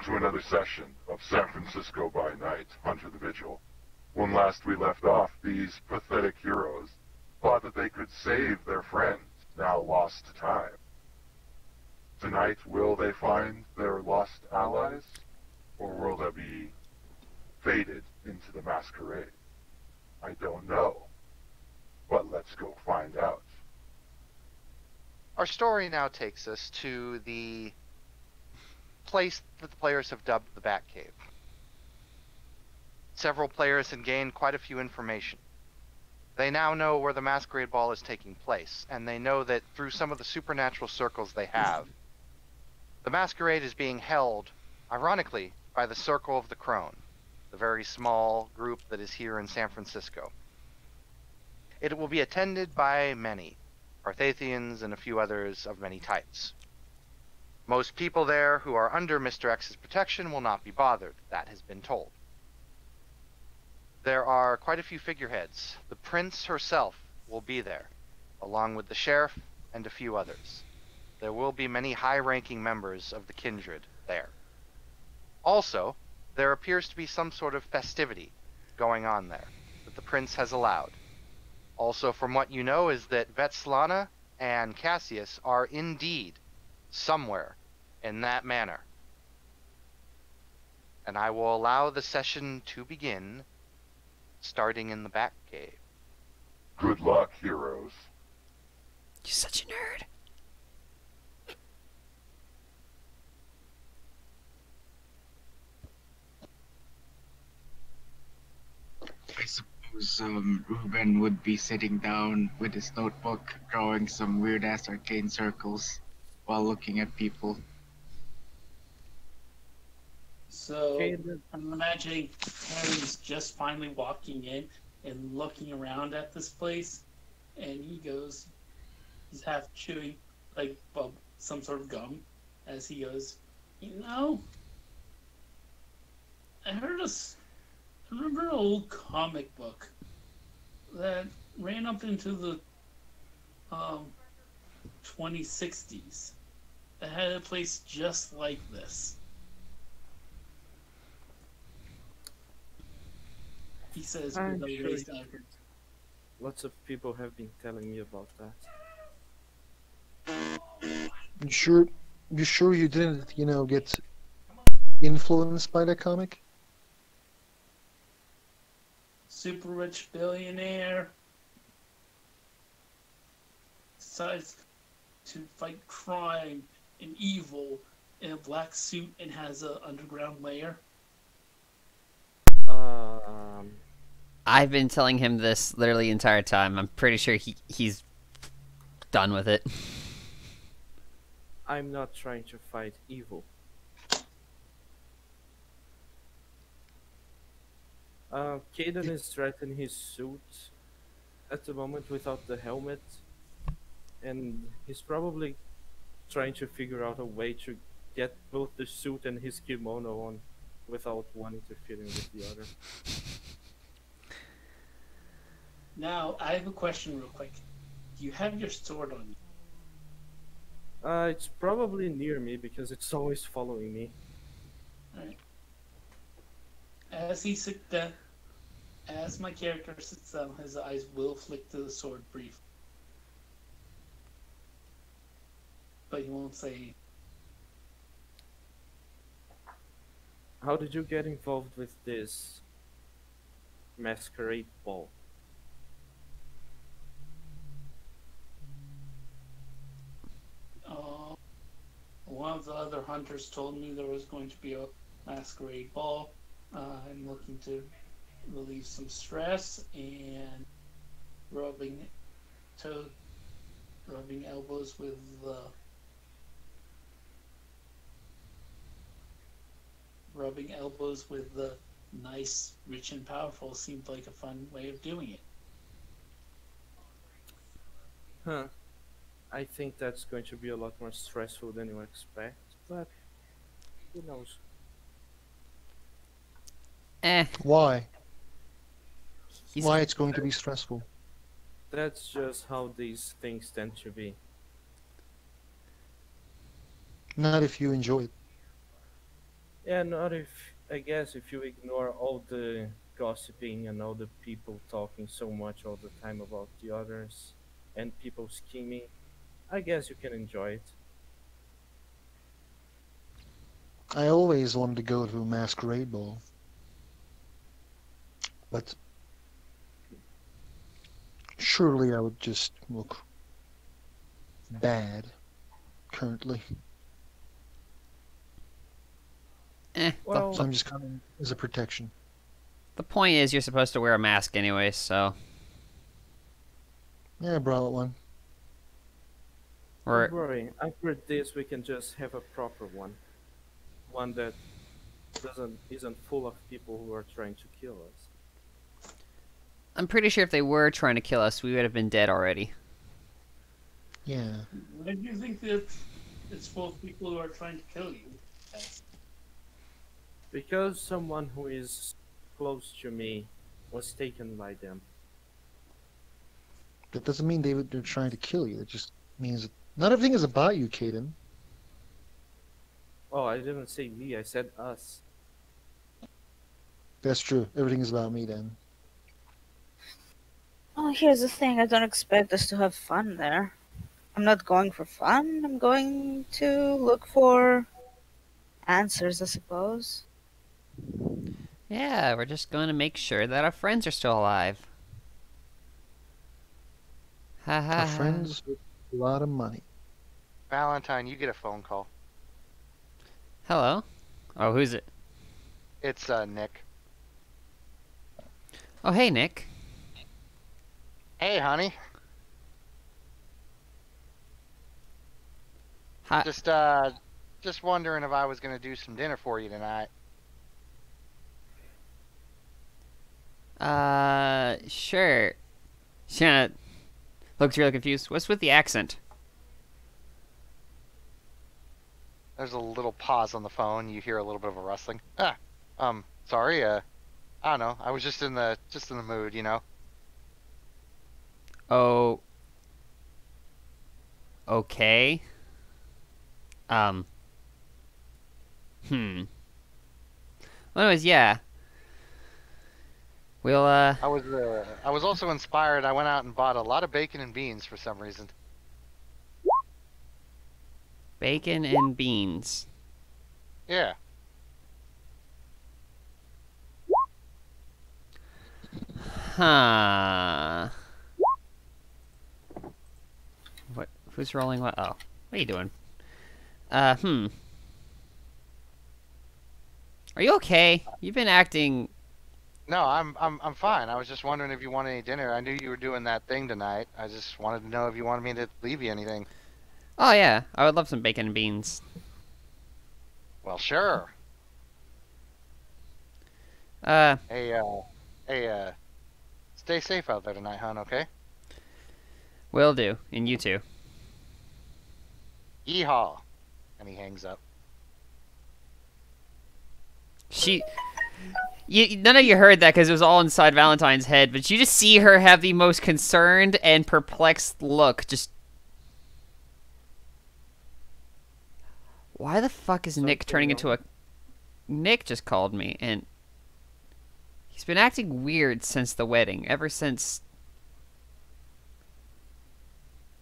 to another session of San Francisco by Night, Hunter the Vigil. When last we left off, these pathetic heroes thought that they could save their friends, now lost to time. Tonight, will they find their lost allies? Or will they be faded into the masquerade? I don't know. But let's go find out. Our story now takes us to the place that the players have dubbed the Batcave. Several players have gained quite a few information. They now know where the Masquerade Ball is taking place, and they know that through some of the supernatural circles they have, the Masquerade is being held, ironically, by the Circle of the Crone, the very small group that is here in San Francisco. It will be attended by many, Parthathians and a few others of many types. Most people there who are under Mr. X's protection will not be bothered, that has been told. There are quite a few figureheads. The Prince herself will be there, along with the Sheriff and a few others. There will be many high-ranking members of the Kindred there. Also, there appears to be some sort of festivity going on there that the Prince has allowed. Also, from what you know, is that Vetslana and Cassius are indeed somewhere in that manor. And I will allow the session to begin, starting in the Batcave. Good luck, heroes. You're such a nerd. I suppose Ruben would be sitting down with his notebook, drawing some weird-ass arcane circles while looking at people. So I'm imagining Harry's just finally walking in and looking around at this place, and he's half chewing like some sort of gum as he goes, I remember an old comic book that ran up into the 2060s that had a place just like this. He says, I'm with a sure raised eyebrow. lots of people have been telling me about that. You sure you didn't, get influenced by that comic? Super rich billionaire decides to fight crime and evil in a black suit and has an underground lair. I've been telling him this literally the entire time. I'm pretty sure he's done with it. I'm not trying to fight evil. Caden is dressed in his suit at the moment without the helmet, and he's probably trying to figure out a way to get both the suit and his kimono on without one interfering with the other. Now, I have a question real quick. Do you have your sword on you? It's probably near me because it's always following me. Alright. As my character sits down, his eyes will flick to the sword briefly. But he won't say. How did you get involved with this masquerade ball? One of the other hunters told me there was going to be a masquerade ball. I'm looking to relieve some stress and rubbing elbows with the nice, rich, and powerful seemed like a fun way of doing it. Huh. I think that's going to be a lot more stressful than you expect, but who knows? Why? He's Why it's going to be stressful? That's just how these things tend to be. Not if you enjoy it. Yeah, not if I guess if you ignore all the gossiping and all the people talking so much all the time about the others and people scheming, I guess you can enjoy it. I always wanted to go to a masquerade ball, but surely I would just look bad currently. Well, So I'm just coming as a protection. the point is you're supposed to wear a mask anyway, so Yeah, I brought one. don't or worry. After this, we can just have a proper one, one that isn't full of people who are trying to kill us. I'm pretty sure if they were trying to kill us, we would have been dead already. Yeah. Why do you think that it's full of people who are trying to kill you? Because someone who is close to me was taken by them. That doesn't mean they're trying to kill you. It just means that not everything is about you, Caden. Oh, I didn't say me. I said us. That's true. Everything is about me then. Oh, here's the thing. I don't expect us to have fun there. I'm not going for fun. I'm going to look for answers, I suppose. Yeah, we're just going to make sure that our friends are still alive. Ha ha Our ha. friends with a lot of money. Valentine, you get a phone call. Hello? Oh, who's it? It's Nick. Oh, hey, Nick. Hey, honey. Hi. Just wondering if I was gonna do some dinner for you tonight. Sure. Shanna looks really confused. What's with the accent? There's a little pause on the phone. You hear a little bit of a rustling. Sorry. I don't know. I was just in the mood, you know. Oh. Okay. Hmm. Well, anyways, yeah. We'll, I was also inspired. I went out and bought a lot of bacon and beans for some reason. bacon and beans. Yeah. Huh. What? Who's rolling what? Oh. What are you doing? Are you okay? You've been acting... No, I'm fine. I was just wondering if you wanted any dinner. I knew you were doing that thing tonight. I just wanted to know if you wanted me to leave you anything. Oh, yeah. I would love some bacon and beans. Well, sure. Hey, stay safe out there tonight, hon, okay? Will do. And you too. Yeehaw. And he hangs up. None of you heard that because it was all inside Valentine's head, but you just see her have the most concerned and perplexed look. Just... Why the fuck is Nick turning into a... Nick just called me, and... He's been acting weird since the wedding. Ever since...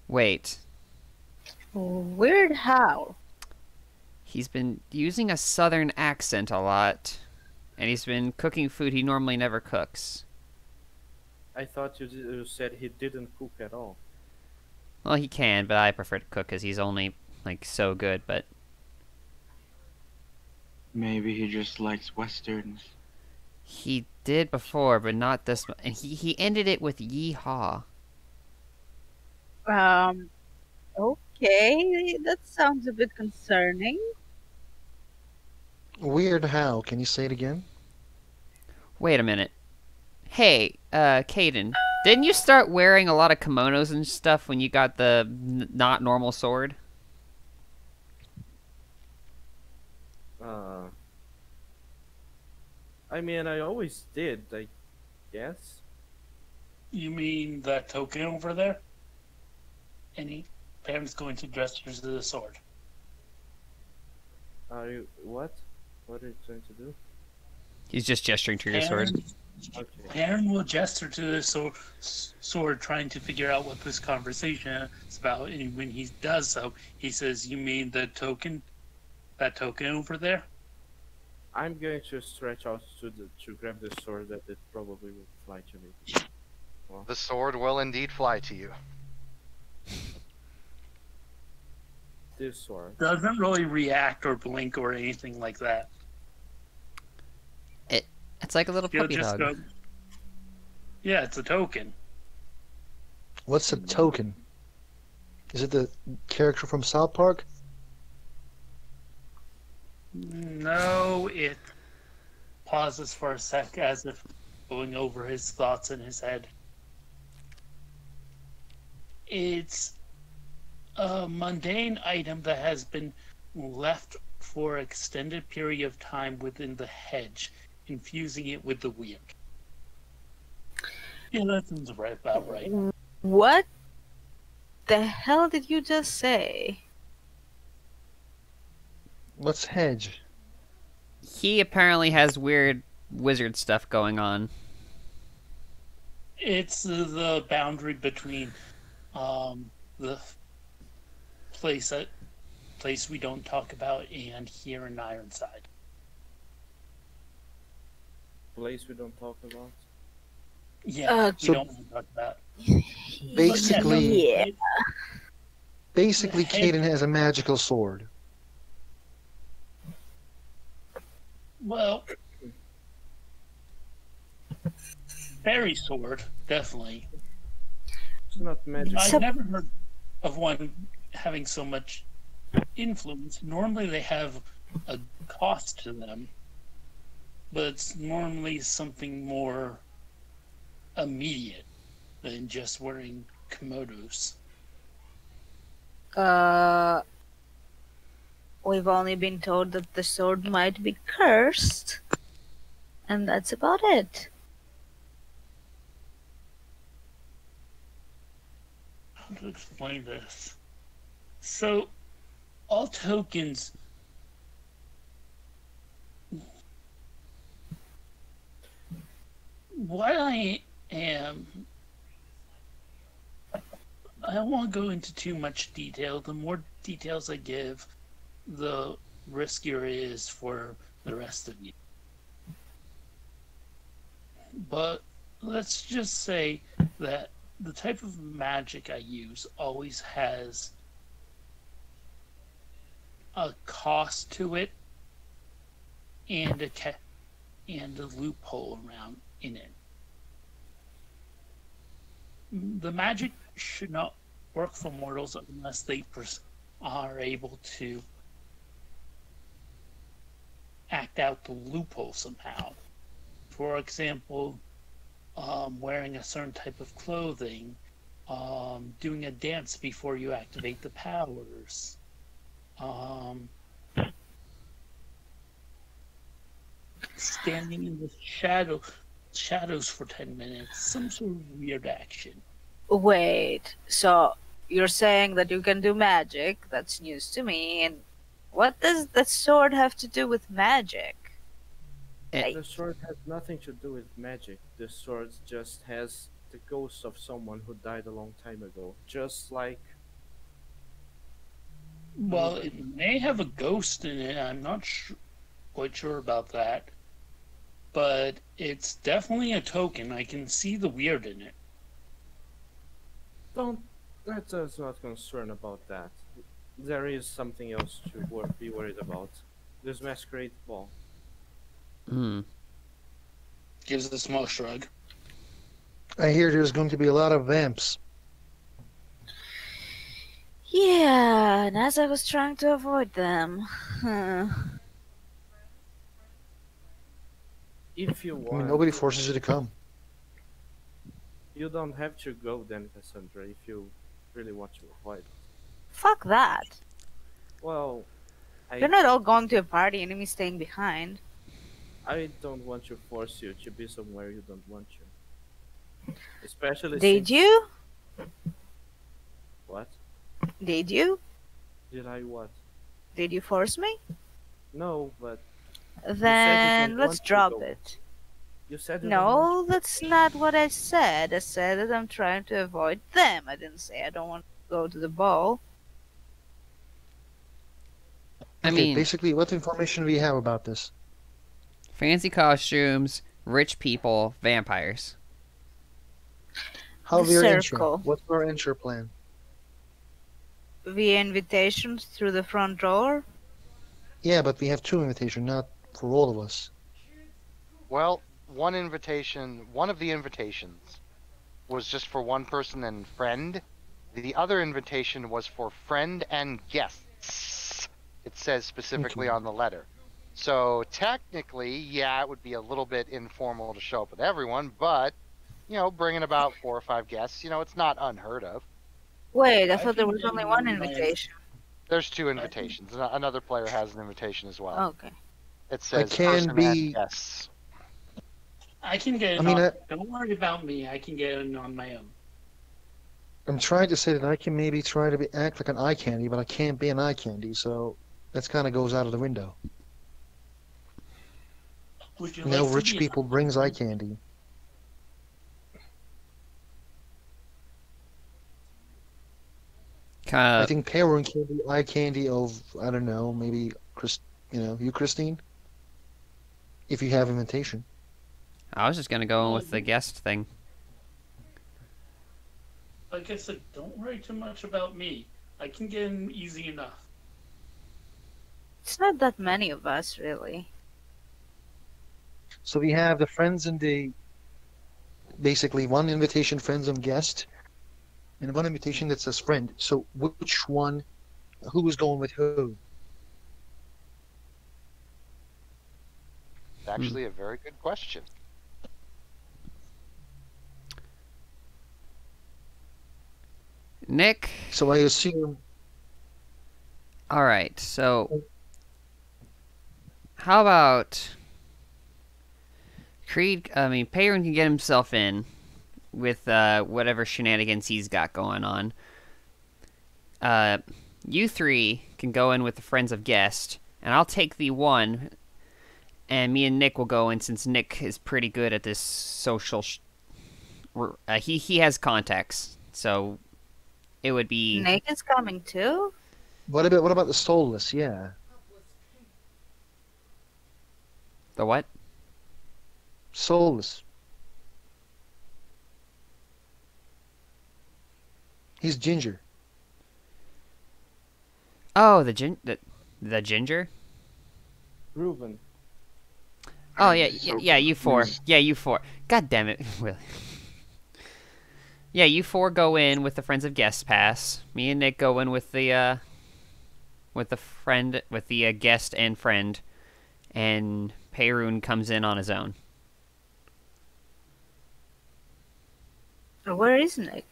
Wait. Weird how? He's been using a southern accent a lot. And he's been cooking food he normally never cooks. I thought you said he didn't cook at all. Well, he can, but I prefer to cook because he's only, like, so good, but... Maybe he just likes westerns. He did before, but not this one. And he ended it with yeehaw. Okay, that sounds a bit concerning. Weird how? Can you say it again? Wait a minute. Hey, Caden, didn't you start wearing a lot of kimonos and stuff when you got the not normal sword? I mean, I always did, I guess. You mean that token over there? And Pam's going to dress her as a sword. Are you... what? What are you trying to do? He's just gesturing to your sword. Okay. Aaron will gesture to the sword, trying to figure out what this conversation is about. And when he does so, he says, "You mean the token? That token over there?" I'm going to stretch out to grab the sword that it probably will fly to me. The sword will indeed fly to you. This sword. Doesn't really react or blink or anything like that. It's like a little He'll puppy just dog. go. Yeah, it's a token. What's a token? Is it the character from South Park? No, it pauses for a sec as if going over his thoughts in his head. It's a mundane item that has been left for an extended period of time within the hedge, infusing it with the weird. Yeah, that sounds about right. What the hell did you just say? What's hedge? He apparently has weird wizard stuff going on. It's the boundary between the place we don't talk about and here in Ironside. Place we don't talk about. Yeah, we so- don't want to talk about. Basically, Yeah. basically, The hedge- Caden has a magical sword. Well, fairy sword, definitely. It's not magic. I've never heard of one having so much influence. Normally they have a cost to them, but it's normally something more immediate than just wearing komodos. We've only been told that the sword might be cursed, and that's about it. How to explain this? So, all tokens. What I am. I don't want to go into too much detail. The more details I give, the riskier it is for the rest of you. But let's just say that the type of magic I use always has a cost to it and a loophole around in it. The magic should not work for mortals unless they are able to act out the loophole somehow. For example, wearing a certain type of clothing, doing a dance before you activate the powers, standing in the shadows for 10 minutes, some sort of weird action. Wait, so you're saying that you can do magic? That's news to me. And what does that sword have to do with magic? The sword has nothing to do with magic. The sword just has the ghost of someone who died a long time ago. Just like... Well, it may have a ghost in it. I'm not quite sure about that. But it's definitely a token. I can see the weird in it. Let us not concern about that. There is something else to be worried about. This masquerade ball. Gives a small shrug. I hear there's going to be a lot of vamps. Yeah, and as I was trying to avoid them. If you I want, mean, nobody forces you to come. you don't have to go then, Cassandra, if you really want to avoid it. Fuck that. Well, You're not all going to a party and me staying behind. I don't want to force you to be somewhere you don't want to. Especially Did since... you? What? Did you? Did I what? Did you force me? No, but Then let's want to drop go. it. You said you don't want No, that's not what I said. I said that I'm trying to avoid them. I didn't say I don't want to go to the ball. I Okay, mean, basically, what information do we have about this? fancy costumes, rich people, vampires. How The we are entering? circle. What's our entry plan? Via invitations through the front door. Yeah, but we have 2 invitations, not for all of us. Well, one of the invitations was just for one person and friend. The other invitation was for friend and guests. It says specifically Okay. on the letter. So technically, yeah, it would be a little bit informal to show up with everyone, but, bringing about 4 or 5 guests, it's not unheard of. Wait, I I thought there can was get only one my- invitation. There's 2 invitations. Another player has an invitation as well. Okay. It says can person be- and guests. I can get I in mean, on. Don't worry about me. I can get in on my own. I'm trying to say that I can maybe try to act like an eye candy, but I can't be an eye candy, so that kind of goes out of the window. Would you No like to rich be people brings eye candy. I Kind of. think Perun can be eye candy of, I don't know, maybe you, Christine, if you have invitation. I was just gonna go in with the guest thing. Like I said, don't worry too much about me. I can get in easy enough. It's not that many of us, really. So we have the friends and basically one invitation, friends and guest, and one invitation that says friend. So which one, who is going with who? It's actually a very good question. Nick. So I assume, All right. So, how about Perun can get himself in with whatever shenanigans he's got going on. You 3 can go in with the friends of guest, and I'll take the 1, and me and Nick will go in since Nick is pretty good at this social. He has contacts, so it would be. Nick is coming too? what about the soulless? Yeah. The what? Soulless. He's ginger. Oh, the ginger. Reuben. Oh yeah, So yeah, you 4. confused. Yeah, you 4. God damn it, Willie. Yeah, you 4 go in with the friends of guest pass. Me and Nick go in with the guest and friend, and Perun comes in on his own. Where is Nick?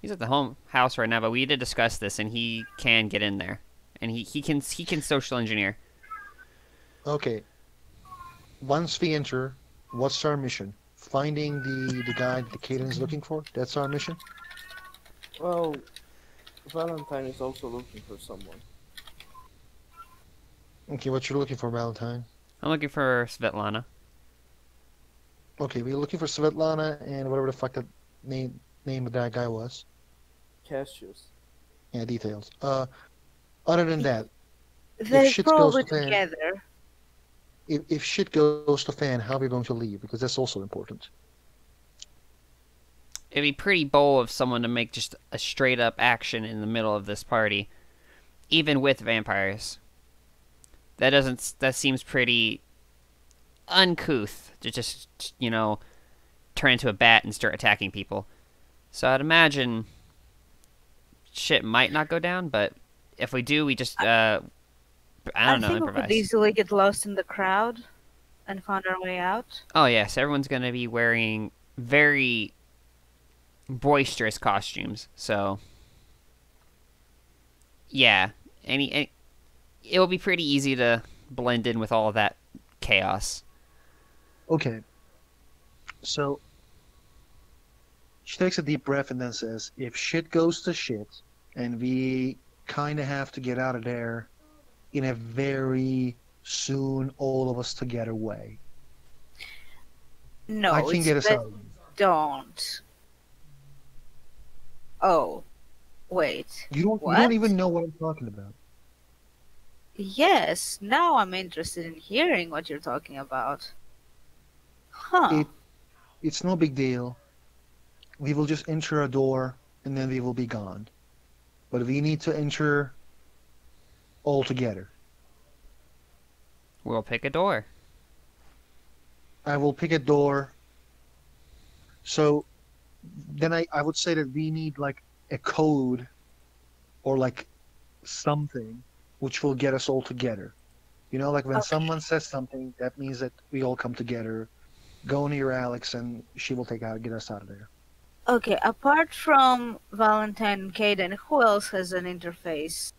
He's at the home house right now, but we did discuss this, and he can get in there, and he can social engineer. Okay. Once we enter, what's our mission? Finding the guy that Caden's looking for? That's our mission? Well, Valentine is also looking for someone. Okay, what you're looking for, Valentine? I'm looking for Svetlana. Okay, we're looking for Svetlana and whatever the fuck that name of that guy was. Cassius. Yeah, details. Other than that, They're shit probably goes to plan- together. if shit goes to fan, how are we going to leave? Because that's also important. It'd be pretty bold of someone to make just a straight up action in the middle of this party, even with vampires. That seems pretty uncouth to just, turn into a bat and start attacking people. So I'd imagine shit might not go down, but if we do, we just, I don't know, think we improvise. could easily get lost in the crowd and find our way out. Oh yes, everyone's gonna be wearing very boisterous costumes, so yeah, any it will be pretty easy to blend in with all of that chaos. Okay. So she takes a deep breath and then says, if shit goes to shit and we kind of have to get out of there in a very soon all of us to get away. No, I can it's get us bet- out. don't. Oh, wait. You don't What? even know what I'm talking about. Yes, now I'm interested in hearing what you're talking about. Huh. It's no big deal. We will just enter a door and then we will be gone. But we need to enter all together. We'll pick a door. I will pick a door. So then I would say that we need like a code or like something which will get us all together. You know, like when Okay. someone says something, that means that we all come together, go near Alex, and she will get us out of there. Okay, apart from Valentine and Caden, who else has an interface?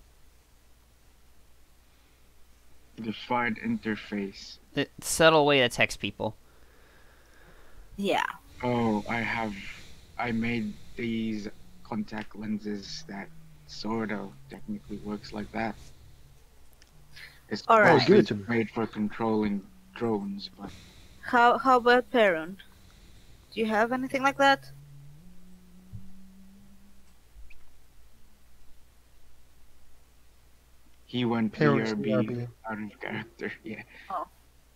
Defined interface. The subtle way to text people. Yeah. Oh, I made these contact lenses that sort of technically works like that. It's All right. Oh, give it to me. made for controlling drones, but How about Perun? Do you have anything like that? he went Parents BRB BRB. out of character. Yeah.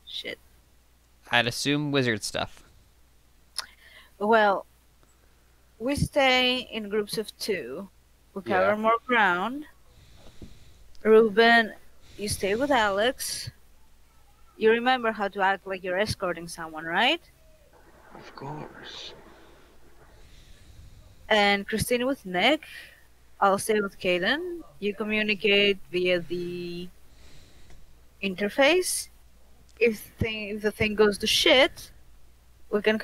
Shit. I'd assume wizard stuff. Well, we stay in groups of 2. We cover Yeah. more ground. Ruben, you stay with Alex. You remember how to act like you're escorting someone, right? Of course. And Christine with Nick. I'll stay with Kaden. You communicate via the interface. If the thing goes to shit, we can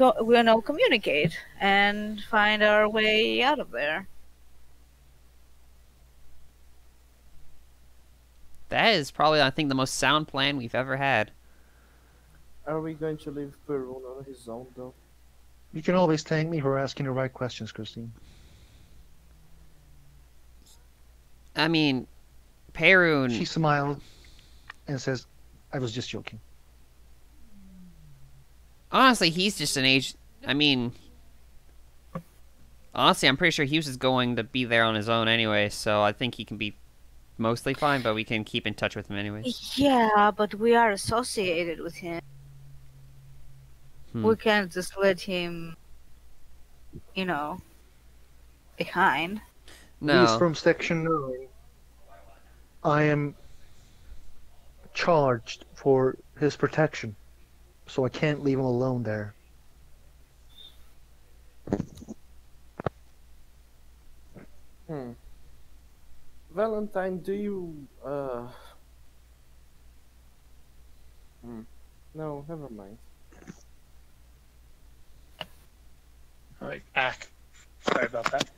all communicate and find our way out of there. That is probably, I think, the most sound plan we've ever had. Are we going to leave Perun on his own, though? You can always thank me for asking the right questions, Christine. I mean, Perun. She smiled and says, I was just joking. Honestly, he's just an age. I mean, honestly, I'm pretty sure he was just going to be there on his own anyway, so I think he can be mostly fine, but we can keep in touch with him anyways. Yeah, but we are associated with him. Hmm. We can't just let him, behind. No. He's from Section 9. I am charged for his protection, so I can't leave him alone there. Valentine, do you, No, never mind. Alright, Ack. Sorry about that.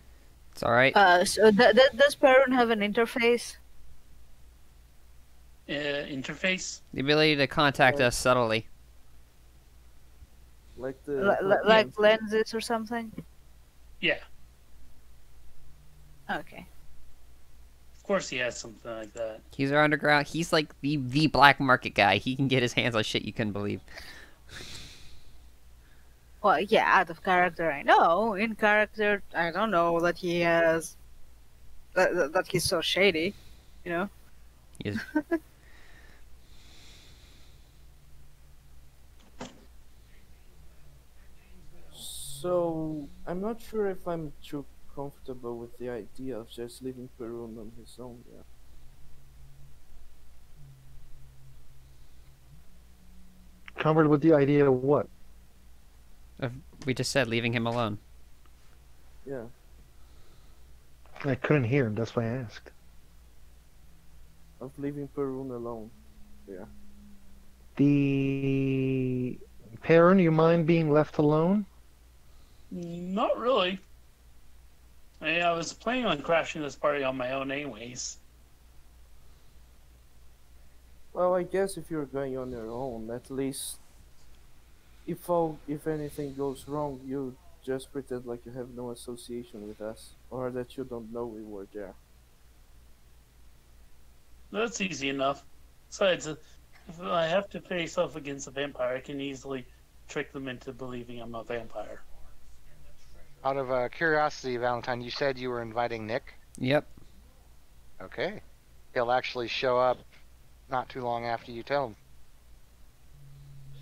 It's alright. So does Perun have an interface? Interface? The ability to contact us subtly. Like the... Like lenses or something? Yeah, Okay. of course he has something like that. He's our underground. He's like the black market guy. He can get his hands on shit you couldn't believe. Well, yeah, out of character I know. In character, I don't know that he has... That he's so shady, you know? He is- So, I'm not sure if I'm too comfortable with the idea of just leaving Perun on his own, yeah. Covered with the idea of what? we just said leaving him alone. Yeah. I couldn't hear him, that's why I asked. Of leaving Perun alone. Yeah. The... Perrin, you mind being left alone? Not really. I was planning on crashing this party on my own anyways. Well, I guess if you're going on your own, at least if anything goes wrong, you just pretend like you have no association with us, or that you don't know we were there. That's easy enough. Besides, If I have to face off against a vampire, I can easily trick them into believing I'm a vampire. Out of curiosity, Valentine, you said you were inviting Nick? Yep. Okay. He'll actually show up not too long after you tell him.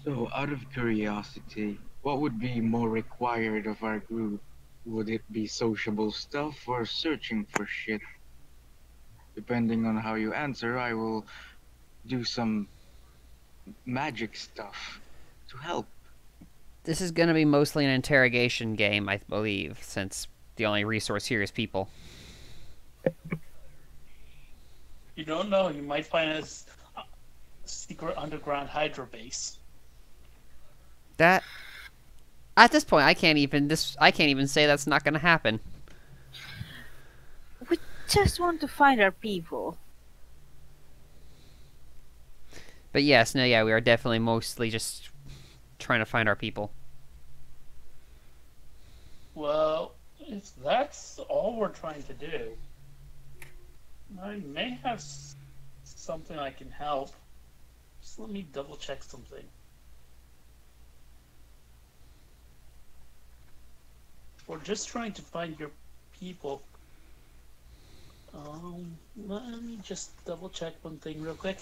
So, out of curiosity, what would be more required of our group? Would it be sociable stuff or searching for shit? Depending on how you answer, I will do some magic stuff to help. This is going to be mostly an interrogation game, I believe, since the only resource here is people. You don't know. You might find a secret underground Hydra base. That at this point, I can't even say that's not going to happen. We just want to find our people. But yes, no, yeah, we are definitely mostly just trying to find our people. Well, if that's all we're trying to do, I may have something I can help. Just let me double check something. We're just trying to find your people. Let me just double check one thing real quick.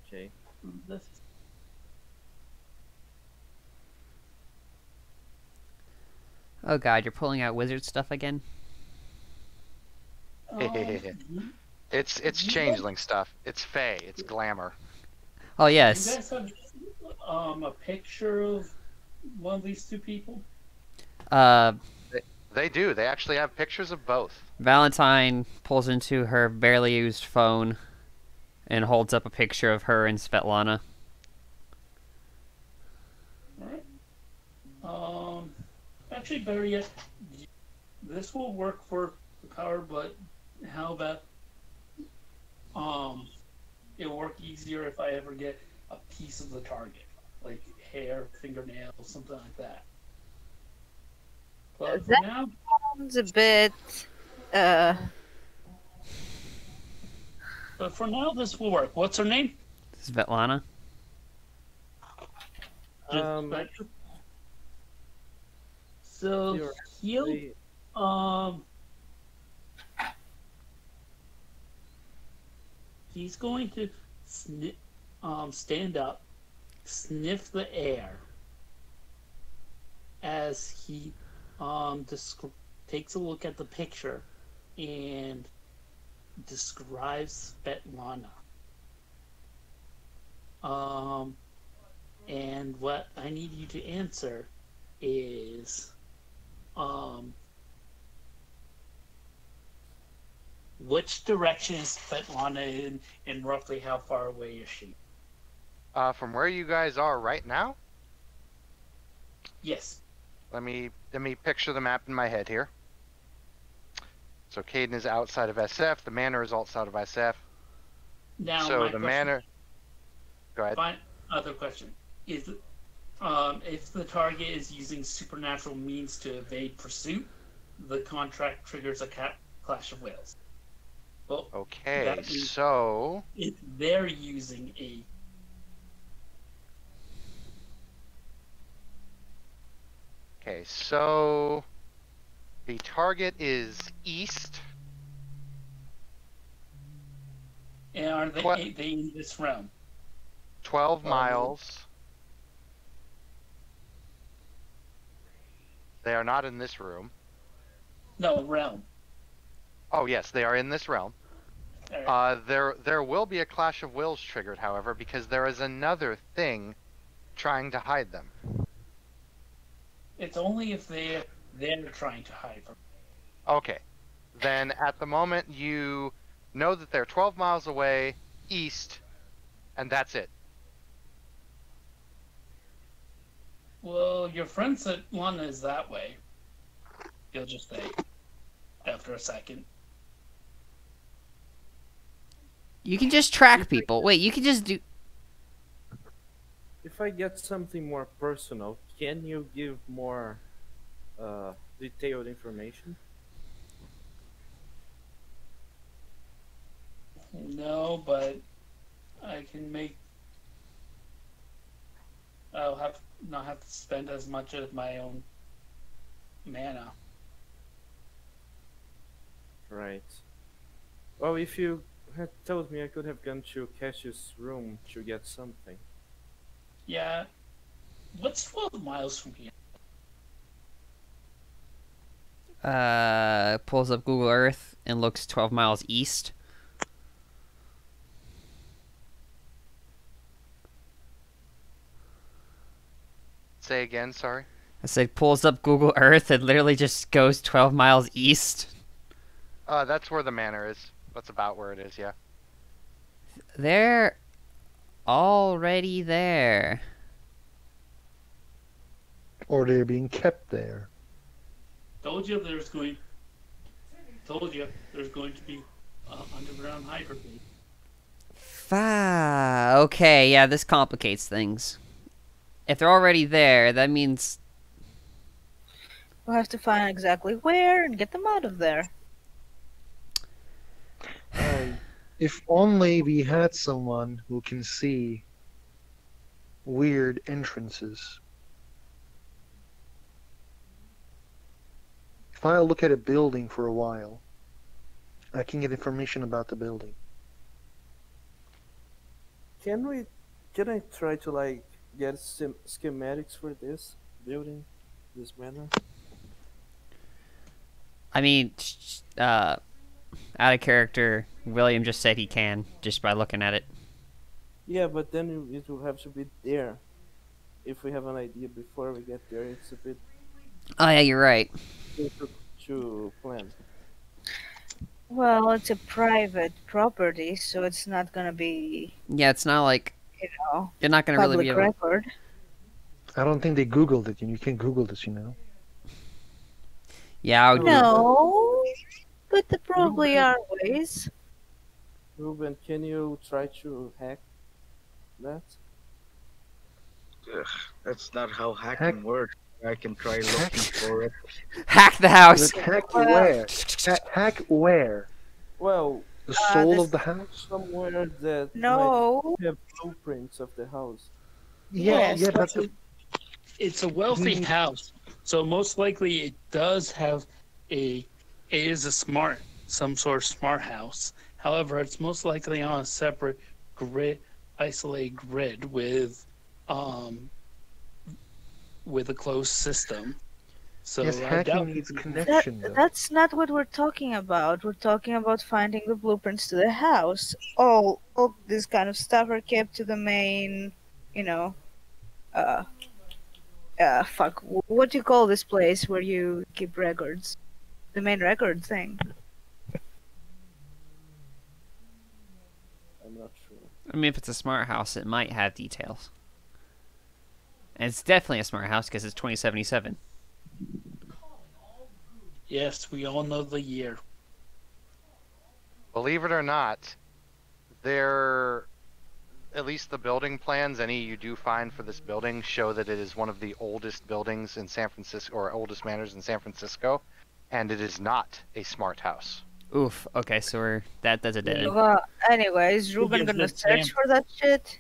Okay. Oh god, you're pulling out wizard stuff again? It's changeling stuff. It's Fae. It's glamour. Oh You yes. guys have a picture of one of these two people? They do. They actually have pictures of both. Valentine pulls into her barely used phone and holds up a picture of her and Svetlana. Alright. Actually, better yet, this will work for the power, but how about it'll work easier if I ever get a piece of the target, like hair, fingernails, something like that. But for That now, sounds a bit. this will work. What's her name? Svetlana? So he'll he's going to stand up, sniff the air as he takes a look at the picture and describes Svetlana. And what I need you to answer is which direction is Svetlana in, and roughly how far away is she? From where you guys are right now, Yes. let me picture the map in my head here. So Caden is outside of SF. The manor is outside of SF. Now, So my the question, manor. Go ahead. fine, other question is, if the target is using supernatural means to evade pursuit, the contract triggers a clash of wills. Well, Okay, that means so if they're using a the target is east. and are they, What? they in this realm? 12 miles. They are not in this room. No, realm. Oh yes, they are in this realm. Alright. There will be a clash of wills triggered, however, because there is another thing trying to hide them. It's only if they're trying to hide from. Okay, then at the moment you know that they're 12 miles away east, and that's it. Well, your friend said one is that way. You'll just say after a second. You can just track people. Wait, you can just do... If I get something more personal, can you give more detailed information? No, but I I can make. I'll have not have to spend as much of my own mana. Right. Well, if you had told me, I could have gone to Cassius' room to get something. Yeah. What's 12 miles from here? Pulls up Google Earth and looks 12 miles east. Say again, sorry. I said pulls up Google Earth and literally just goes 12 miles east. That's where the manor is. That's about where it is, yeah. They're already there. Or they're being kept there. Told you there's going to be underground hyperbase. Okay, yeah, this complicates things. If they're already there, that means... We'll have to find exactly where and get them out of there. If only we had someone who can see weird entrances. If I look at a building for a while, I can get information about the building. Can I try to like get schematics for this building, this manor? I mean, out of character, William just said he can, just by looking at it. Yeah, but then it will have to be there. If we have an idea before we get there, it's a bit Oh yeah, you're right. difficult to plan. Well, it's a private property, so it's not gonna be, Yeah, it's not like you know, you're not gonna really public be able. record. I don't think they Googled it, and you can Google this, you know. Yeah, I would. No, but there probably are ways. Ruben, can you try to hack that? Ugh, that's not how hacking works. I can try looking for it. Hack the house. But hack where? Hack where? Well, The soul this- of the house? somewhere that No, might have blueprints of the house. Yeah, but It's a wealthy Mhm. house, so most likely it does have it is some sort of smart house. However, it's most likely on a separate isolated grid with a closed system. So yes, I hacking doubt needs it- connection, though. that's not what we're talking about. We're talking about finding the blueprints to the house. All this kind of stuff are kept to the main, you know, fuck. What do you call this place where you keep records? The main record thing. I'm not sure. I mean, if it's a smart house, it might have details. And it's definitely a smart house because it's 2077. Yes, we all know the year. Believe it or not, there, at least the building plans, any you do find for this building, show that it is one of the oldest buildings in San Francisco, or oldest manors in San Francisco, and it is not a smart house. Oof. Okay, so that's a dead end. Well, anyway, is Ruben Figures gonna it's search for that shit?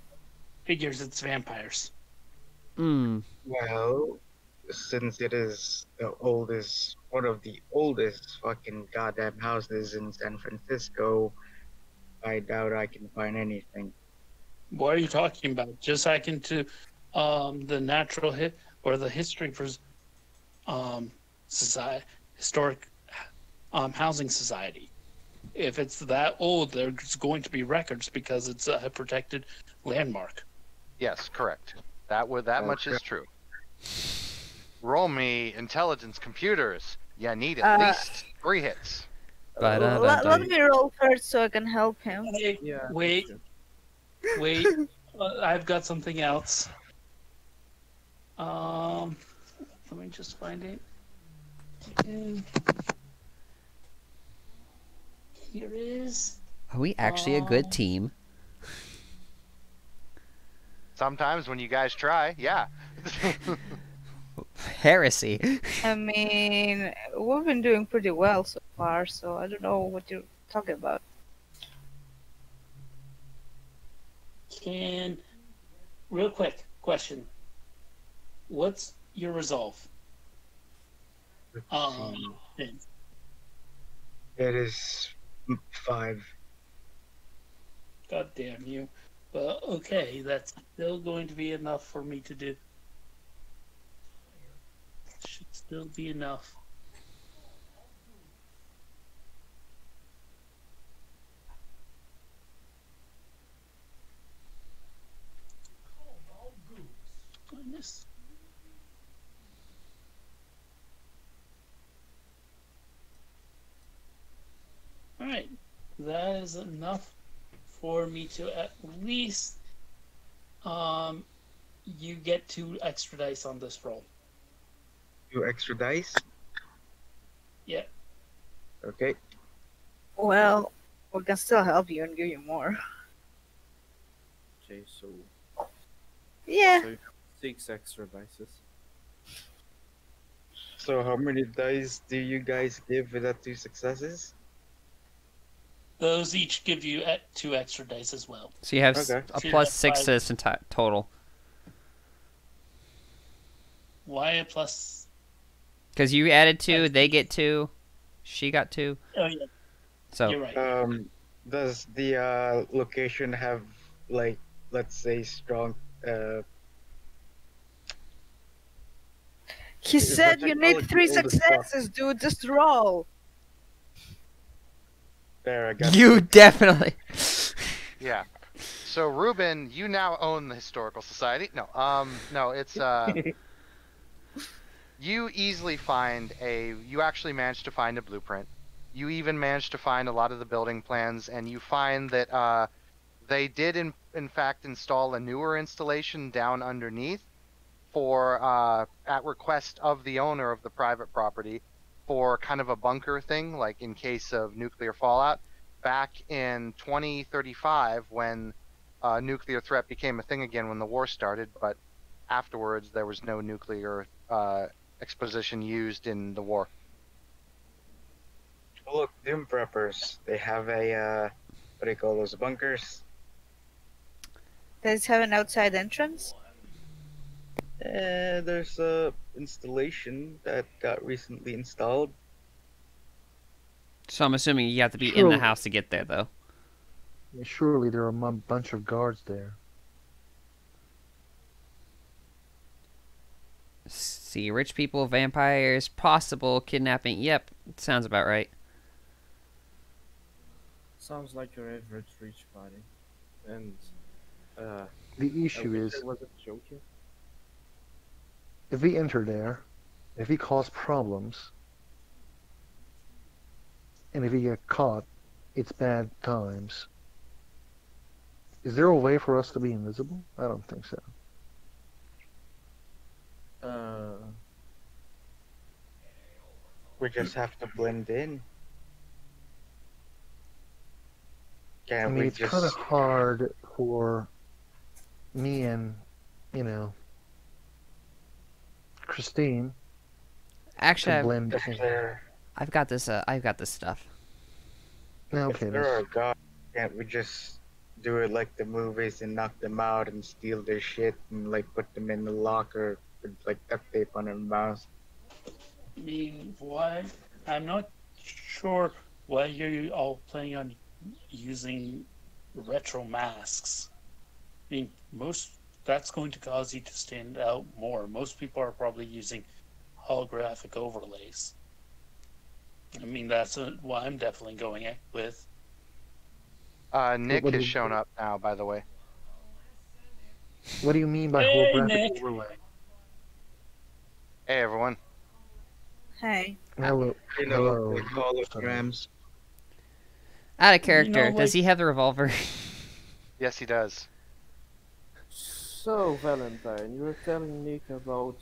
Figures it's vampires. Hmm. Well, since it is one of the oldest fucking goddamn houses in San Francisco, I doubt I can find anything. What are you talking about? Just hack into the natural hit or the history for historic housing society. If it's that old, there's going to be records because it's a protected landmark. Yes, correct. That much is true. Roll me intelligence computers. You need at least 3 hits. Let me roll first so I can help him. Hey, Yeah. wait, wait. I've got something else. Let me just find it. Here is. Are we actually a good team? Sometimes when you guys try, yeah. Heresy. I mean, we've been doing pretty well so far, so I don't know what you're talking about. can. Real quick question. What's your resolve? Let's Um, see. Vince. It is 5. God damn you. But okay, that's still going to be enough for me to do. Should still be enough. Minus. Alright, that is enough for me to at least you get 2 extra dice on this roll. 2 extra dice. Yeah. Okay. Well, we can still help you and give you more. Okay, so Yeah. so you have 6 extra dices. So how many dice do you guys give with that 2 successes? Those each give you 2 extra dice as well. So you have Okay. a So you plus have 6 5. to this total. Why a plus? Because you added 2, Plus they 6. get 2, she got 2. Oh yeah, So you're right. Does the location have, like, let's say, strong He Is said the you need technology 3 old as fuck? successes, dude. Just roll. there? I got you 6. definitely. Yeah. So Ruben, you now own the historical society. No, it's you easily find you actually managed to find a blueprint. You even managed to find a lot of the building plans, and you find that they did in fact install a newer installation down underneath for at request of the owner of the private property for kind of a bunker thing, like in case of nuclear fallout. Back in 2035, when nuclear threat became a thing again when the war started, but afterwards there was no nuclear exposition used in the war. Oh, look, Doom Preppers. They have a what do you call those, bunkers? Does it have an outside entrance? There's a installation that got recently installed. So I'm assuming you have to be in the Sure. house to get there, though. Surely there are a bunch of guards there. See, rich people, vampires, possible kidnapping. Yep, sounds about right. Sounds like your average rich party. And The I issue wish is, I wasn't joking. if we enter there, if we cause problems, and if we get caught, it's bad times. Is there a way for us to be invisible? I don't think so. We just have to blend in. I Can't mean, we it's just? kind of hard for me and, Christine Actually, to I've, blend If in. there, I've got this. I've got this stuff. if Okay, there are that's, gods, can't we just do it like the movies and knock them out and steal their shit and like put them in the locker with like duct tape on their mouths? I mean, why? I'm not sure why you're all planning on using retro masks. I mean, that's going to cause you to stand out more. Most people are probably using holographic overlays. I mean, that's what I'm definitely going with. Nick what do has you- shown up now, by the way. what do you mean by Hey, holographic Nick. overlay? Hey, everyone. Hey. Hello. You know, Hello. like holograms. Out of character. like- Does he have the revolver? Yes, he does. So, Valentine, you were telling Nick about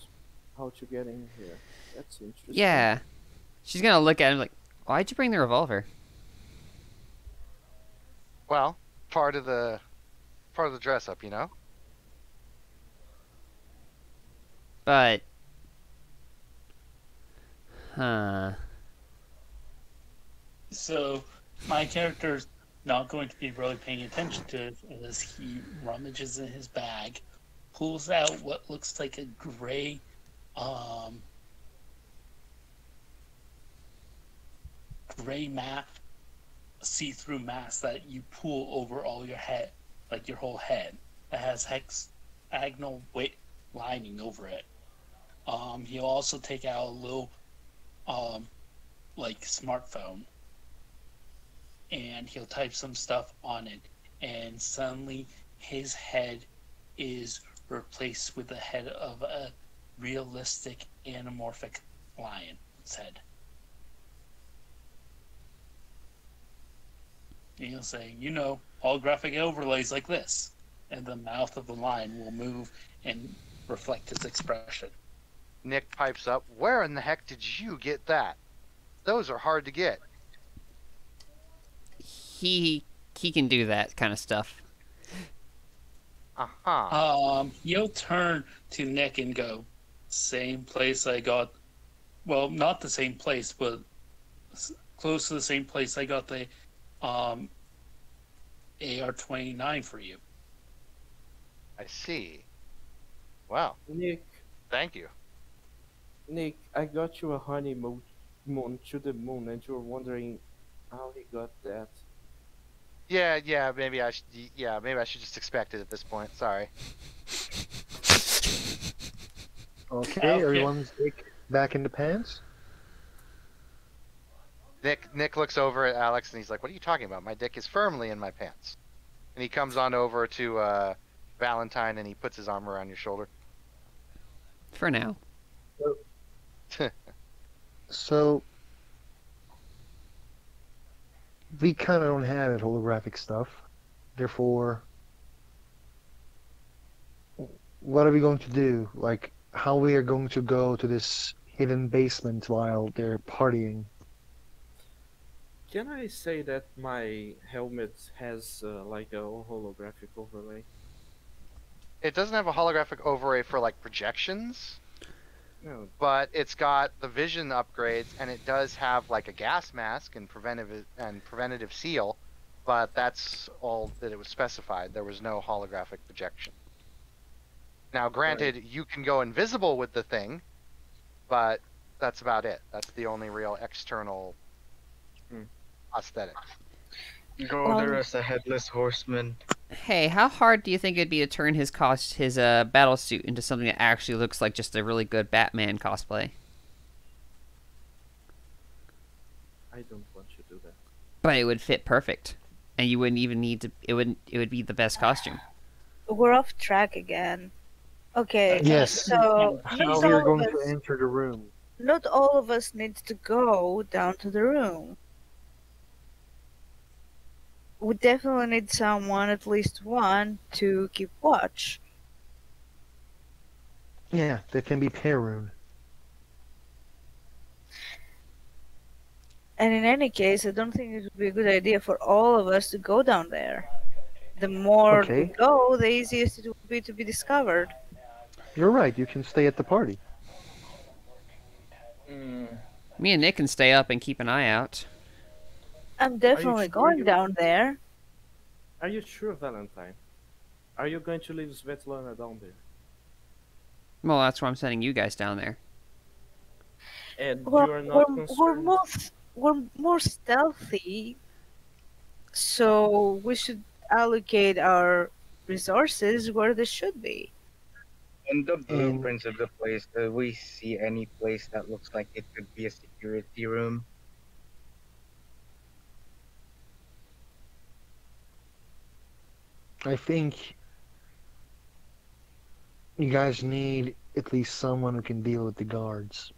how to get in here. That's interesting. Yeah. She's gonna look at him like, why'd you bring the revolver? Well, part of the dress up, you know. But, huh? So, my character not going to be really paying attention to it as he rummages in his bag, pulls out what looks like a gray, gray mat, see-through mask that you pull over all your head, like your whole head. That has hexagonal weight lining over it. He'll also take out a little, like smartphone, and he'll type some stuff on it, and suddenly his head is replaced with the head of a realistic anamorphic lion's head. And he'll say, holographic overlays like this, and the mouth of the lion will move and reflect his expression. Nick pipes up, "Where in the heck did you get that? Those are hard to get." He can do that kind of stuff. He'll turn to Nick and go, "Same place I got." Well, not the same place, but close to the same place I got the AR-29 for you. I see. Well, Nick, thank you. Nick, I got you a honeymoon to the moon, and you're wondering how he got that. Yeah, maybe I should just expect it at this point. Sorry. Okay, everyone's back in the pants. Nick looks over at Alex and he's like, "What are you talking about? My dick is firmly in my pants." And he comes on over to Valentine and he puts his arm around your shoulder. For now. So we kind of don't have that holographic stuff. Therefore, what are we going to do? Like, how we are going to go to this hidden basement while they're partying? Can I say that my helmet has like a holographic overlay? It doesn't have a holographic overlay for like projections, No. but it's got the vision upgrades, and it does have like a gas mask and preventative seal, but that's all that it was specified. There was no holographic projection. Now, granted, you can go invisible with the thing, but that's about it. That's the only real external aesthetic. Go there as a headless horseman. Hey, how hard do you think it'd be to turn his battle suit into something that actually looks like just a really good Batman cosplay? I don't want you to do that. But it would fit perfect, and you wouldn't even need to. It would be the best costume. We're off track again. Okay. Yes. So How we are going to enter the room? not all of us need to go down to the room. We definitely need someone, at least one, to keep watch. Yeah, that can be Perun. And in any case, I don't think it would be a good idea for all of us to go down there. The more we go, the easiest it will be to be discovered. You're right, you can stay at the party. Me and Nick can stay up and keep an eye out. I'm definitely going down there. Are you sure, Valentine? Are you going to leave Svetlana down there? Well, that's why I'm sending you guys down there. And Well, you are not concerned? we're more stealthy, so we should allocate our resources where they should be. On the blueprints of the place, do we see any place that looks like it could be a security room? I think you guys need at least someone who can deal with the guards.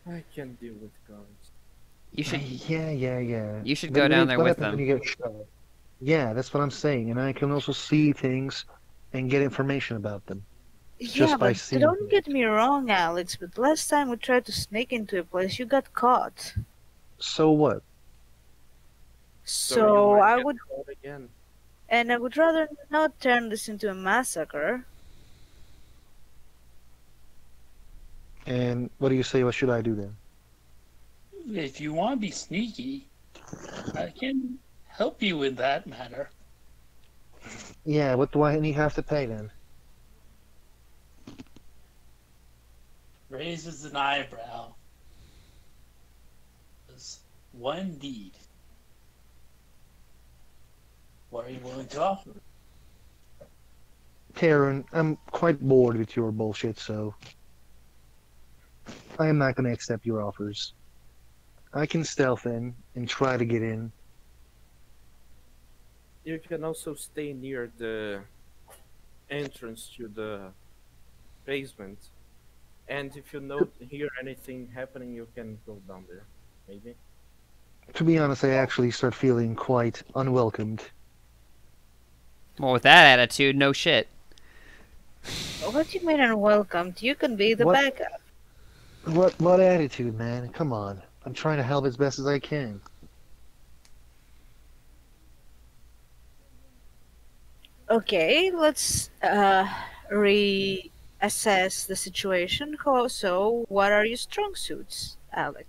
I can deal with guards. You should. Yeah. You should go down there with them. When you get shot. Yeah, that's what I'm saying, and I can also see things and get information about them. Yeah, by but seeing don't get me wrong, Alex, but last time we tried to sneak into a place, you got caught. So what? So you might I get would, caught again. and I would rather not turn this into a massacre. And what do you say? What should I do then? If you want to be sneaky, I can help you in that matter. Yeah, what do I have to pay then? Raises an eyebrow. Says, one deed. What are you willing to offer? Taryn, I'm quite bored with your bullshit, so I am not going to accept your offers. I can stealth in and try to get in. You can also stay near the entrance to the basement. And if you hear anything happening, you can go down there, maybe. To be honest, I actually start feeling quite unwelcomed. Well, with that attitude, no shit. What do you mean unwelcomed? You can be the What? backup. What attitude, man? Come on. I'm trying to help as best as I can. Okay, let's reassess the situation. So, what are your strong suits, Alex?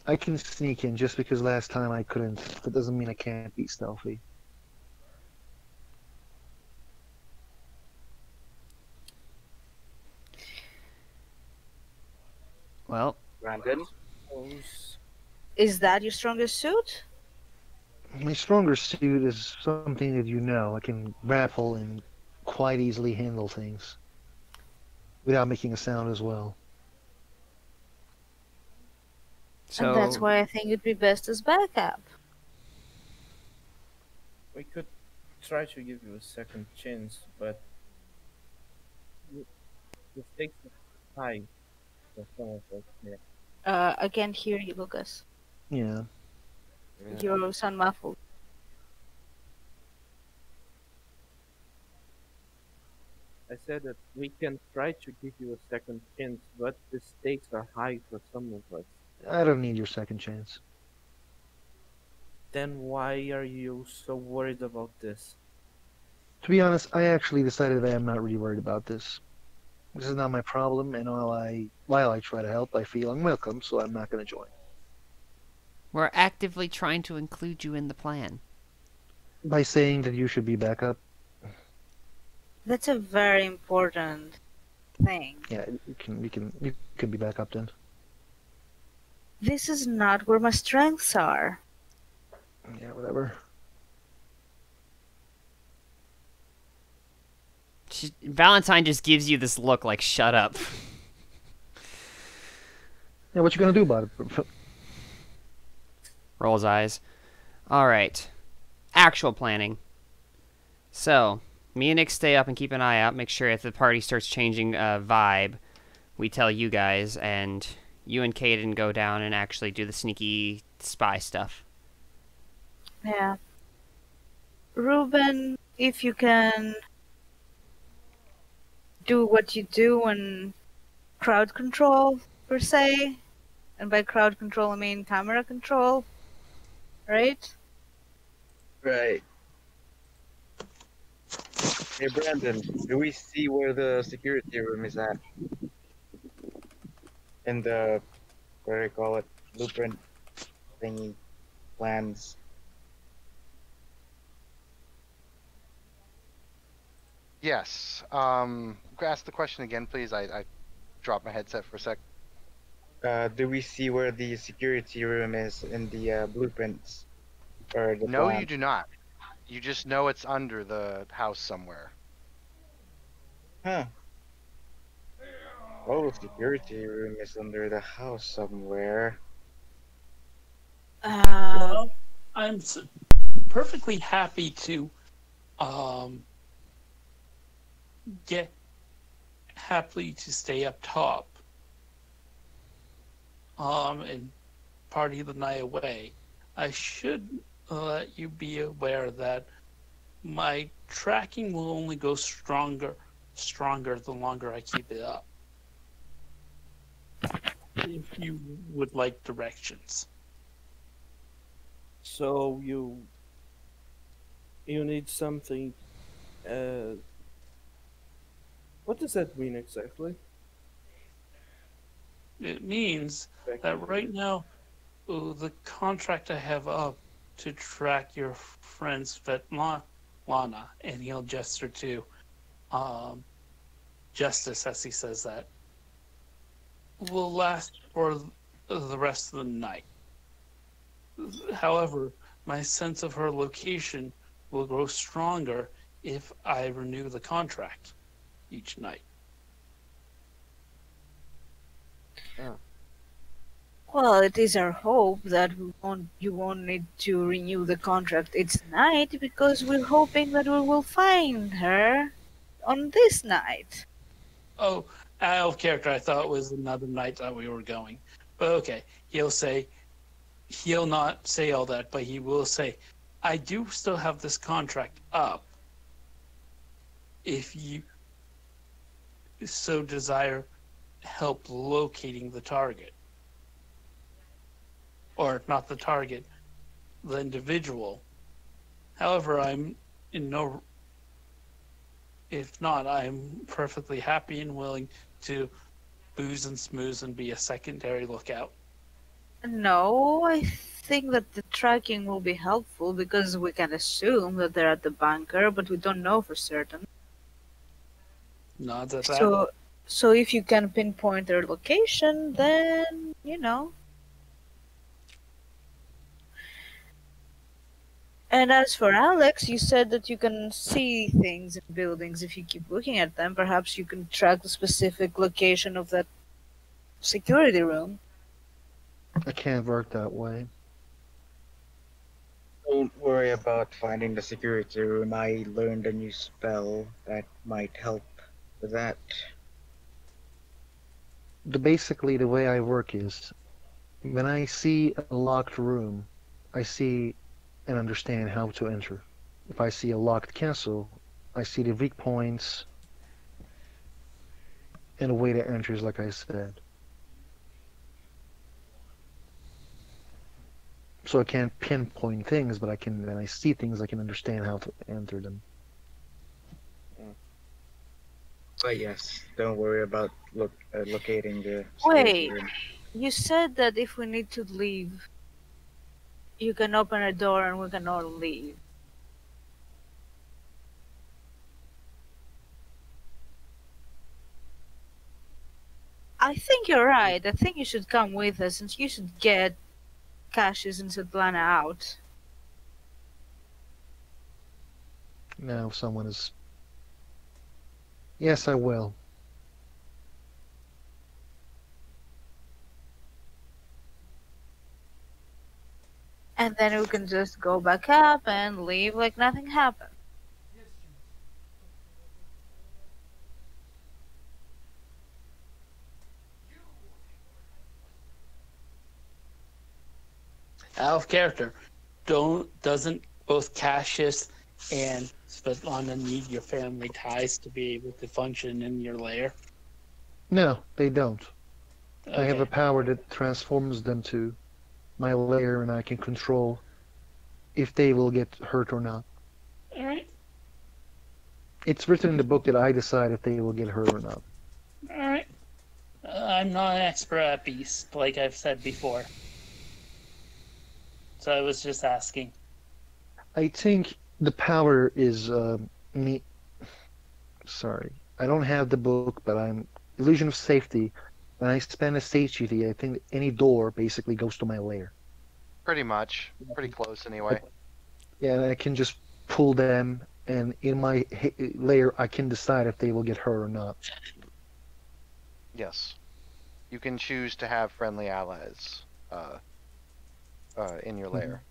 I can sneak in just because last time I couldn't. That doesn't mean I can't be stealthy. Well, Brandon? Is that your strongest suit? My stronger suit is something that you know. I can grapple and quite easily handle things without making a sound as well. so And that's why I think it'd be best as backup. We could try to give you a second chance, but the stakes are high for some of us here. I can't hear you, Lucas. Yeah. You sound muffled. I said that we can try to give you a second chance, but the stakes are high for some of us. I don't need your second chance. Then why are you so worried about this? To be honest, I actually decided that I'm not really worried about this. This is not my problem, and while I try to help, I feel unwelcome, so I'm not going to join. we're actively trying to include you in the plan. By saying that you should be back up, That's a very important thing. yeah, you can be back up then. This is not where my strengths are. Yeah, whatever. Valentine just gives you this look like, shut up. Yeah, what you gonna do about it? Rolls eyes. Alright. Actual planning. So, me and Nick stay up and keep an eye out, make sure if the party starts changing vibe, we tell you guys, and you and Caden go down and actually do the sneaky spy stuff. Yeah. Ruben, if you can do what you do in crowd control, per se, and by crowd control I mean camera control, right? Right. Hey Brandon, do we see where the security room is at? In the, what do you call it, blueprint thingy, plans? Yes. Ask the question again, please. I dropped my headset for a sec. Do we see where the security room is in the blueprints? Or the No, plan? you do not. You just know it's under the house somewhere. Huh. Oh, security room is under the house somewhere. Well, I'm perfectly happy to get happily to stay up top and party the night away. I should let you be aware that my tracking will only go stronger the longer I keep it up. If you would like directions. So you need something. What does that mean exactly? It means that right now, the contract I have up to track your friend Svetlana, and he'll gesture to Justice as he says that, will last for the rest of the night. However, my sense of her location will grow stronger if I renew the contract each night. Well, it is our hope that you won't need to renew the contract each night because we're hoping that we will find her on this night. Oh, out of character, I thought it was another night that we were going. But okay, he'll not say all that, but he will say, I do still have this contract up. If you so desire help locating the target. Or not the target, the individual. However, if not, I'm perfectly happy and willing to booze and smooze and be a secondary lookout. No, I think that the tracking will be helpful because we can assume that they're at the bunker, but we don't know for certain. Not that. So if you can pinpoint their location, then, And as for Alex, you said that you can see things in buildings if you keep looking at them. Perhaps you can track the specific location of that security room. I can't work that way. Don't worry about finding the security room. I learned a new spell that might help with that. Basically, the way I work is, when I see a locked room, I see and understand how to enter. If I see a locked castle, I see the weak points and a way to enter, is like I said. So I can't pinpoint things, but when I see things, I can understand how to enter them. But yes, don't worry about locating the Wait, room. you said that if we need to leave, you can open a door and we can all leave. I think you're right. I think you should come with us and you should get Cassius and Svetlana out. Now someone is... Yes, I will. And then we can just go back up and leave like nothing happened. Out of character, doesn't both Cassius and Svetlana need your family ties to be able to function in your lair? No, they don't. Okay. I have a power that transforms them to my lair, and I can control if they will get hurt or not. Alright. It's written in the book that I decide if they will get hurt or not. Alright. I'm not an expert at beasts, like I've said before. So I was just asking. I think the power is me. Sorry, I don't have the book, but I'm illusion of safety. When I spend a satiety, I think any door basically goes to my lair. Pretty much. Pretty close, anyway. Yeah, and I can just pull them, and in my lair, I can decide if they will get hurt or not. Yes. You can choose to have friendly allies in your lair.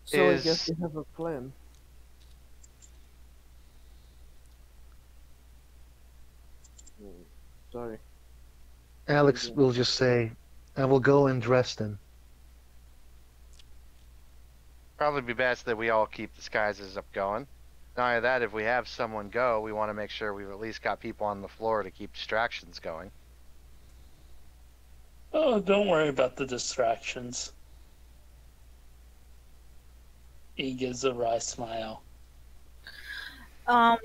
So Is- I guess we have a plan. Sorry. Alex will just say, I will go and dress them. Probably be best that we all keep disguises up going. Not only that, if we have someone go, we want to make sure we've at least got people on the floor to keep distractions going. Oh, don't worry about the distractions. He gives a wry smile. Um,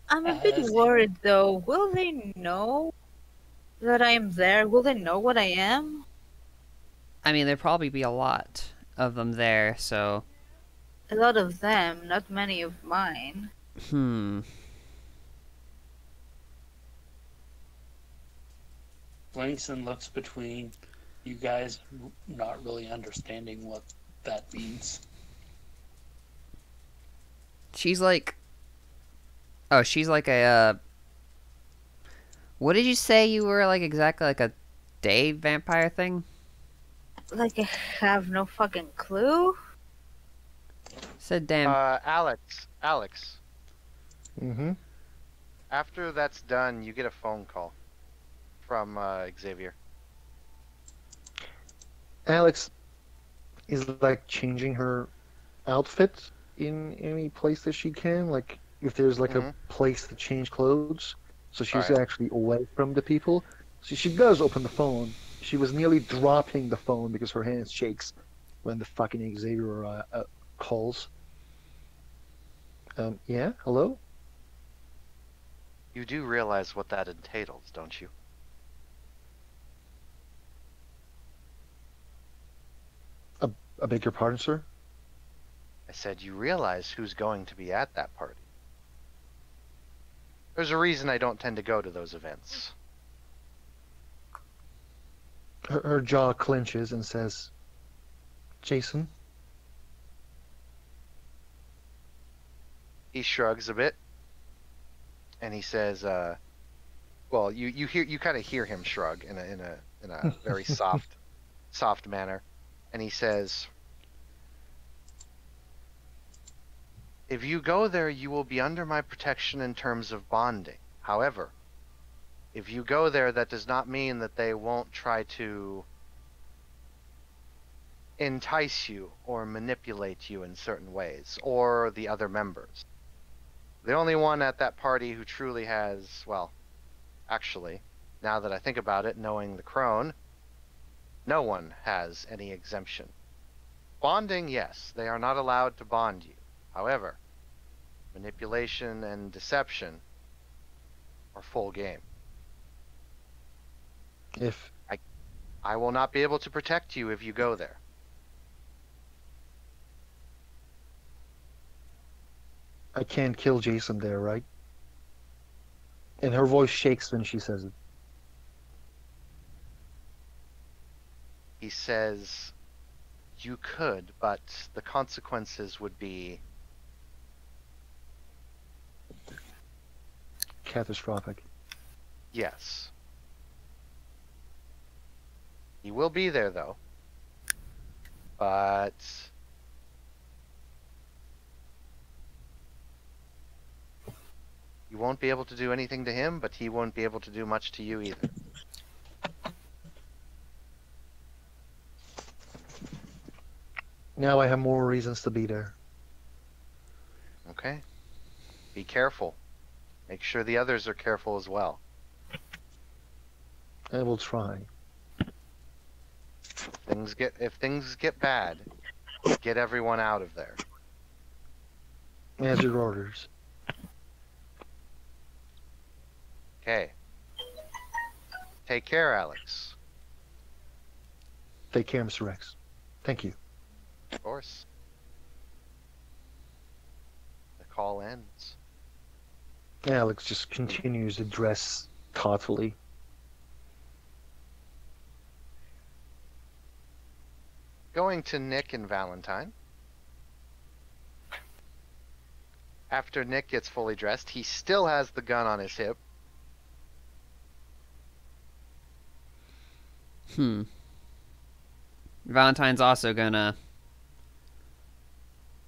I'm a bit As- worried though. Will they know that I am there? Will they know what I am? I mean, there'd probably be a lot of them there, so... A lot of them, not many of mine. Blinks and looks between you guys, not really understanding what that means. She's like... Oh, she's like a, What did you say you were like exactly, like a day vampire thing? Like, I have no fucking clue? Said damn. Alex. Mm-hmm. After that's done, you get a phone call from Xavier. Alex is like changing her outfit in any place that she can. Like if there's like a place to change clothes, so she's Alright. actually away from the people. So she does open the phone. She was nearly dropping the phone because her hand shakes when the fucking Xavier calls. Yeah, hello? You do realize what that entails, don't you? I beg your pardon, sir? I said you realize who's going to be at that party. There's a reason I don't tend to go to those events. Her jaw clenches and says, Jason? He shrugs a bit, and he says, "Well, you kind of hear him shrug in a very soft manner, and he says, if you go there, you will be under my protection in terms of bonding. However, if you go there, that does not mean that they won't try to entice you or manipulate you in certain ways, or the other members. The only one at that party who truly has, well, actually, now that I think about it, knowing the crone, no one has any exemption. Bonding, yes, they are not allowed to bond you. However, manipulation and deception are full game. If I will not be able to protect you if you go there. I can't kill Jason there, right? And her voice shakes when she says it. He says, you could, but the consequences would be Catastrophic. yes. He will be there, though. But you won't be able to do anything to him, but he won't be able to do much to you either. Now I have more reasons to be there. Okay? Be careful. Make sure the others are careful as well. I will try. If things get bad, get everyone out of there. As your orders. Okay. Take care, Alex. Take care, Mr. Rex. Thank you. Of course. The call ends. Alex just continues to dress thoughtfully. Going to Nick and Valentine. After Nick gets fully dressed, he still has the gun on his hip. Valentine's also gonna...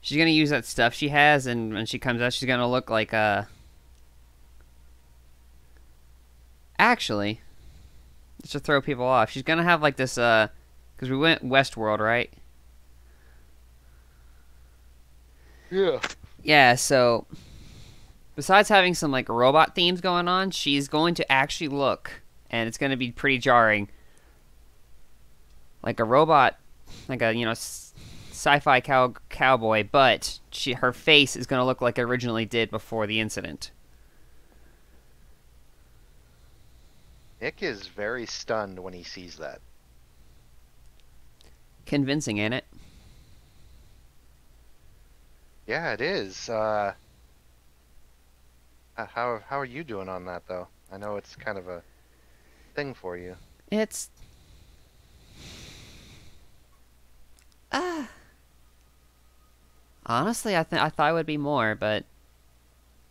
She's gonna use that stuff she has, and when she comes out, she's gonna look like Actually, just to throw people off, she's gonna have like this, because we went Westworld, right? Yeah. Yeah, so... Besides having some, like, robot themes going on, she's going to actually look, and it's gonna be pretty jarring, like a robot like a sci-fi cowboy, but her face is gonna look like it originally did before the incident. Nick is very stunned when he sees that. Convincing, ain't it? Yeah, it is. How are you doing on that though? I know it's kind of a thing for you. It's honestly, I thought it would be more, but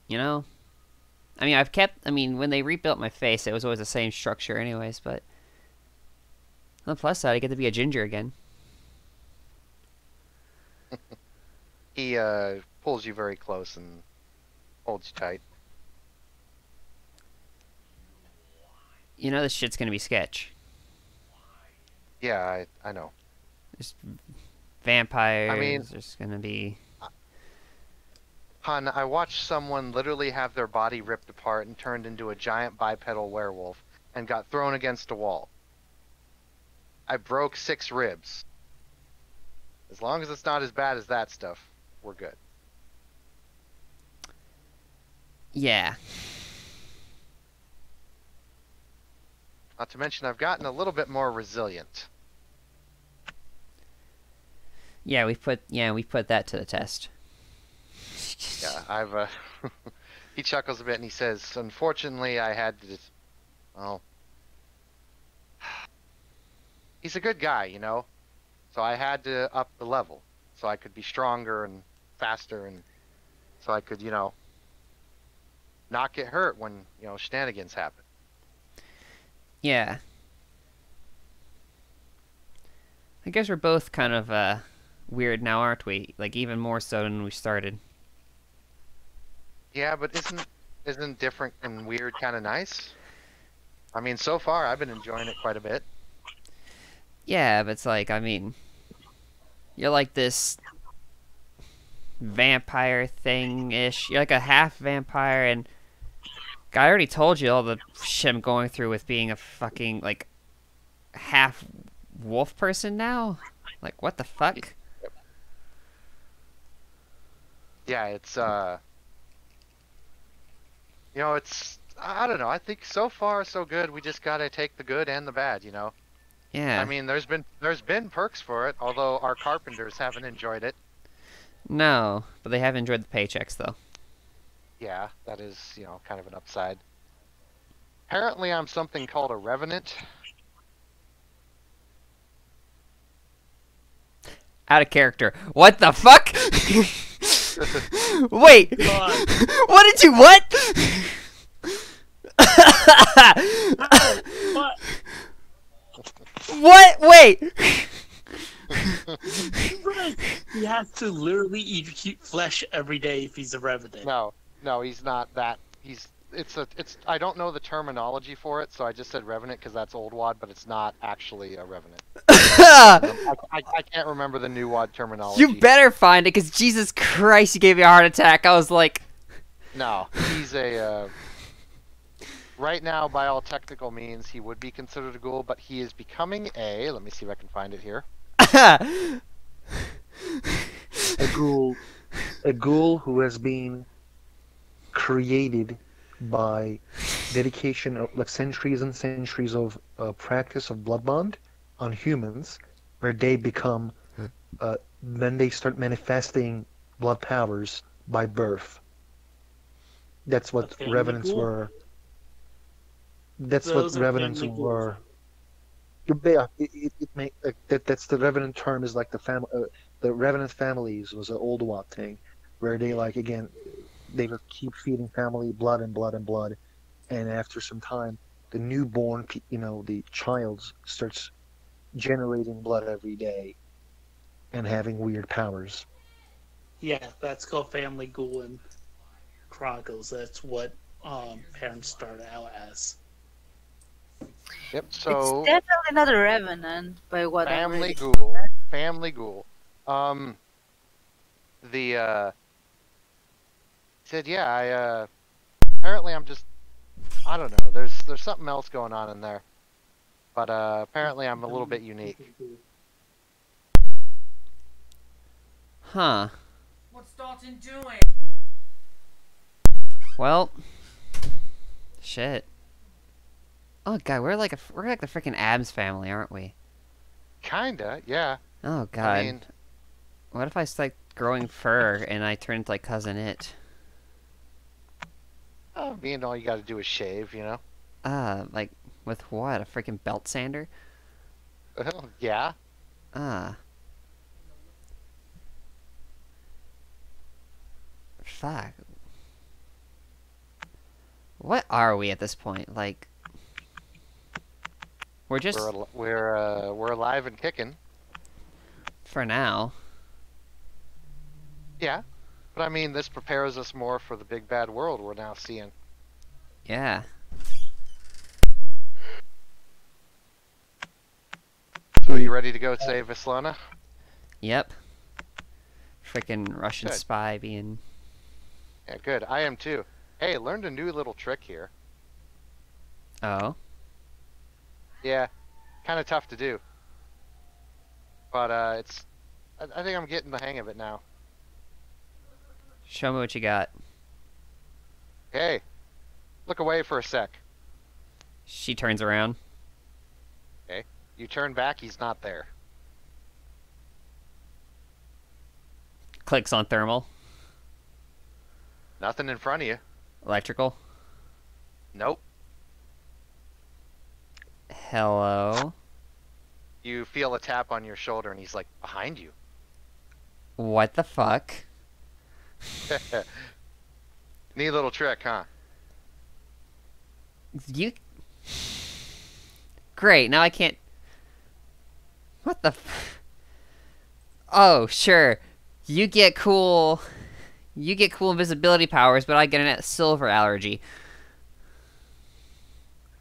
you know, I mean, when they rebuilt my face, it was always the same structure, anyways. But on the plus side, I get to be a ginger again. He pulls you very close and holds you tight. You know this shit's gonna be sketch. Yeah, I know. There's vampires. I mean, there's gonna be. Hun, I watched someone literally have their body ripped apart and turned into a giant bipedal werewolf and got thrown against a wall. I broke 6 ribs. As long as it's not as bad as that stuff, we're good. Yeah. Not to mention, I've gotten a little bit more resilient. Yeah, we put that to the test. Yeah, I've. He chuckles a bit and he says, "Unfortunately, I had to. Well, he's a good guy, you know. So I had to up the level, so I could be stronger and faster, and so I could, not get hurt when shenanigans happen." Yeah. I guess we're both kind of weird now, aren't we? Like even more so than we started. Yeah, but isn't different and weird kind of nice? I mean, so far I've been enjoying it quite a bit. Yeah, but it's like, I mean, you're like this vampire thing-ish. You're like a half vampire, and God, I already told you all the shit I'm going through with being a fucking, like, half wolf person now. Like, what the fuck? Yeah, it's I don't know. I think so far so good. We just gotta take the good and the bad, Yeah. I mean, there's been perks for it, although our carpenters haven't enjoyed it. No, but they have enjoyed the paychecks, though. Yeah, that is, kind of an upside. Apparently, I'm something called a revenant. Out of character. What the fuck? Wait. What did you what? What? What? Wait. Right. He has to literally eat flesh every day if he's a revenant. No, he's not that. I don't know the terminology for it, so I just said revenant because that's old WoD, but it's not actually a revenant. I can't remember the new WoD terminology. You better find it, because Jesus Christ, you gave me a heart attack. I was like... No, he's a... right now, by all technical means, he would be considered a ghoul, but he is becoming a... Let me see if I can find it here. A ghoul who has been created by dedication of like centuries and centuries of practice of blood bond on humans, where they become then they start manifesting blood powers by birth. That's what revenants were. That's Those what are revenants family were. Yeah, that's the revenant term is like the revenant families was an old WoD thing, where they like again they would keep feeding family blood and blood and blood, and after some time, the newborn, the child starts generating blood every day, and having weird powers. Yeah, that's called Family Ghoul in Chronicles. That's what parents start out as. Yep. So It's definitely not a revenant by what I family read. ghoul. Family ghoul. Said yeah. Apparently I'm just. I don't know. There's something else going on in there, but apparently I'm a little bit unique. Huh. What's Dalton doing? Well, shit. Oh god, we're like the freaking Abs family, aren't we? Kinda, yeah. Oh god. I mean, What if I start growing fur and I turn into like Cousin It? oh, being all you gotta do is shave, you know? Like with what? A freaking belt sander? Yeah. Ah. Fuck. What are we at this point? Like, we're just We're alive and kicking. for now. Yeah. But I mean, this prepares us more for the big bad world we're now seeing. Yeah. So you ready to go save Islana? Yep. Freaking Russian Good. spy being. Yeah, good. I am too. Hey, learned a new little trick here. Oh. Yeah, kind of tough to do. But it's. I think I'm getting the hang of it now. Show me what you got. Hey, look away for a sec. She turns around. Okay, you turn back, he's not there. Clicks on thermal. Nothing in front of you. Electrical. Nope. Hello. You feel a tap on your shoulder, and he's like behind you. What the fuck? Neat little trick, huh? You. Great, now I can't. What the Oh, sure. You get cool invisibility powers, but I get a silver allergy.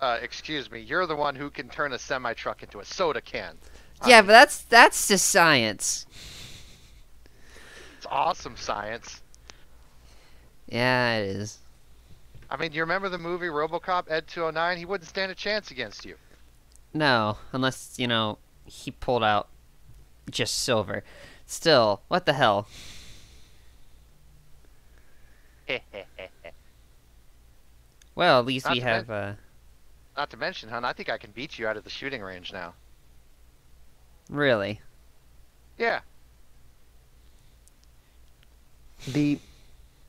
Excuse me, you're the one who can turn a semi-truck into a soda can. Yeah, but that's just science. It's awesome science. Yeah, it is. I mean, you remember the movie RoboCop Ed 209? He wouldn't stand a chance against you. No, unless, he pulled out just silver. Still, what the hell? Well, at least Not we to have, Not to mention, hon, I think I can beat you out of the shooting range now. really. Yeah.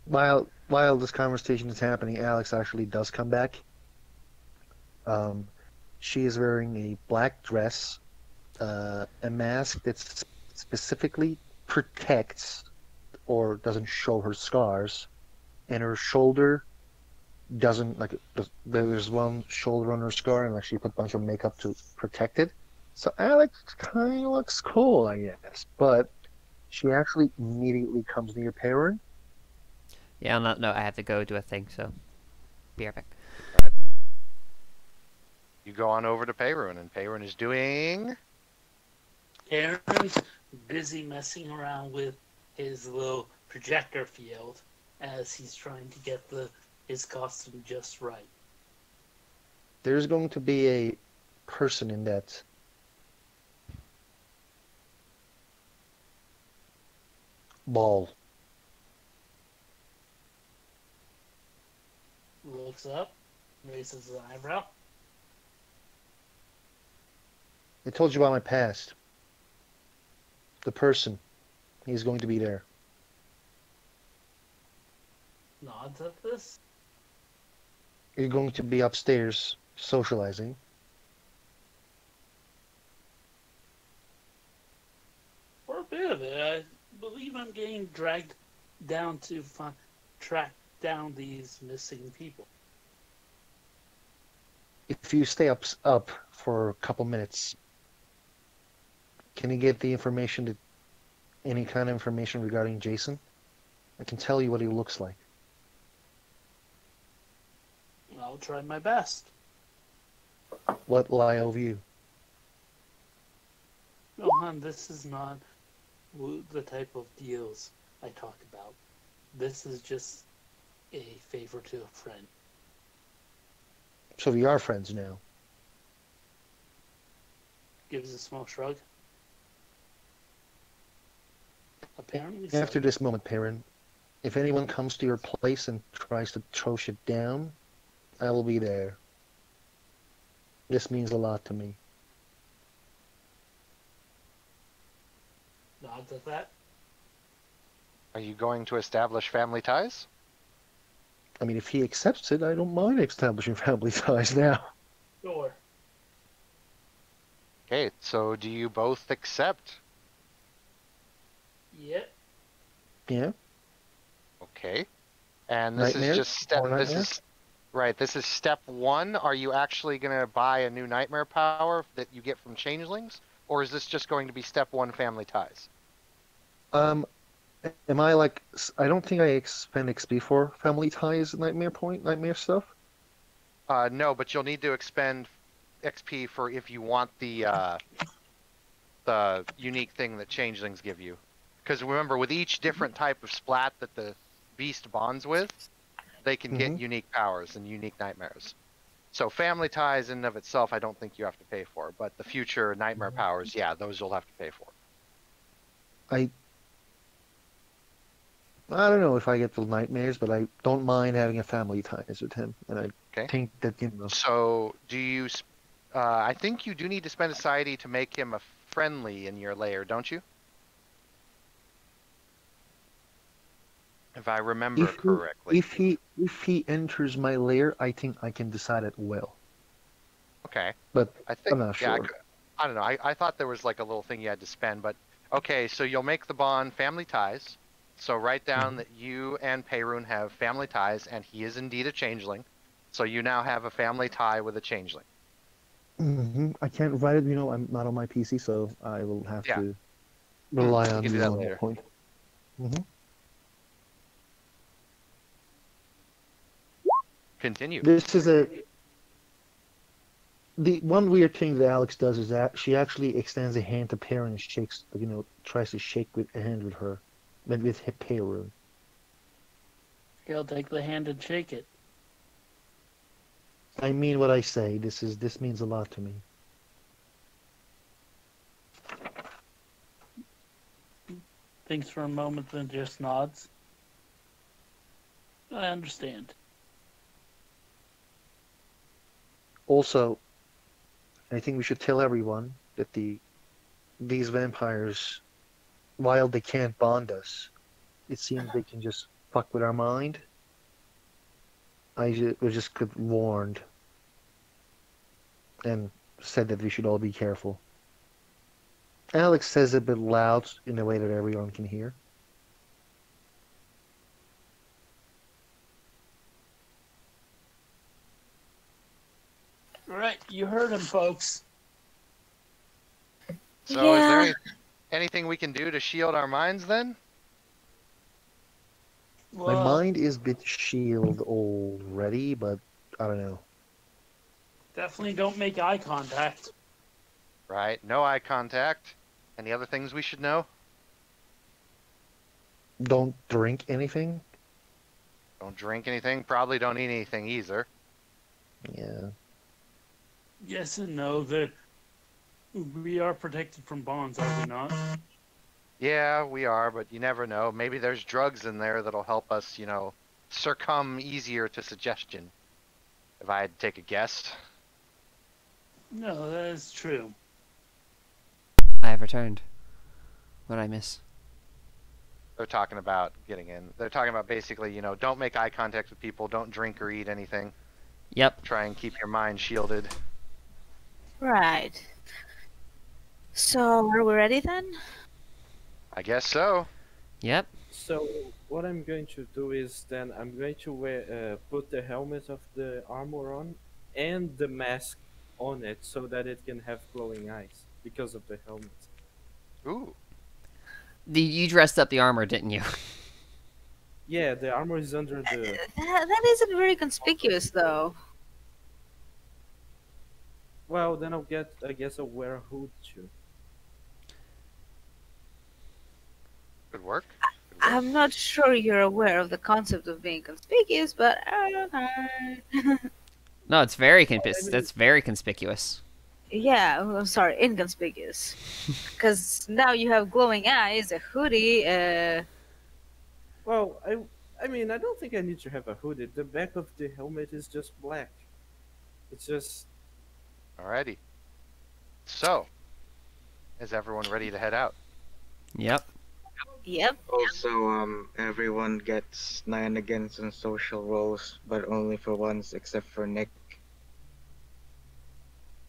While this conversation is happening, Alex actually does come back. She is wearing a black dress, a mask that specifically protects or doesn't show her scars, and her shoulder doesn't there's one shoulder on her scar, and she put a bunch of makeup to protect it. So Alex kind of looks cool, I guess, but she actually immediately comes near Perrin. Yeah, no, I have to go do a thing, so be right back. You go on over to Perun, and Perun is doing... Aaron's busy messing around with his little projector field as he's trying to get his costume just right. There's going to be a person in that ball. Looks up, raises his eyebrow. I told you about my past. The person. He's going to be there. Nods at this. You're going to be upstairs socializing. For a bit of it, I believe I'm getting dragged down to track down these missing people. If you stay up for a couple minutes, can you get the information, any kind of information regarding Jason? I can tell you what he looks like. I'll try my best. What lie over you? No, hon, this is not the type of deals I talk about. This is just a favor to a friend. So we are friends now. Gives a small shrug. Apparently so. After this moment, Perrin, if anyone comes to your place and tries to throw shit down, I will be there. This means a lot to me. Nods at that. Are you going to establish family ties? I mean, if he accepts it, I don't mind establishing family ties now. Sure. Okay, so do you both accept? Yep. Yeah? Okay. And this Nightmare? is just step. More This nightmare? is right. This is step one. Are you actually gonna buy a new nightmare power that you get from changelings, or is this just going to be step one, family ties? Am I like... I don't think I expend XP for family ties nightmare stuff. No, but you'll need to expend XP for if you want the unique thing that changelings give you. Because remember, with each different type of splat that the beast bonds with, they can get unique powers and unique nightmares. So family ties in and of itself, I don't think you have to pay for. But the future nightmare powers, yeah, those you'll have to pay for. I don't know if I get the nightmares, but I don't mind having a family ties with him. And I Okay. think that, you know... So do you? I think you do need to spend a society to make him a friendly in your lair, don't you? If I remember correctly. If he enters my lair, I think I can decide at will. Okay. But I think, I'm not yeah, sure. I don't know. I thought there was like a little thing you had to spend, but okay. So you'll make the bond family ties. So write down that you and Perun have family ties, and he is indeed a changeling. So you now have a family tie with a changeling. I can't write it, you know, I'm not on my PC, so I will have Yeah. to rely on can do you that on later. that point. Continue. This is the one weird thing that Alex does is that she actually extends a hand to Perun and shakes, you know, tries to shake with a hand with her, but with Perun. He'll take the hand and shake it. I mean what I say. This means a lot to me. Thinks for a moment, then just nods. I understand. Also, I think we should tell everyone that these vampires, while they can't bond us, it seems they can just fuck with our mind. We just got warned and said that we should all be careful. Alex says it a bit loud in a way that everyone can hear. Right, you heard him, folks. So is there anything we can do to shield our minds then? My Well, mind is a bit shielded already, but I don't know. definitely don't make eye contact. Right. No eye contact. Any other things we should know? Don't drink anything. Don't drink anything. Probably don't eat anything either. Yeah. Yes and no. We are protected from bonds, are we not? Yeah, we are, but you never know. Maybe there's drugs in there that'll help us, you know, succumb easier to suggestion. If I had to take a guess. No, that is true. I have returned. What did I miss? They're talking about getting in. They're talking about basically, you know, don't make eye contact with people, don't drink or eat anything. Yep. Try and keep your mind shielded. Right. So, are we ready then? I guess so. Yep. So what I'm going to do is then I'm going to put the helmet of the armor on and the mask on it so that it can have glowing eyes because of the helmet. Ooh. You dressed up the armor, didn't you? Yeah, the armor is under the... That isn't very conspicuous, though. Well, then I guess I'll wear a hood too. Good work. I'm not sure you're aware of the concept of being conspicuous, but okay. No, it's very that's very conspicuous. Yeah, I'm sorry, inconspicuous. Because now you have glowing eyes, a hoodie, Well, I mean, I don't think I need to have a hoodie. The back of the helmet is just black. It's just Alrighty. So, is everyone ready to head out? Yep. yep. Also, everyone gets 9 against on social roles, but only for once except for Nick.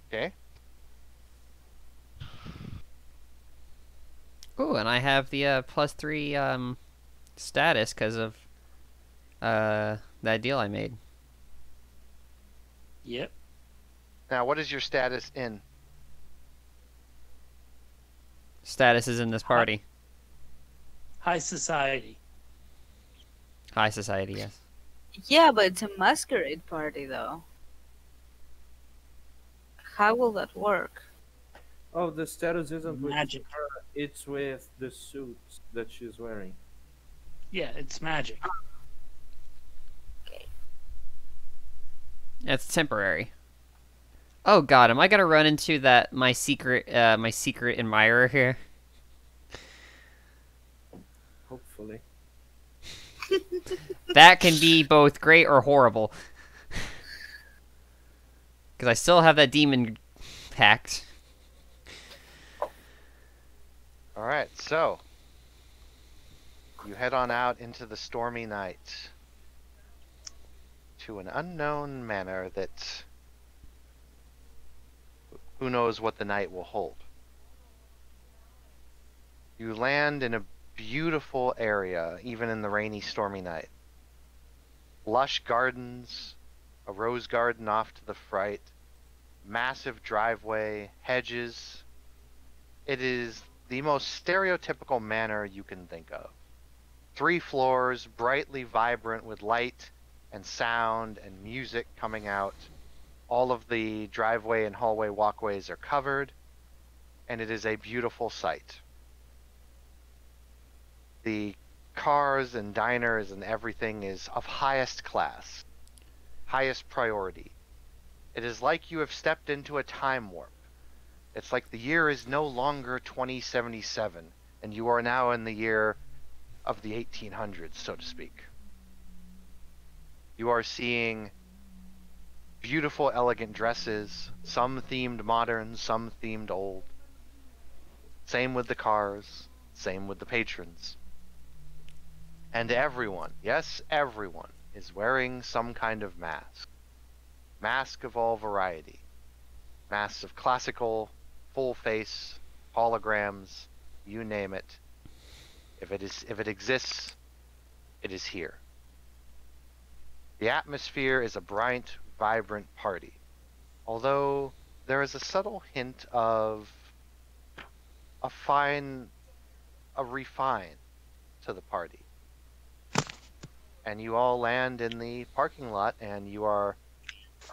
Okay. Ooh, and I have the +3 status because of that deal I made. Yep. Now, what is your status in? Status is in this party. High society. High society, yes. Yeah, but it's a masquerade party, though. How will that work? oh, the status isn't with Magic. her, it's with the suit that she's wearing. Yeah, it's magic. It's temporary. Oh god, am I gonna run into that my secret admirer here? Hopefully. That can be both great or horrible. Because I still have that demon pact. Alright, so. You head on out into the stormy night. To an unknown manor that. Who knows what the night will hold. You land in a beautiful area, even in the rainy, stormy night. Lush gardens, a rose garden off to the right, massive driveway, hedges. It is the most stereotypical manor you can think of. 3 floors, brightly vibrant with light and sound and music coming out. All of the driveway and hallway walkways are covered, and it is a beautiful sight. The cars and diners and everything is of highest class, highest priority. It is like you have stepped into a time warp. It's like the year is no longer 2077, and you are now in the year of the 1800s, so to speak. You are seeing beautiful, elegant dresses, some themed modern, some themed old. Same with the cars, same with the patrons. And everyone, yes, everyone, is wearing some kind of mask. Mask of all variety. Masks of classical, full face, holograms, you name it. If it exists, it is here. The atmosphere is a bright, vibrant party, although there is a subtle hint of a refine to the party. And you all land in the parking lot, and you are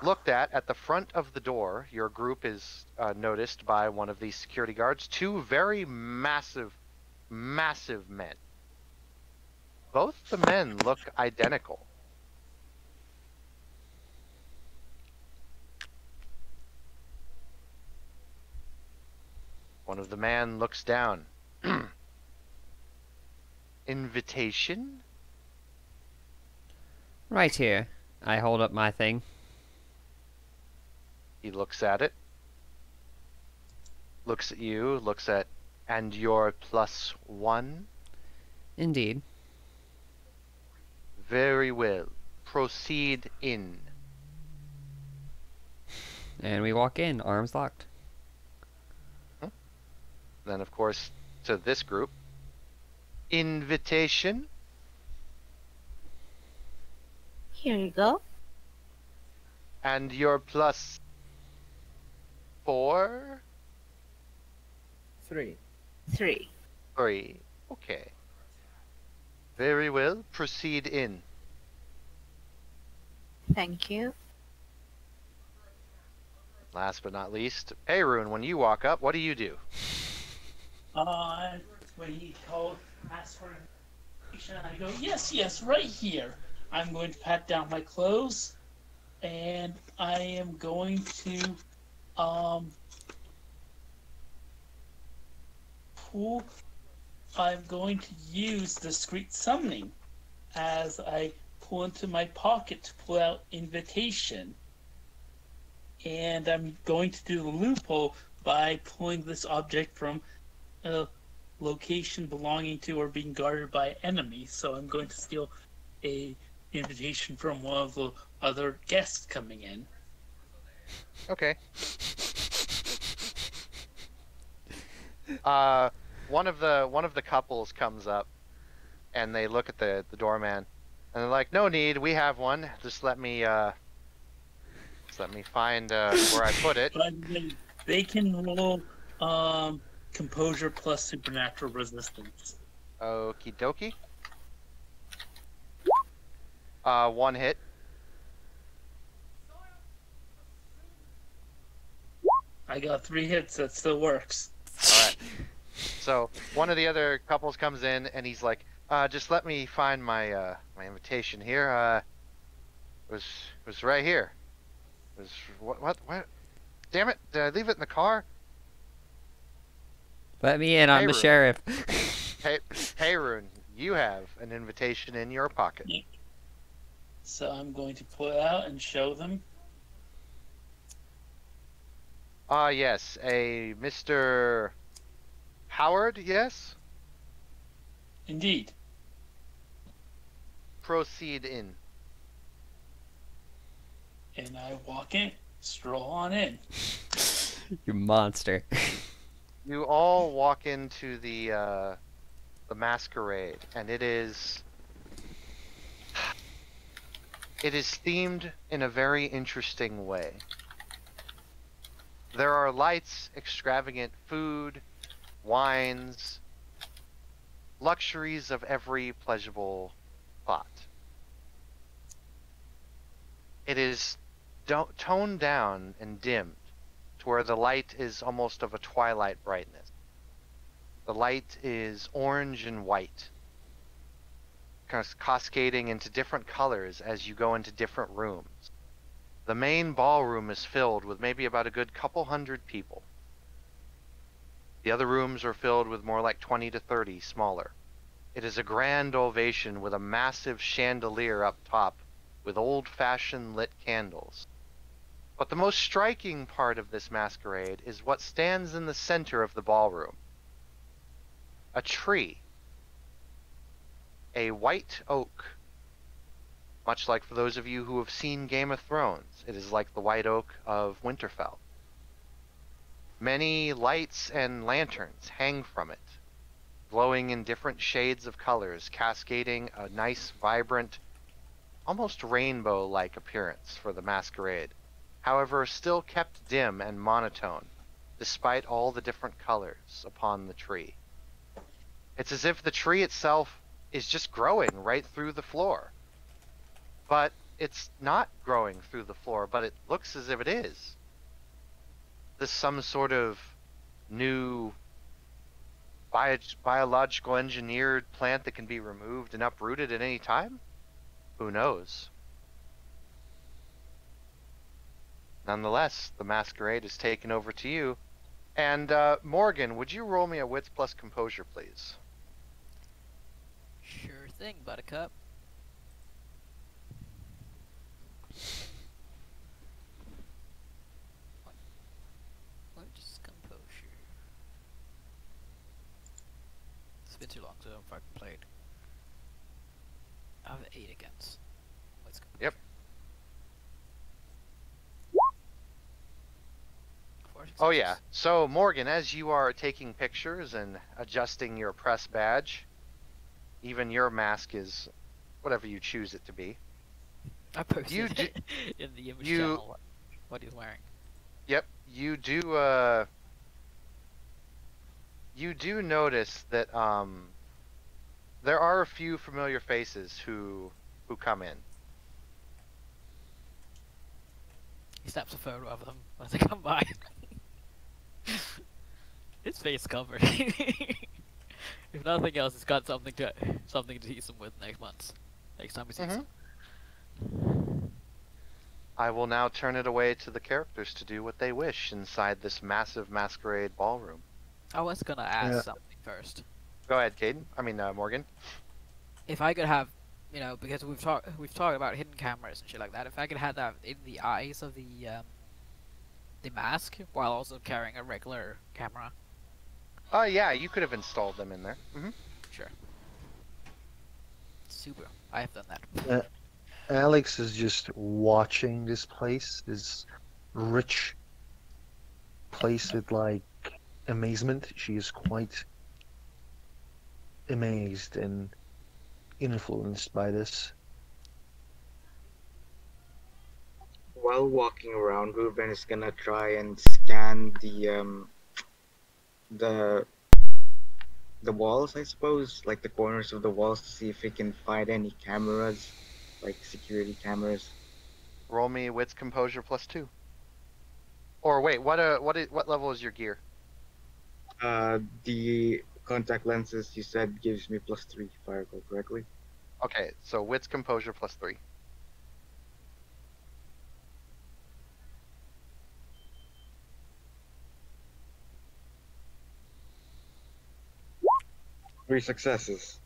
looked at the front of the door. Your group is noticed by one of these security guards, 2 very massive men. Both the men look identical. One of the men looks down. Invitation? Right here. I hold up my thing. He looks at it. Looks at you, looks at, and you're +1? Indeed. Very well. Proceed in. And we walk in, arms locked. Then, of course, to this group. Invitation? Here you go. And you're +4? 3. 3. 3. Okay. Very well. Proceed in. Thank you. Last but not least, Perun, when you walk up, what do you do? When he asked for information, I go, yes, right here. I'm going to pat down my clothes, and I am going to tool, I'm going to use discreet summoning as I pull into my pocket to pull out invitation. And I'm going to do the loophole by pulling this object from a location belonging to or being guarded by enemies. So I'm going to steal a invitation from one of the other guests coming in. Okay. One of the couples comes up, and they look at the doorman, and they're like, "No need, we have one. Just let me find where I put it." But they can roll composure plus supernatural resistance. Okie dokie. One hit. I got 3 hits. That still works. All right. So one of the other couples comes in, and he's like, "Just let me find my my invitation here. It was right here. It was what? Damn it! Did I leave it in the car?" Let me in. I'm the Rune. sheriff. Hey, Rune, you have an invitation in your pocket. Yeah. So I'm going to pull it out and show them. Yes, a Mr. Howard, yes? Indeed. Proceed in. And I walk in, stroll on in. You monster. You all walk into the masquerade, and it is themed in a very interesting way. There are lights, extravagant food, wines, luxuries of every pleasurable thought. It is toned down and dimmed to where the light is almost of a twilight brightness. The light is orange and white, kind of cascading into different colors as you go into different rooms. The main ballroom is filled with maybe about a good couple hundred people. The other rooms are filled with more like 20 to 30 smaller. It is a grand ovation with a massive chandelier up top with old-fashioned lit candles. But the most striking part of this masquerade is what stands in the center of the ballroom. A tree. A white oak. Much like for those of you who have seen Game of Thrones, it is like the white oak of Winterfell. Many lights and lanterns hang from it, glowing in different shades of colors, cascading a nice, vibrant, almost rainbow-like appearance for the masquerade. However, still kept dim and monotone, despite all the different colors upon the tree. It's as if the tree itself is just growing right through the floor. But it's not growing through the floor, but it looks as if it is. This some sort of new biological engineered plant that can be removed and uprooted at any time? Who knows? Nonetheless, the masquerade is taken over to you. And Morgan, would you roll me a wits plus composure, please? Sure thing, Buttercup. What's composure? It's been too long since I've fucking played. I have 8 against. What's composure? Yep. 4 Oh yeah. successes. So Morgan, as you are taking pictures and adjusting your press badge, even your mask is whatever you choose it to be. I posted You do- it in the image you- channel what he's wearing. Yep, you do notice that there are a few familiar faces who come in. He snaps a photo of them as they come by. His face covered. If nothing else, it's got something to tease him with next time we see Mhm. him. I will now turn it away to the characters to do what they wish inside this massive masquerade ballroom. I was gonna ask Yeah. something first. Go ahead, Caden. I mean, Morgan. If I could have, you know, because we've talked about hidden cameras and shit like that. If I could have that in the eyes of the mask while also carrying a regular camera. Yeah, you could have installed them in there. Mm-hmm. Sure. Super. I have done that. Alex is just watching this place, this rich place with like amazement. She is quite amazed and influenced by this. While walking around, Ruben is gonna try and scan the walls, I suppose, like the corners of the walls, to see if he can find any cameras, like security cameras. Roll me wits composure +2. Or wait, what level is your gear? The contact lenses you said gives me +3, if I recall correctly. Okay, so wits composure +3. Three successes.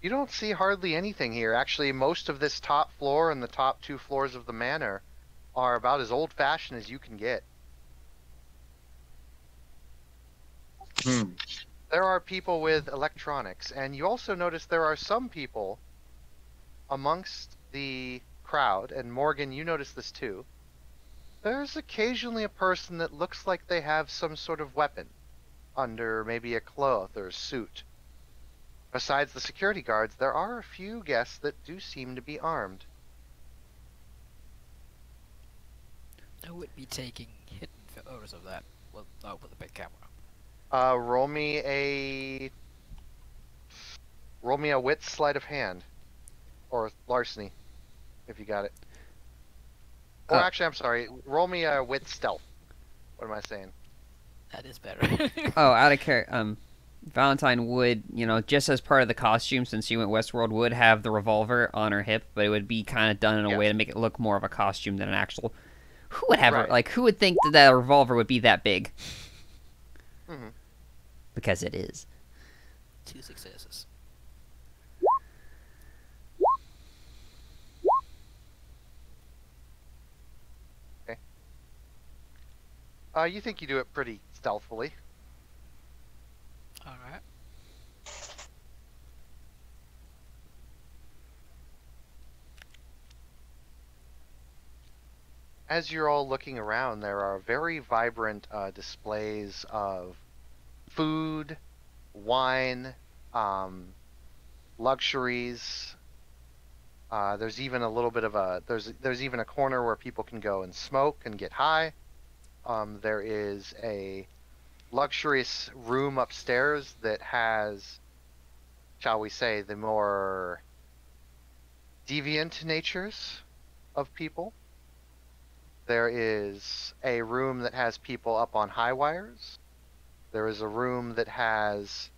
You don't see hardly anything here. Actually, most of this top floor and the top 2 floors of the manor are about as old-fashioned as you can get. There are people with electronics, and you also notice there are some people amongst the crowd, and Morgan, you notice this too. There's occasionally a person that looks like they have some sort of weapon under maybe a cloth or a suit. Besides the security guards, there are a few guests that do seem to be armed. I would be taking hidden photos of that. Well, not with a big camera. Roll me a wit sleight of hand, or larceny, if you got it. Or actually, I'm sorry. Roll me a wit stealth. What am I saying? That is better. Oh, out of care. Valentine would, you know, just as part of the costume, since you went Westworld, would have the revolver on her hip, but it would be kind of done in a way to make it look more of a costume than an actual. Who would have who would think that a revolver would be that big? Mm-hmm. Because it is. 2 successes. Okay. You think you do it pretty stealthily. Alright. As you're all looking around, there are very vibrant displays of food, wine, luxuries. There's even a little bit of a there's even a corner where people can go and smoke and get high. There is a luxurious room upstairs that has, shall we say, the more deviant natures of people. There is a room that has people up on high wires. There is a room that has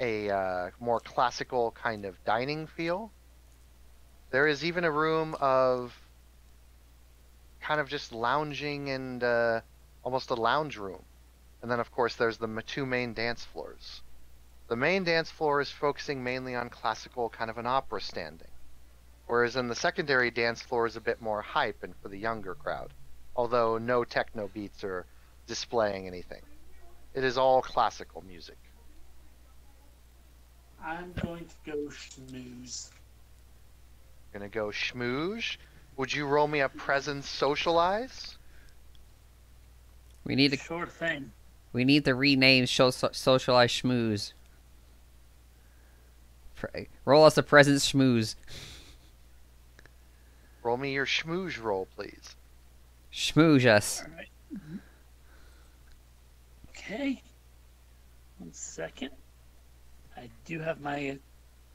a more classical kind of dining feel. There is even a room of kind of just lounging and almost a lounge room. And then, of course, there's the 2 main dance floors. The main dance floor is focusing mainly on classical, kind of an opera standing. Whereas in the secondary dance floor is a bit more hype and for the younger crowd. Although no techno beats are displaying anything. It is all classical music. I'm going to go schmooze. Gonna go schmooze. Would you roll me a presence socialize? We need to. Sure thing. We need to rename socialize schmooze. Roll us a presence schmooze. Roll me your schmooze roll, please. Schmooze us. All right. Okay. 1 second. I do have my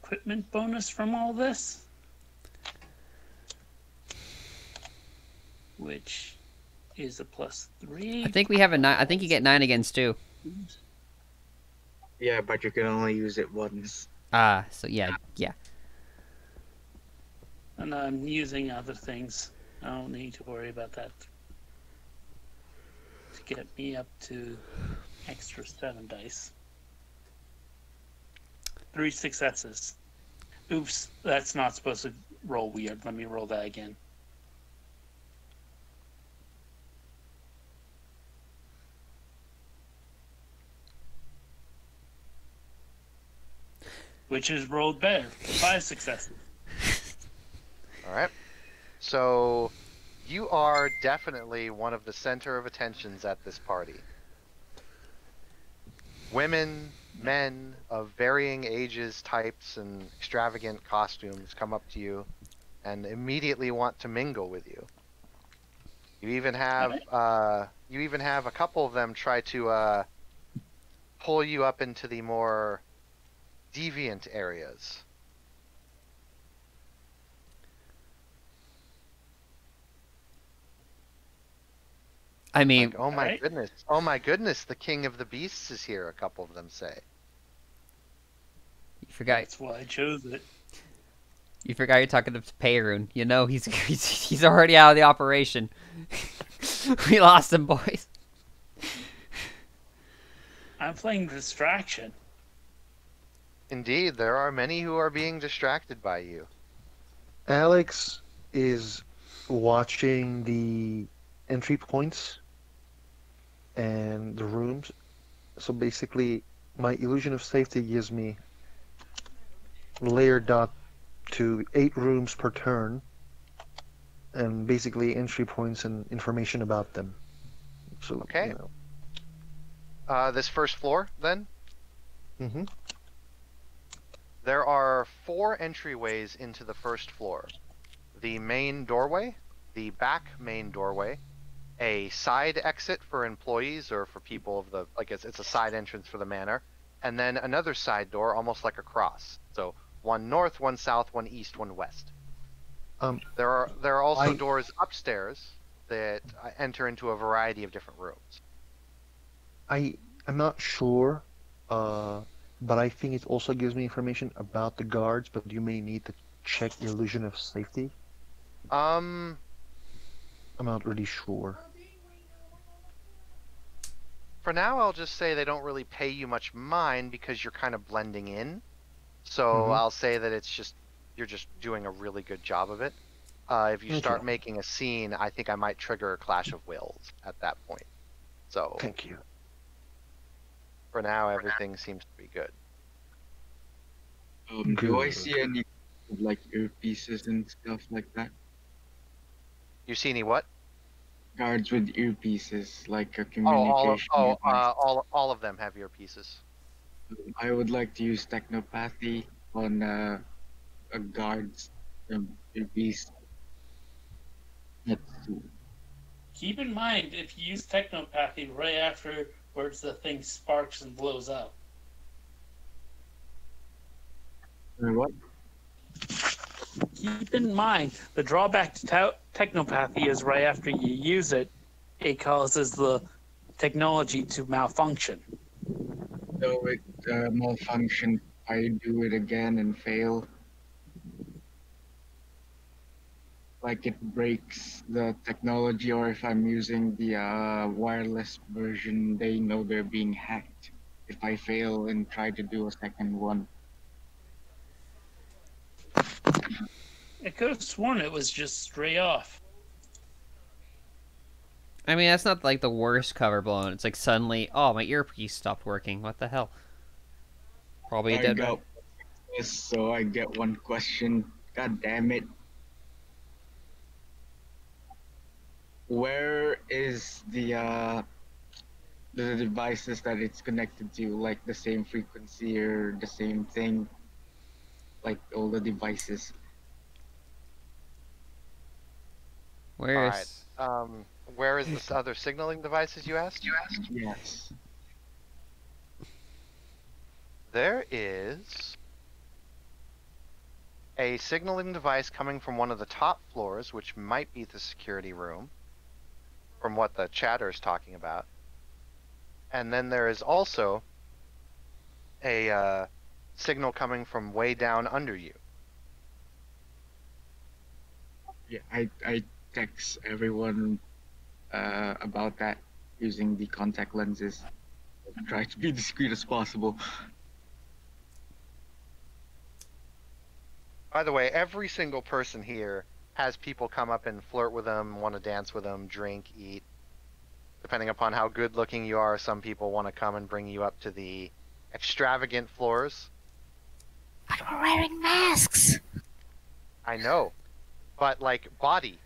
equipment bonus from all this, which is a +3. I think we have a 9. I think you get 9 against 2. Yeah, but you can only use it once. Ah, so yeah. And I'm using other things. I don't need to worry about that. To get me up to extra 7 dice. 3 successes. Oops, that's not supposed to roll weird. Let me roll that again. Which is rolled better. 5 successes. All right. So you are definitely one of the center of attentions at this party. Women, men of varying ages, types, and extravagant costumes come up to you and immediately want to mingle with you. You even have a couple of them try to pull you up into the more deviant areas. I mean, Like, oh my goodness, oh my goodness, the king of the beasts is here, a couple of them say. you forgot. That's why I chose it. You forgot you're talking to Peyrun. You know he's already out of the operation. We lost him, boys. I'm playing distraction. Indeed, there are many who are being distracted by you. Alex is watching the entry points and the rooms. So basically, my illusion of safety gives me layer dot to 8 rooms per turn, and basically entry points and information about them. So, Okay. you know. This first floor, then? Mm-hmm. There are 4 entryways into the first floor. The main doorway, the back main doorway, a side exit for employees or for people of the, like it's a side entrance for the manor, and then another side door, almost like a cross. So one north, one south, one east, one west. There are also doors upstairs that enter into a variety of different rooms. I'm not sure, but I think it also gives me information about the guards, but you may need to check illusion of safety. I'm not really sure. For now, I'll just say they don't really pay you much mind because you're kind of blending in. So I'll say that it's just, you're just doing a really good job of it. If you start making a scene, I think I might trigger a clash of wills at that point. So thank you. For now, everything seems to be good. Do I see any like earpieces and stuff like that? You see any what? Guards with earpieces, like a communication. All of them have earpieces. I would like to use technopathy on a guard's earpiece. Keep in mind, if you use technopathy right afterwards, the thing sparks and blows up. What? Keep in mind, the drawback to technopathy is right after you use it, it causes the technology to malfunction. So it malfunctions. I do it again and fail. Like it breaks the technology, or if I'm using the wireless version, they know they're being hacked. If I fail and try to do a second one. I could have sworn it was just straight off. I mean, that's not like the worst cover blown. It's like suddenly, oh, my earpiece stopped working. What the hell? Probably I dead. got this, so I get one question. God damn it. Where is the devices that it's connected to, like the same frequency or the same thing, like all the devices? Where is? Where is this other signaling devices you asked? Yes. There is a signaling device coming from one of the top floors, which might be the security room, from what the chatter is talking about. And then there is also a signal coming from way down under you. Yeah, I text everyone about that using the contact lenses. Try to be discreet as possible. By the way, every single person here has people come up and flirt with them, want to dance with them, drink, eat. Depending upon how good looking you are, some people want to come and bring you up to the extravagant floors. But we're wearing masks. I know. But, like, body.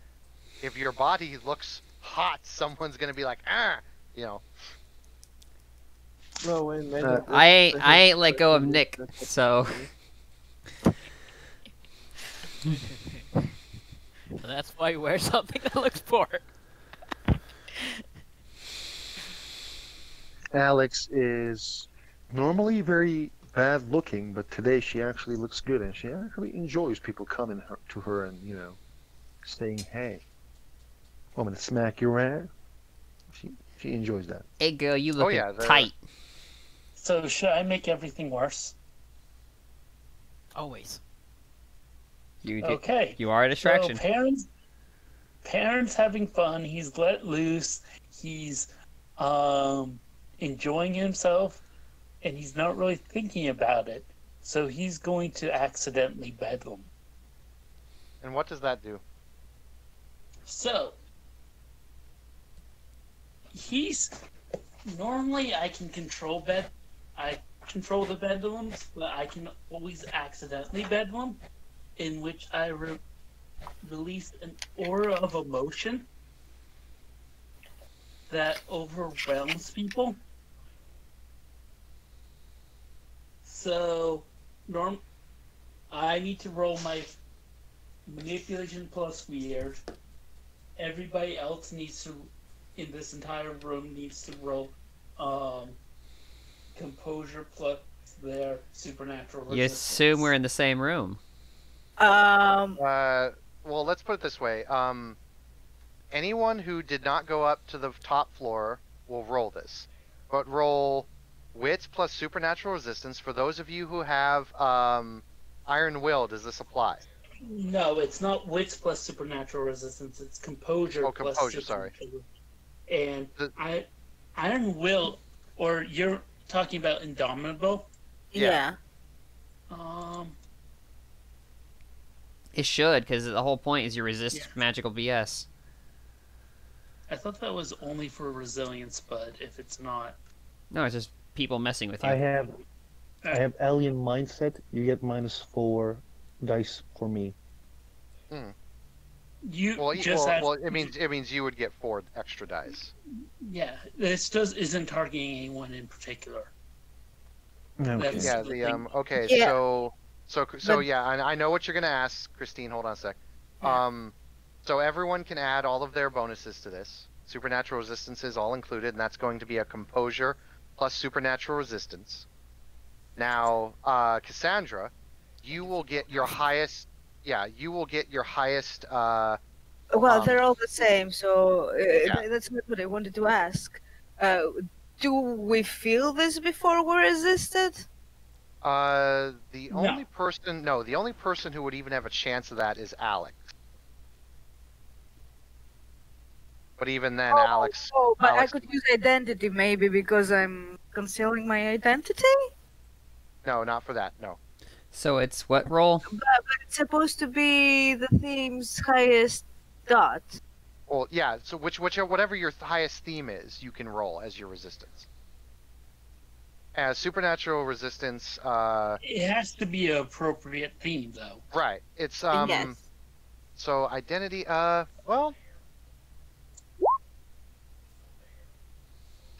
If your body looks hot, someone's going to be like, ah, you know. Bro, I ain't let go of Nick, so. So that's why you wear something that looks poor. Alex is normally very bad looking, but today she actually looks good, and she actually enjoys people coming to her and, you know, saying, hey, I'm gonna smack your ass. She enjoys that. Hey girl, you look yeah, tight. So should I make everything worse? Always. Okay. You are a distraction. So parents having fun. He's let loose. He's enjoying himself, and he's not really thinking about it. So he's going to accidentally bedlam. And what does that do? So he's normally I can control the bedlams, but I can always accidentally bedlam, in which I release an aura of emotion that overwhelms people. So, I need to roll my manipulation plus weird. Everybody else needs to, in this entire room, needs to roll composure plus their supernatural resistance. You assume we're in the same room. Well, let's put it this way. Anyone who did not go up to the top floor will roll this. But roll wits plus supernatural resistance. For those of you who have Iron Will, does this apply? No, it's not wits plus supernatural resistance. It's composure. Oh, composure, plus sorry. And Iron Will, or you're talking about Indomitable? Yeah. It should, because the whole point is you resist magical BS. I thought that was only for resilience, but if it's not... No, it's just people messing with you. I have alien mindset. You get -4 dice for me. You Well, just have... well, it means you would get 4 extra dice. Yeah, this isn't targeting anyone in particular. Okay. Yeah. Okay. Yeah. So yeah, I know what you're gonna ask, Christine. Hold on a sec. So everyone can add all of their bonuses to this. Supernatural resistance is all included, and that's going to be a composure plus supernatural resistance. Now, Cassandra, you will get your highest. Yeah, you will get your highest. Well, they're all the same, so that's not what I wanted to ask. Do we feel this before we're resisted? The only person who would even have a chance of that is Alex. But even then, Alex. But Alex, I could use identity maybe because I'm concealing my identity? No, not for that. No. So it's what roll? But it's supposed to be the theme's highest dot. Well, yeah. So whatever your highest theme is, you can roll as your resistance. As supernatural resistance. It has to be an appropriate theme, though. Right. It's Yes. So identity. Well.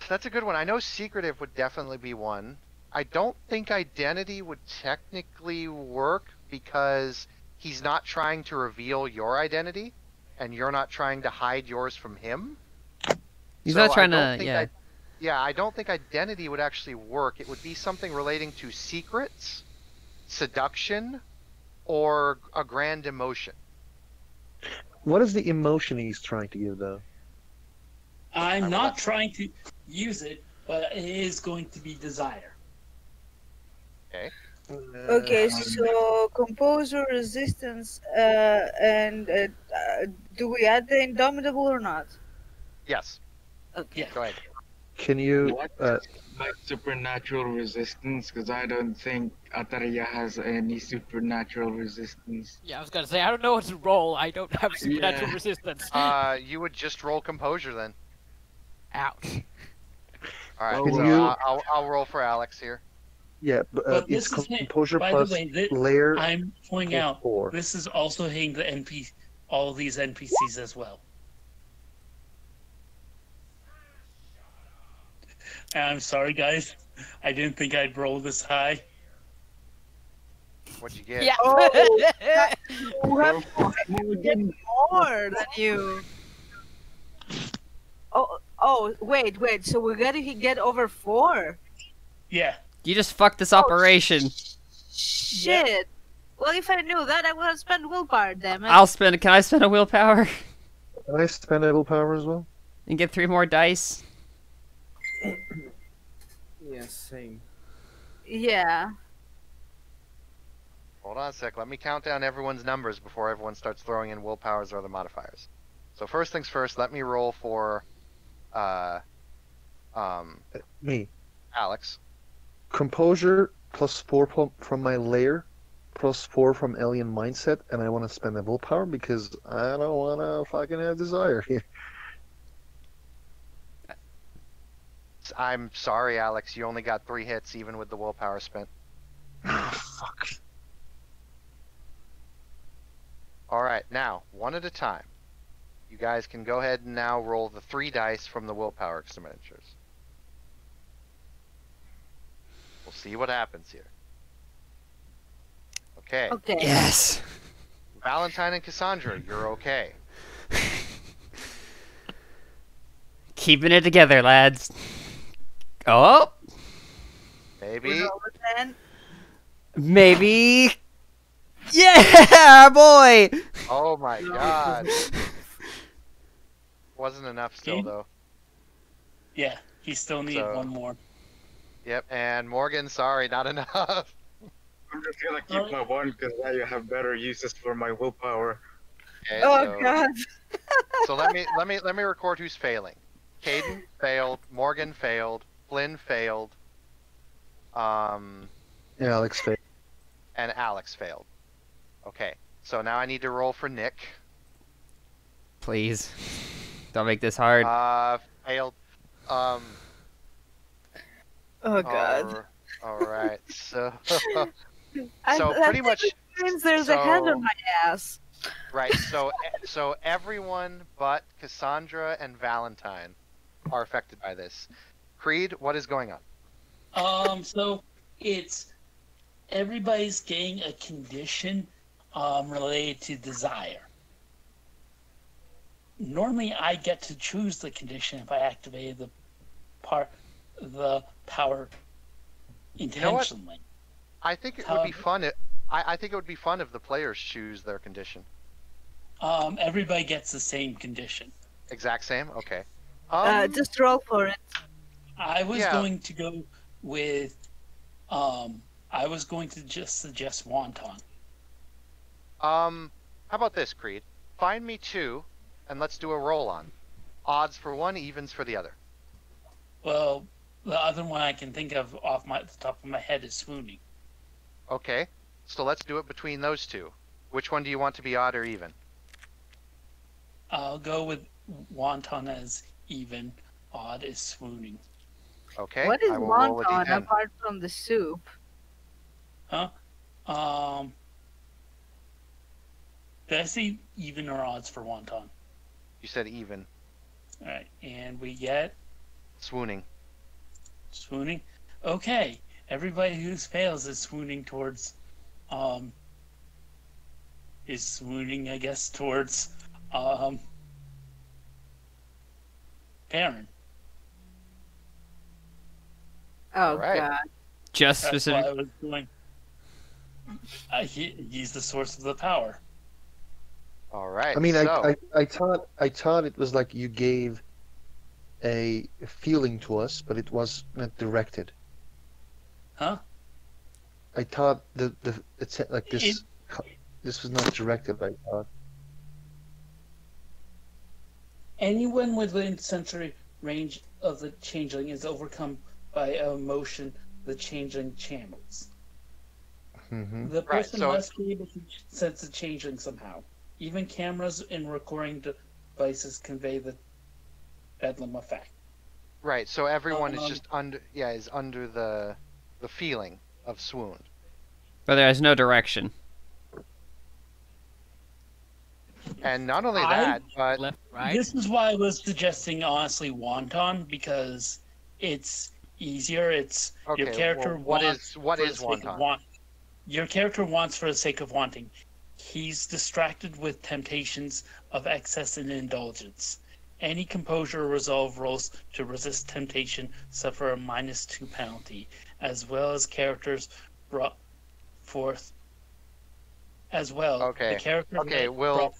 That's a good one. I know secretive would definitely be one. I don't think identity would technically work because he's not trying to reveal your identity, and you're not trying to hide yours from him. He's So not trying I don't to. think I don't think identity would actually work. It would be something relating to secrets, seduction, or a grand emotion. What is the emotion he's trying to give, though? I'm not trying to use it, but it is going to be desire. Okay. Okay, so composer, resistance, and do we add the indomitable or not? Yes. Okay. Go ahead. Can you? What? Like supernatural resistance? Because I don't think Ataria has any supernatural resistance. Yeah, I was gonna say I don't know what to roll. I don't have supernatural Yeah. resistance. You would just roll composure then. Ouch. All right, Can so you- I'll roll for Alex here. Yeah, But it's this is composure by plus the way, layer. I'm pointing plus out 4. this is also hitting the all these NPCs as well. And I'm sorry, guys. I didn't think I'd roll this high. What'd you get? Yeah. You have to get more than you. Oh, wait. So we're gonna get over 4. Yeah. You just fucked this operation. Shit. Well, if I knew that, I would have spent willpower. Damn it. Can I spend a willpower Can I spend a willpower as well? and get 3 more dice? Yeah, same. Yeah. Hold on a sec. Let me count down everyone's numbers before everyone starts throwing in willpowers or other modifiers. So first things first, let me roll for Me. Alex. Composure plus 4 from my layer, plus 4 from alien mindset, and I want to spend a willpower because I don't want to fucking have desire here. I'm sorry, Alex. You only got 3 hits, even with the willpower spent. Fuck. All right, now one at a time. You guys can go ahead and now roll the 3 dice from the willpower expenditures. We'll see what happens here. Okay. Okay. Yes. Valentine and Cassandra, you're okay. Keeping it together, lads. Oh, Maybe. We're over 10. maybe. Yeah, boy. Oh my god. Wasn't enough still, Okay. though. Yeah. He still needed So- one more. Yep, and Morgan, sorry, not enough. I'm just gonna keep my 1 because I have better uses for my willpower. Okay, Oh god. So let me record who's failing. Caden failed, Morgan failed, Flynn failed, Yeah, Alex failed. and Alex failed. Okay, so now I need to roll for Nick. Please, don't make this hard. Failed. Oh god. All right. So I- so that pretty much means there's a hand so- on my ass. right. So everyone but Cassandra and Valentine are affected by this. Creed, what is going on? So it's everybody's getting a condition related to desire. Normally, I get to choose the condition if I activated the power know what? intentionally. I think it would be fun. I think it would be fun if the players choose their condition. Everybody gets the same condition. Exact same. Okay. Just roll for it. I was Yeah. going to go with, I was going to just suggest Wonton. How about this, Creed? Find me 2, and let's do a roll on. Odds for one, evens for the other. Well, the other one I can think of off the top of my head is swooning. Okay. So let's do it between those 2. Which one do you want to be odd or even? I'll go with Wonton as even, odd is swooning. Okay. What is I will roll a wonton d10. apart from the soup? Huh? Did I say even or odds for Wonton? You said even. Alright, and we get Swooning. swooning. Okay, everybody who fails is swooning towards, is swooning, I guess, towards, Perrin. Oh Alright. god. Just That's why specific. I was doing. He's the source of the power. All right. I mean, so, I thought it was like you gave a feeling to us, but it was not directed. Huh? I thought it's like this. This was not directed. I thought. Anyone within sensory range of the changeling is overcome by an emotion the changeling channels. Mm-hmm. The Right, person so- must be able to sense the changeling somehow. Even cameras and recording devices convey the bedlam effect. Right. So everyone is Um, just under the feeling of swoon. But there is no direction. And not only I- that, but Left, right. This is why I was suggesting, honestly, Wonton, because it's easier. It's your Okay, character well, what wants is- what for the is sake of Wonton? Your character wants for the sake of wanting. He's distracted with temptations of excess and indulgence. Any composure or resolve rolls to resist temptation suffer a -2 penalty, as well as characters brought forth. As well, Okay. the character Okay, we'll- brought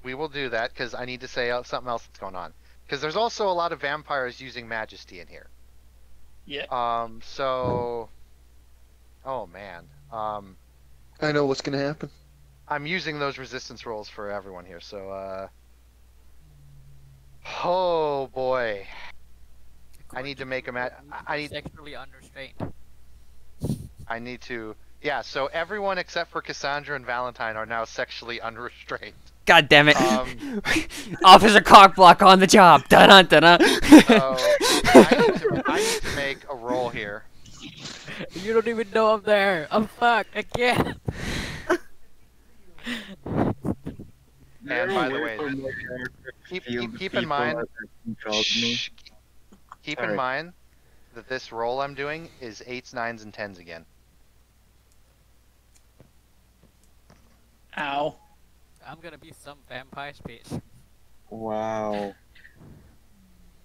we will do that because I need to say something else that's going on. Because there's also a lot of vampires using majesty in here. Yeah. So, oh man, I know what's gonna happen. I'm using those resistance rolls for everyone here. So, oh boy, I need to make a I need Sexually unrestrained. I need to. Yeah, so everyone except for Cassandra and Valentine are now sexually unrestrained. God damn it! Um, Officer Cockblock on the job. Dun dun dun. So I need to make a roll here. You don't even know I'm there. I'm fucked again. And by the way, keep in mind, shh, keep in Sorry. mind that this roll I'm doing is 8s, 9s, and 10s again. Ow. I'm gonna be some vampire bitch. Wow.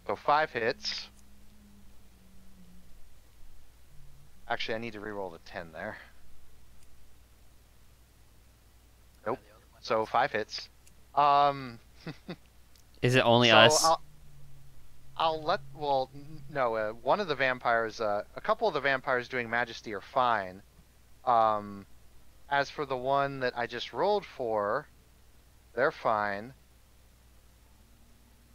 So 5 hits. Actually, I need to re-roll the 10 there. Nope. So 5 hits. Is it only so us? I'll let. Well, no. One of the vampires, a couple of the vampires doing majesty are fine. As for the one that I just rolled for, they're fine.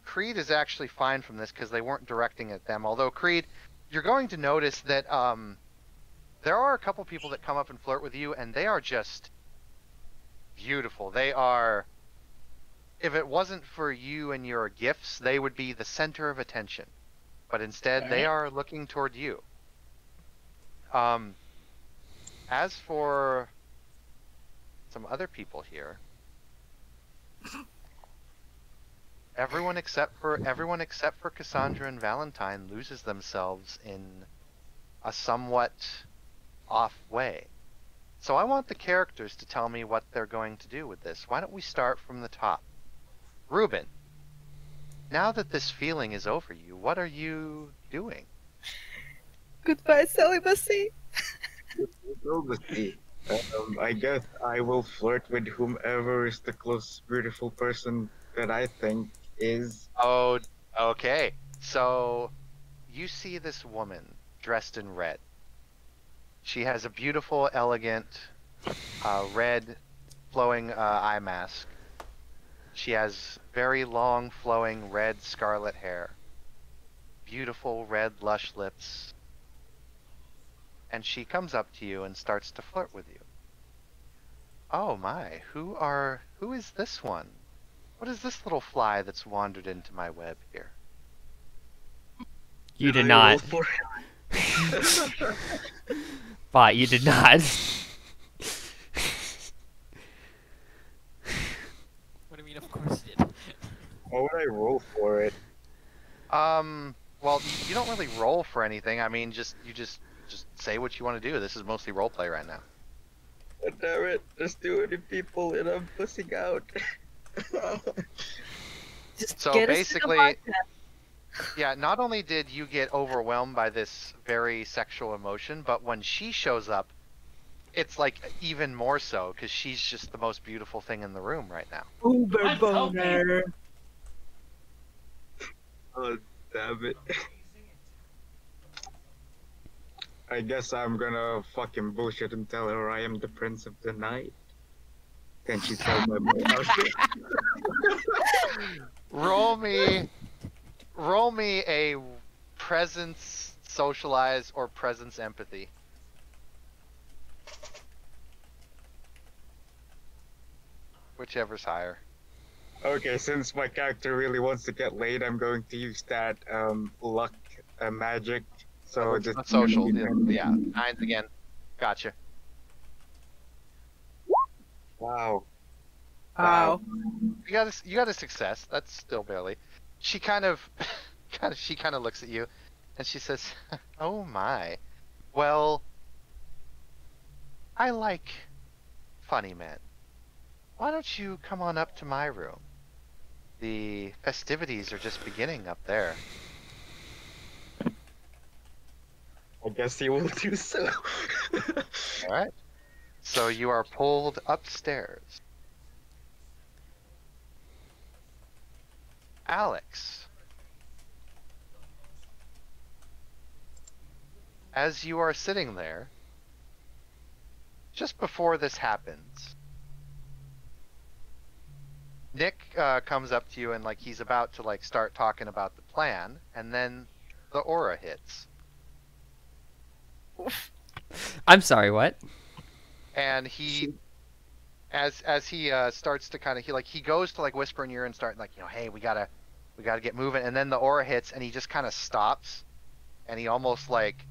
Creed is actually fine from this because they weren't directing at them. Although Creed, you're going to notice that there are a couple people that come up and flirt with you, and they are just beautiful. They are. If it wasn't for you and your gifts, they would be the center of attention. But instead, they are looking toward you. As for some other people here, everyone except for Cassandra and Valentine loses themselves in a somewhat off way. So I want the characters to tell me what they're going to do with this. Why don't we start from the top? Ruben, now that this feeling is over you, what are you doing? Goodbye, celibacy. Diplomacy. I guess I will flirt with whomever is the closest beautiful person that I think is. Oh, okay. So, you see this woman dressed in red. She has a beautiful, elegant, red, flowing eye mask. She has very long, flowing, red, scarlet hair. Beautiful, red, lush lips. And she comes up to you and starts to flirt with you. Oh my, who is this one? What is this little fly that's wandered into my web here? You did not. Bot, you did not. What do you mean? Of course you did. How would I roll for it? Well, you don't really roll for anything. I mean, you just say what you want to do. This is mostly roleplay right now. Damn it, there's too many people and I'm pussing out. Just So get basically, us to the podcast. yeah, not only did you get overwhelmed by this very sexual emotion, but when she shows up, it's like even more so because she's just the most beautiful thing in the room right now. Uber I'm helping. boner. Oh, damn it. I guess I'm gonna fucking bullshit and tell her I am the prince of the night. Can she tell my outfit? Roll me roll me a presence socialize or presence empathy. Whichever's higher. Okay, since my character really wants to get laid, I'm going to use that luck magic. So just Social, yeah. 9s again. Gotcha. Wow. Wow. You got a success. That's still barely. She kind of looks at you, and she says, "Oh my, well, I like funny men. Why don't you come on up to my room? The festivities are just beginning up there." I guess he will do so. All right. So you are pulled upstairs. Alex, as you are sitting there, just before this happens, Nick comes up to you and like he's about to like start talking about the plan, and then the aura hits. I'm sorry, what? And he, as he starts to kind of he goes to like whisper in your ear and start like, you know, hey, we gotta get moving, and then the aura hits and he just kind of stops, and he almost like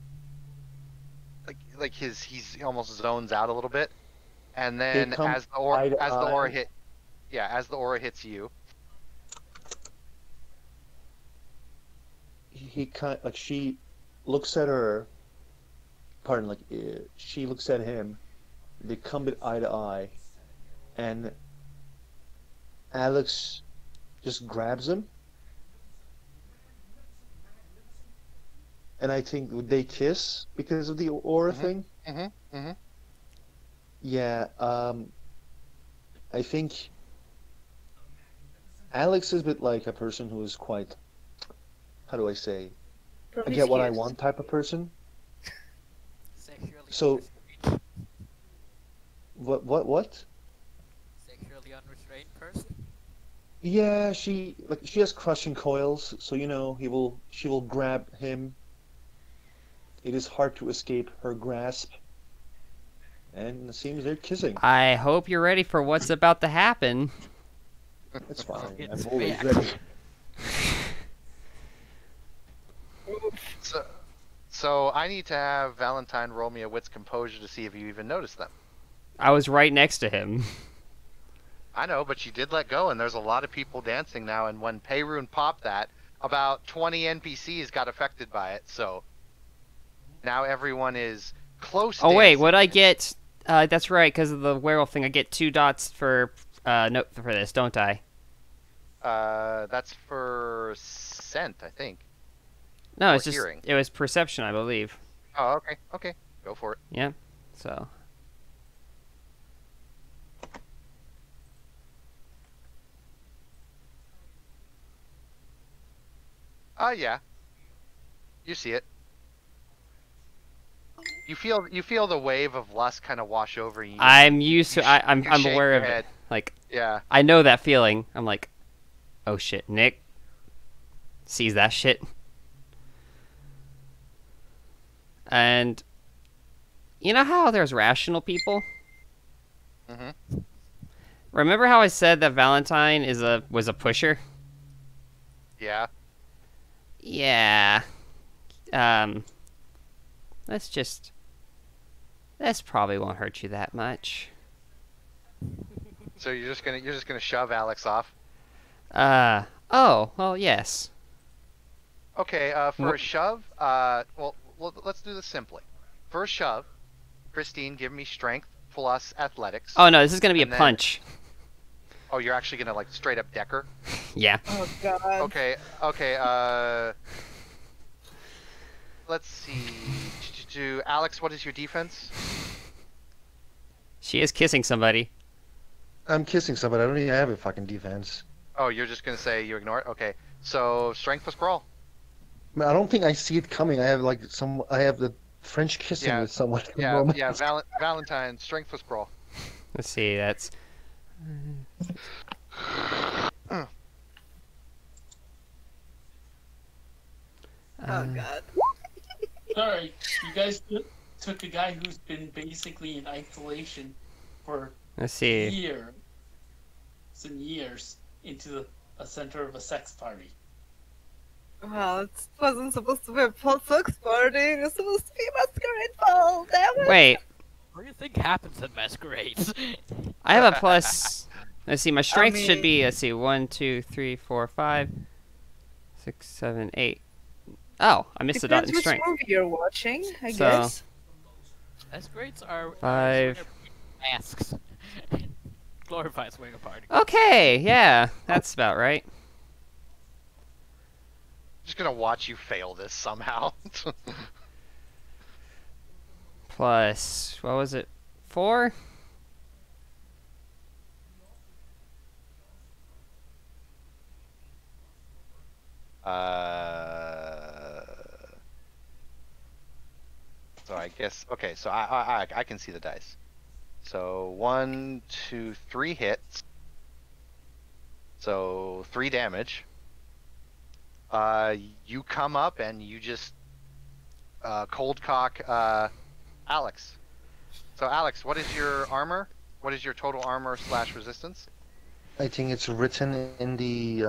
he's almost zones out a little bit, and then as the aura hits you, he kind like she looks at her. Pardon, like she looks at him. They come eye to eye, and Alex just grabs him. And I think would they kiss because of the aura thing? Yeah. I think Alex is a bit like a person who is quite, how do I say, I get what I want type of person. So, what? Sexually unrestrained person? Yeah, she has crushing coils, so you know she will grab him. It is hard to escape her grasp, and it seems they're kissing. I hope you're ready for what's about to happen. That's fine. I'm always ready. So I need to have Valentine roll me a wit's composure to see if you even noticed them. I was right next to him. I know, but you did let go, and there's a lot of people dancing now, and when Peyrune popped that, about 20 NPCs got affected by it, so now everyone is close. Oh wait, what I get? That's right, because of the werewolf thing. I get 2 dots for for this, don't I? That's for scent, I think. No, Or it's just hearing. it was perception, I believe. Oh, okay, go for it. Yeah, so. Yeah. You see it. You feel the wave of lust kind of wash over you. I'm used to. I'm shake aware your of head. it. Like, Yeah. I know that feeling. I'm like, oh shit, Nick sees that shit. And you know how there's rational people? Mm-hmm. Remember how I said that Valentine was a pusher? Yeah. Yeah. This probably won't hurt you that much. So you're just gonna shove Alex off. Oh, well, yes. Okay. For a shove, well, let's do this simply. For a shove, Christine, give me strength plus athletics. Oh no, this is gonna be a And then- punch. Oh, you're actually gonna like straight up decker. Yeah. Oh god. Okay. Let's see. Alex, what is your defense? She is kissing somebody. I'm kissing somebody. I don't even have a fucking defense. Oh, you're just gonna say you ignore it. Okay. So strength plus brawl. I mean, I don't think I see it coming. I have the French kissing Yeah, with someone. Yeah. Valentine, strength plus brawl. Let's see. That's. sorry. You guys took a guy who's been basically in isolation for Let's see. years and years into a center of a sex party. Well, it wasn't supposed to be a sex party. It was supposed to be a masquerade ball. Damn it! Wait, What do you think happens at masquerades? I have a plus. Let's see, my strength should mean- be, let's see, 1, 2, 3, 4, 5, 6, 7, 8. Oh, I missed the dot Depends in which strength. movie you're watching, I So- guess. Masquerades are 5. masks. Glorified swing party. Okay, yeah, that's about right. Just gonna watch you fail this somehow. Plus, what was it? 4? So I guess okay. So I can see the dice. So 1, 2, 3 hits. So 3 damage. You come up and you just cold cock Alex. So Alex, what is your armor? What is your total armor / resistance? I think it's written in the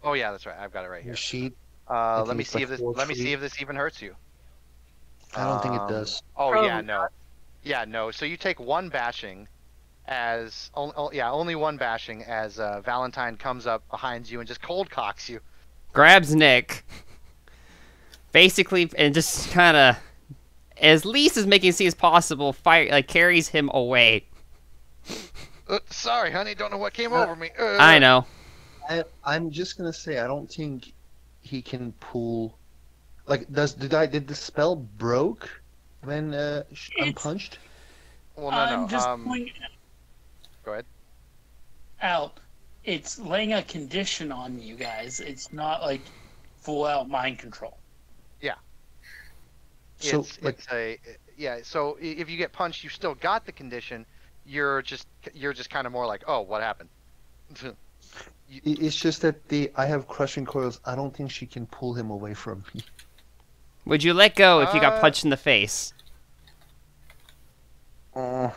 Oh yeah, that's right. I've got it right here. sheet. Let think me it's see like if this. 4 Let me see feet. if this even hurts you. I don't think it does. Oh Probably yeah, no. Yeah, no. So you take 1 bashing, as only 1 bashing as Valentine comes up behind you and just cold cocks you. Grabs Nick. Basically, and just kind of, as least as making it seem as possible, carries him away. Sorry, honey. Don't know what came over me. I know. I'm just gonna say I don't think he can pull. Like, did the spell broke when I'm punched? Well, no, I'm no. just pointing Go ahead. out. It's laying a condition on you guys. It's not like full out mind control. So, It's a yeah. So if you get punched, you still got the condition. You're just kind of more like, oh, what happened? It's just that I have crushing coils. I don't think she can pull him away from me. Would you let go if you got punched in the face? I'm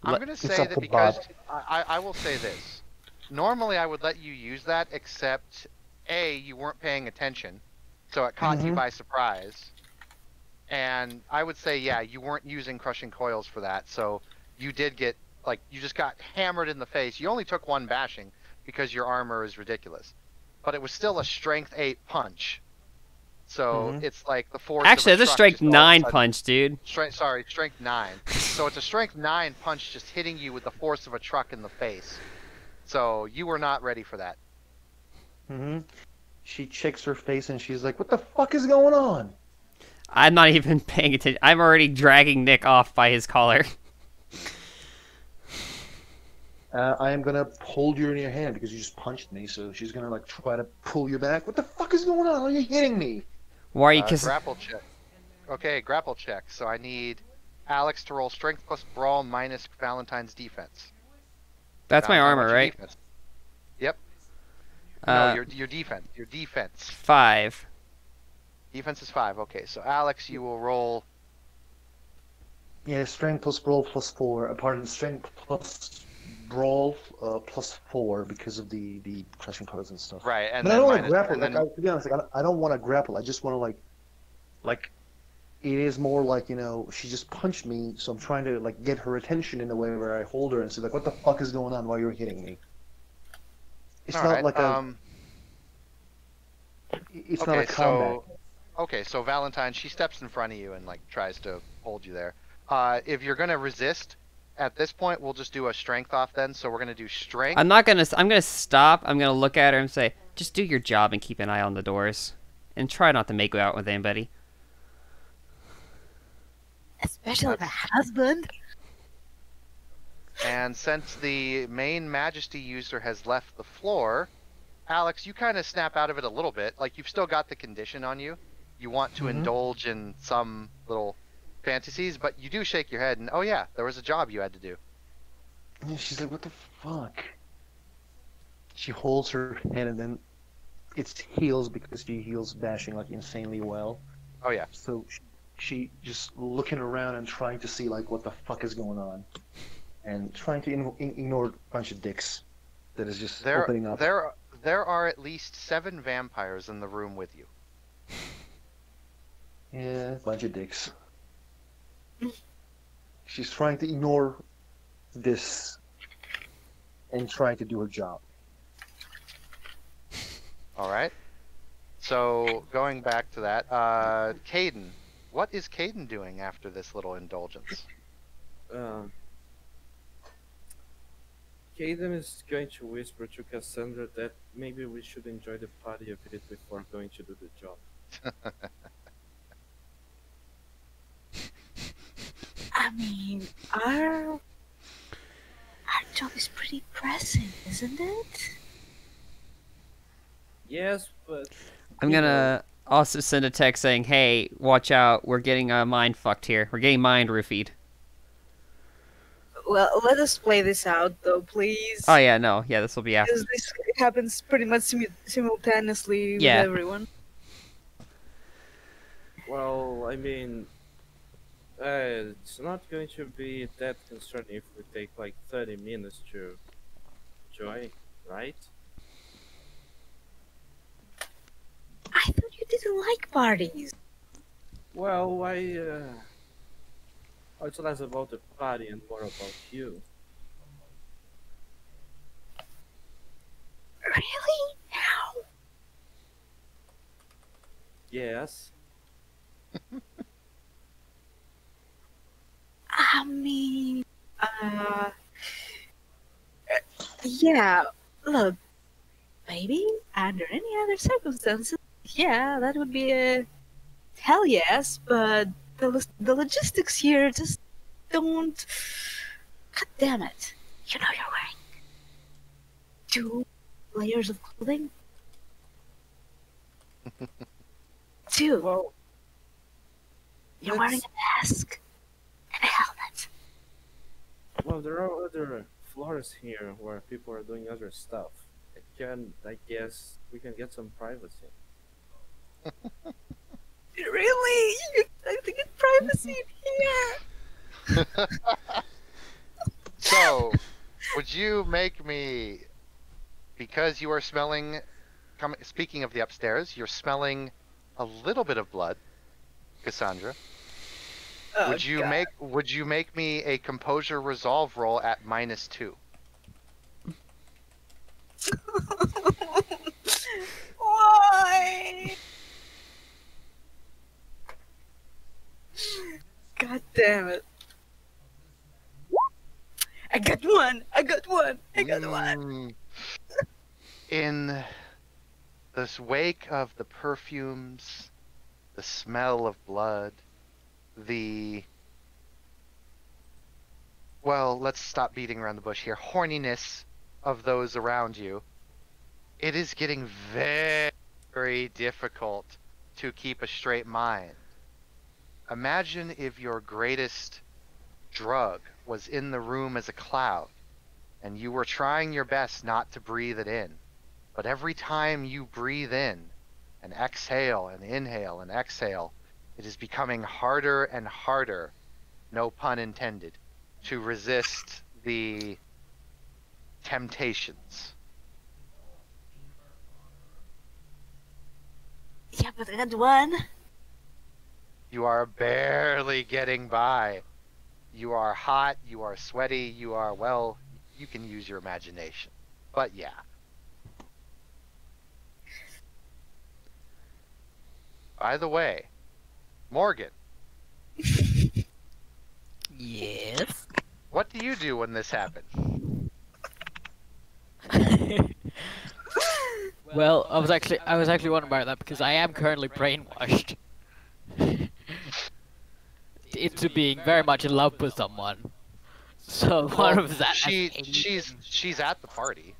gonna It's say up that to because Bob. I will say this. Normally, I would let you use that, except A, you weren't paying attention, so it caught you by surprise. And I would say, yeah, you weren't using crushing coils for that, so you did get, like, you just got hammered in the face. You only took 1 bashing because your armor is ridiculous, but it was still a strength 8 punch. So it's like the force. Actually, of a that's a truck strength just all of a 9 sudden- punch, dude. Strength 9. So it's a strength 9 punch just hitting you with the force of a truck in the face. So you were not ready for that. She checks her face and she's like, "What the fuck is going on?" I'm not even paying attention. I'm already dragging Nick off by his collar. I am gonna hold you in your hand because you just punched me. So she's gonna like try to pull you back. What the fuck is going on? Are you hitting me? Why are you kissing? Grapple check. Okay, grapple check. So I need Alex to roll strength plus brawl minus Valentine's defense. That's my Valentine, armor, what's your right? defense? Yep. Uh, No, your defense. Your defense. 5. Defense is 5. Okay, so Alex, you will roll. Yeah, strength plus brawl plus 4. Pardon, strength plus brawl plus 4 because of the crushing coils and stuff. Right, and But I then don't want to minus. grapple. And Like, then, to be honest, like, I don't want to grapple. I just want to like, it is more like, she just punched me, so I'm trying to like get her attention in a way where I hold her and say like, "What the fuck is going on while you're hitting me?" It's all not right, like it's not a combat. So Valentine, she steps in front of you and like tries to hold you there. If you're gonna resist, at this point, we'll just do a strength off then. So we're gonna do strength. I'm gonna stop. I'm gonna look at her and say, just do your job and keep an eye on the doors. And try not to make out with anybody. Especially the husband. And since the main Majesty user has left the floor, Alex, you kind of snap out of it a little bit. Like, you've still got the condition on you. You want to indulge in some little fantasies, but you do shake your head and, oh yeah, there was a job you had to do. And she's like, "What the fuck?" She holds her head and then it's heals because she heals bashing like insanely well. Oh yeah. So she just looking around and trying to see like what the fuck is going on, and trying to ignore a bunch of dicks that is just opening up. There are at least 7 vampires in the room with you. Yeah, a bunch of dicks. She's trying to ignore this and trying to do her job. All right. So going back to that, Caden, what is Caden doing after this little indulgence? Caden is going to whisper to Cassandra that maybe we should enjoy the party a bit before going to do the job. I mean, our job is pretty pressing, isn't it? Yes, but I'm gonna also send a text saying, "Hey, watch out! We're getting mind fucked here. We're getting mind roofied." Well, let us play this out, though, please. Oh yeah, no, yeah, this will be after. Because this happens pretty much simultaneously Yeah. with everyone. well, I mean, it's not going to be that concerning if we take like 30 minutes to enjoy, right? I thought you didn't like parties. Well, it's less about the party and more about you. Really? How? Yes. I mean, yeah. Look, maybe under any other circumstances, yeah, that would be a hell yes. But the logistics here just don't. God damn it! You know you're wearing 2 layers of clothing. 2. Well, You're wearing a mask and a helmet. well, there are other floors here where people are doing other stuff. I guess we can get some privacy. Really? You're expecting privacy in here? So, would you make me, because you are smelling, speaking of the upstairs, you're smelling a little bit of blood, Cassandra. Oh, Would you make me a composure resolve roll at -2? Why? God damn it. I got one. In this wake of the perfumes, the smell of blood, well, let's stop beating around the bush here, horniness of those around you, it is getting very difficult to keep a straight mind. Imagine if your greatest drug was in the room as a cloud, and you were trying your best not to breathe it in. But every time you breathe in and exhale and inhale and exhale, it is becoming harder and harder, no pun intended, to resist the temptations. Yeah, but I got one. You are barely getting by. You are hot, you are sweaty, you are, well, you can use your imagination. But yeah. By the way, Morgan. Yes. What do you do when this happens? Well, I was actually wondering about that because I am currently brainwashed into being very much in love with someone. So one of that. She's at the party.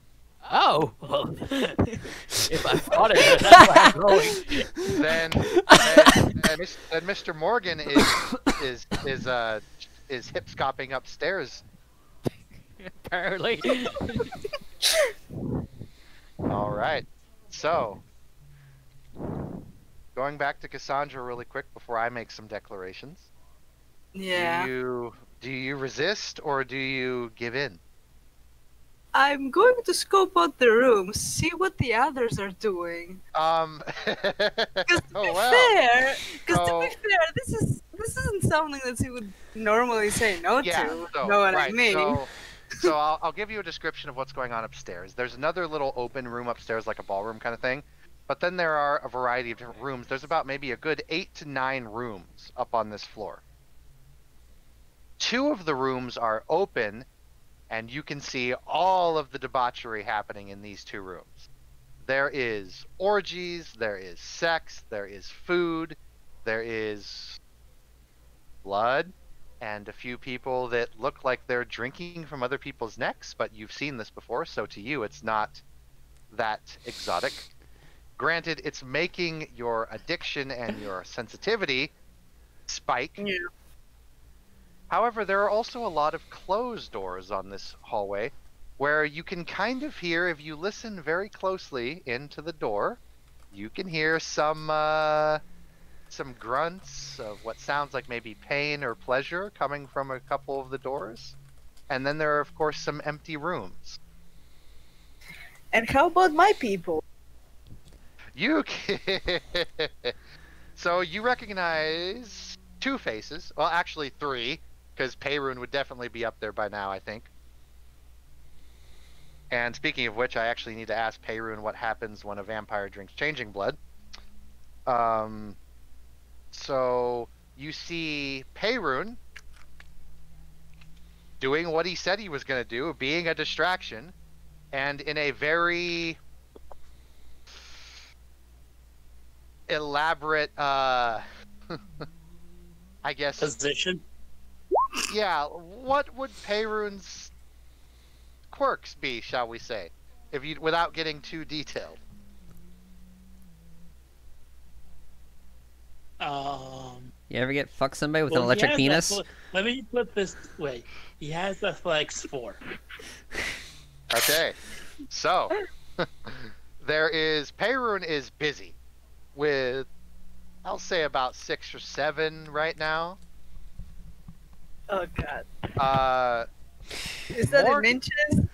Oh, well, if I thought it, that's where I'm going. Then Mr. Morgan is hip scopping upstairs. Apparently. All right. So going back to Cassandra really quick before I make some declarations. Yeah. Do you resist or do you give in? I'm going to scope out the room, see what the others are doing. Oh Fair, because So- to be fair, this isn't something that he would normally say no Yeah. to. So, know what right. I mean? So I'll give you a description of what's going on upstairs. There's another little open room upstairs, like a ballroom kind of thing. But then there are a variety of different rooms. There's about maybe a good 8 to 9 rooms up on this floor. 2 of the rooms are open, and you can see all of the debauchery happening in these 2 rooms. There is orgies, there is sex, there is food, there is blood, and a few people that look like they're drinking from other people's necks, but you've seen this before, so to you it's not that exotic. Granted, it's making your addiction and your sensitivity spike. Yeah. However, there are also a lot of closed doors on this hallway where you can kind of hear, if you listen very closely into the door, you can hear some grunts of what sounds like maybe pain or pleasure coming from a couple of the doors. And then there are, of course, some empty rooms. And how about my people? You can... So you recognize 2 faces. Well, actually 3, because Peyrun would definitely be up there by now, I think. And speaking of which, I actually need to ask Peyrun what happens when a vampire drinks changing blood. So you see Peyrun doing what he said he was going to do, being a distraction, and in a very elaborate, I guess, Position. yeah, what would Peyrun's quirks be, shall we say, if you, without getting too detailed? You ever get fuck somebody with well, an electric he has penis? let me put this way. He has a flex 4. Okay, so there is Peyrun is busy with, I'll say, about 6 or 7 right now. Oh god. Is that Morgan- in inches?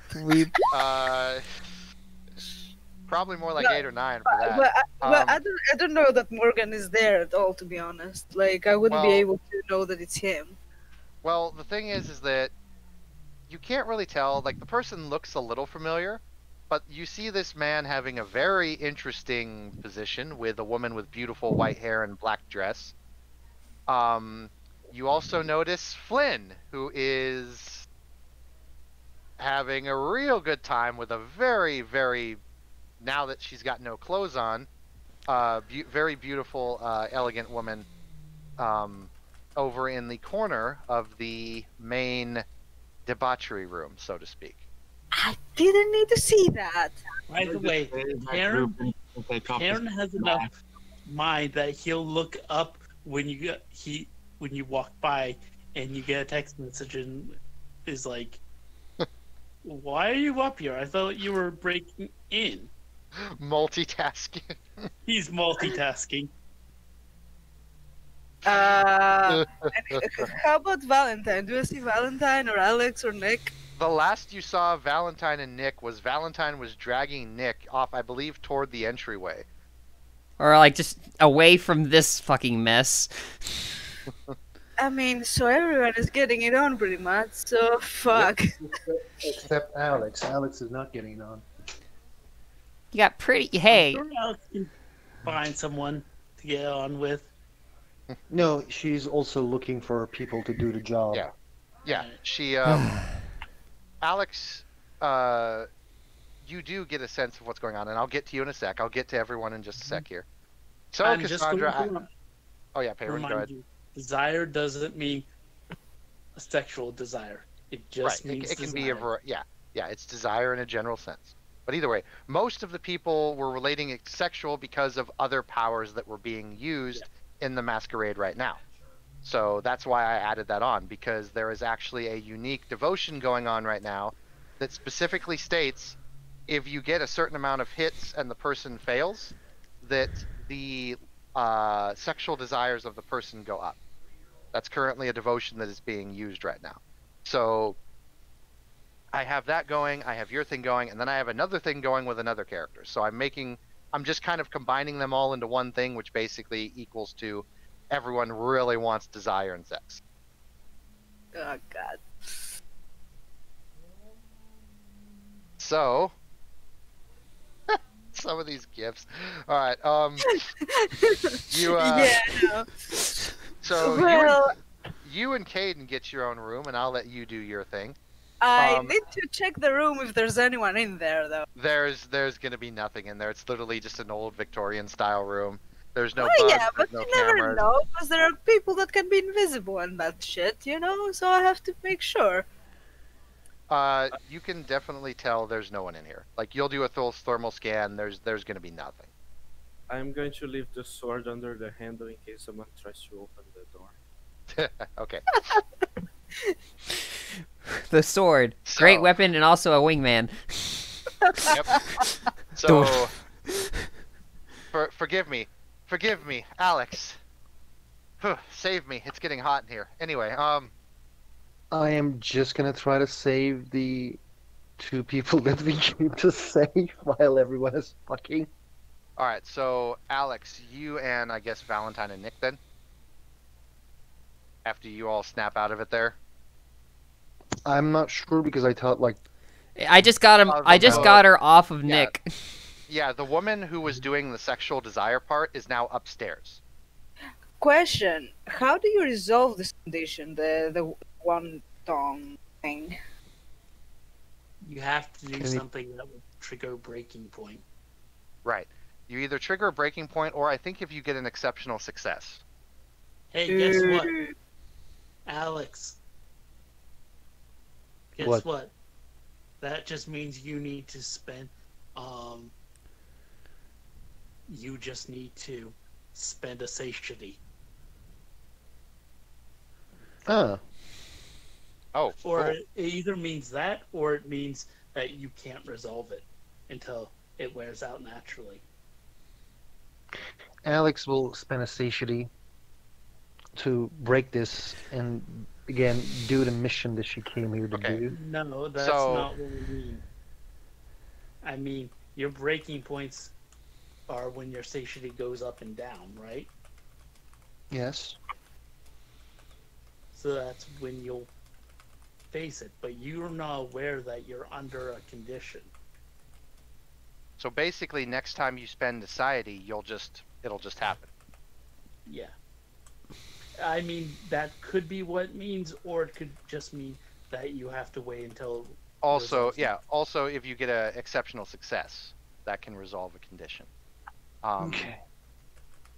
Probably more like No, 8 or 9 for that. But I don't know that Morgan is there at all, to be honest. Like, I wouldn't be Well- able to know that it's him. Well, the thing is that you can't really tell. Like, the person looks a little familiar, but you see this man having a very interesting position with a woman with beautiful white hair and black dress. You also notice Flynn, who is having a real good time with a very, very, now that she's got no clothes on, very beautiful, elegant woman over in the corner of the main debauchery room, so to speak. I didn't need to see that. By the way, Aaron has enough mind that he'll look up when you when you walk by and you get a text message and is like, "Why are you up here? I thought you were breaking in." Multitasking. He's multitasking. How about Valentine? Do I see Valentine or Alex or Nick? The last you saw of Valentine and Nick was Valentine was dragging Nick off, I believe, toward the entryway. Or, like, just away from this fucking mess. I mean, so everyone is getting it on pretty much, so fuck. Except Alex. Alex is not getting on. You got pretty... Hey, Sure Alex can find someone to get on with. No, she's also looking for people to do the job. Yeah. Yeah, she, Alex, you do get a sense of what's going on, and I'll get to you in a sec. I'll get to everyone in just a sec here. So, I'm just Cassandra, going to oh yeah, Peyrun, go remind ahead. you, desire doesn't mean a sexual desire. It just Right, means it can desire. be a yeah, it's desire in a general sense. But either way, most of the people were relating it sexual because of other powers that were being used in the masquerade right now. So that's why I added that on, because there is actually a unique devotion going on right now that specifically states if you get a certain amount of hits and the person fails, that the sexual desires of the person go up. That's currently a devotion that is being used right now. So I have that going, I have your thing going, and then I have another thing going with another character. So I'm just kind of combining them all into one thing, which basically equals to everyone really wants desire and sex. Oh God. So some of these gifts. All right. You. Yeah. No. So Well, you and Caden get your own room, and I'll let you do your thing. I need to check the room if there's anyone in there, though. There's gonna be nothing in there. It's literally just an old Victorian style room. There's no Oh bugs, yeah, but there's no you never cameras. know, because there are people that can be invisible and that shit, you know. So I have to make sure. You can definitely tell there's no one in here. Like you'll do a full thermal scan. There's gonna be nothing. I'm going to leave the sword under the handle in case someone tries to open the door. Okay. The sword, great So- weapon, and also a wingman. Yep. So, forgive me, Alex. Save me. It's getting hot in here. Anyway, I am just gonna try to save the 2 people that we came to save while everyone is fucking. all right. So, Alex, you and I guess Valentine and Nick then. After you all snap out of it there. I'm not sure because I thought like I just got him. I just got her off of Yeah. Nick. Yeah, the woman who was doing the sexual desire part is now upstairs. Question: how do you resolve this condition, the one tongue thing? You have to do Can you- something that would trigger breaking point. Right. You either trigger a breaking point, or I think if you get an exceptional success. Hey, guess what, Alex? Guess What? what? That just means you need to spend. You just need to spend a satiety. ah, Oh. Or cool. it either means that, or it means that you can't resolve it until it wears out naturally. Alex will spend a satiety to break this and again do the mission that she came here to Okay. do. No, that's So- not what we mean. I mean, your breaking points are when your satiety goes up and down, right? Yes. So that's when you'll face it, but you're not aware that you're under a condition. So basically, next time you spend society, it'll just happen. Yeah. I mean, that could be what it means, or it could just mean that you have to wait until. Also, results- yeah. Also, if you get an exceptional success, that can resolve a condition. Okay.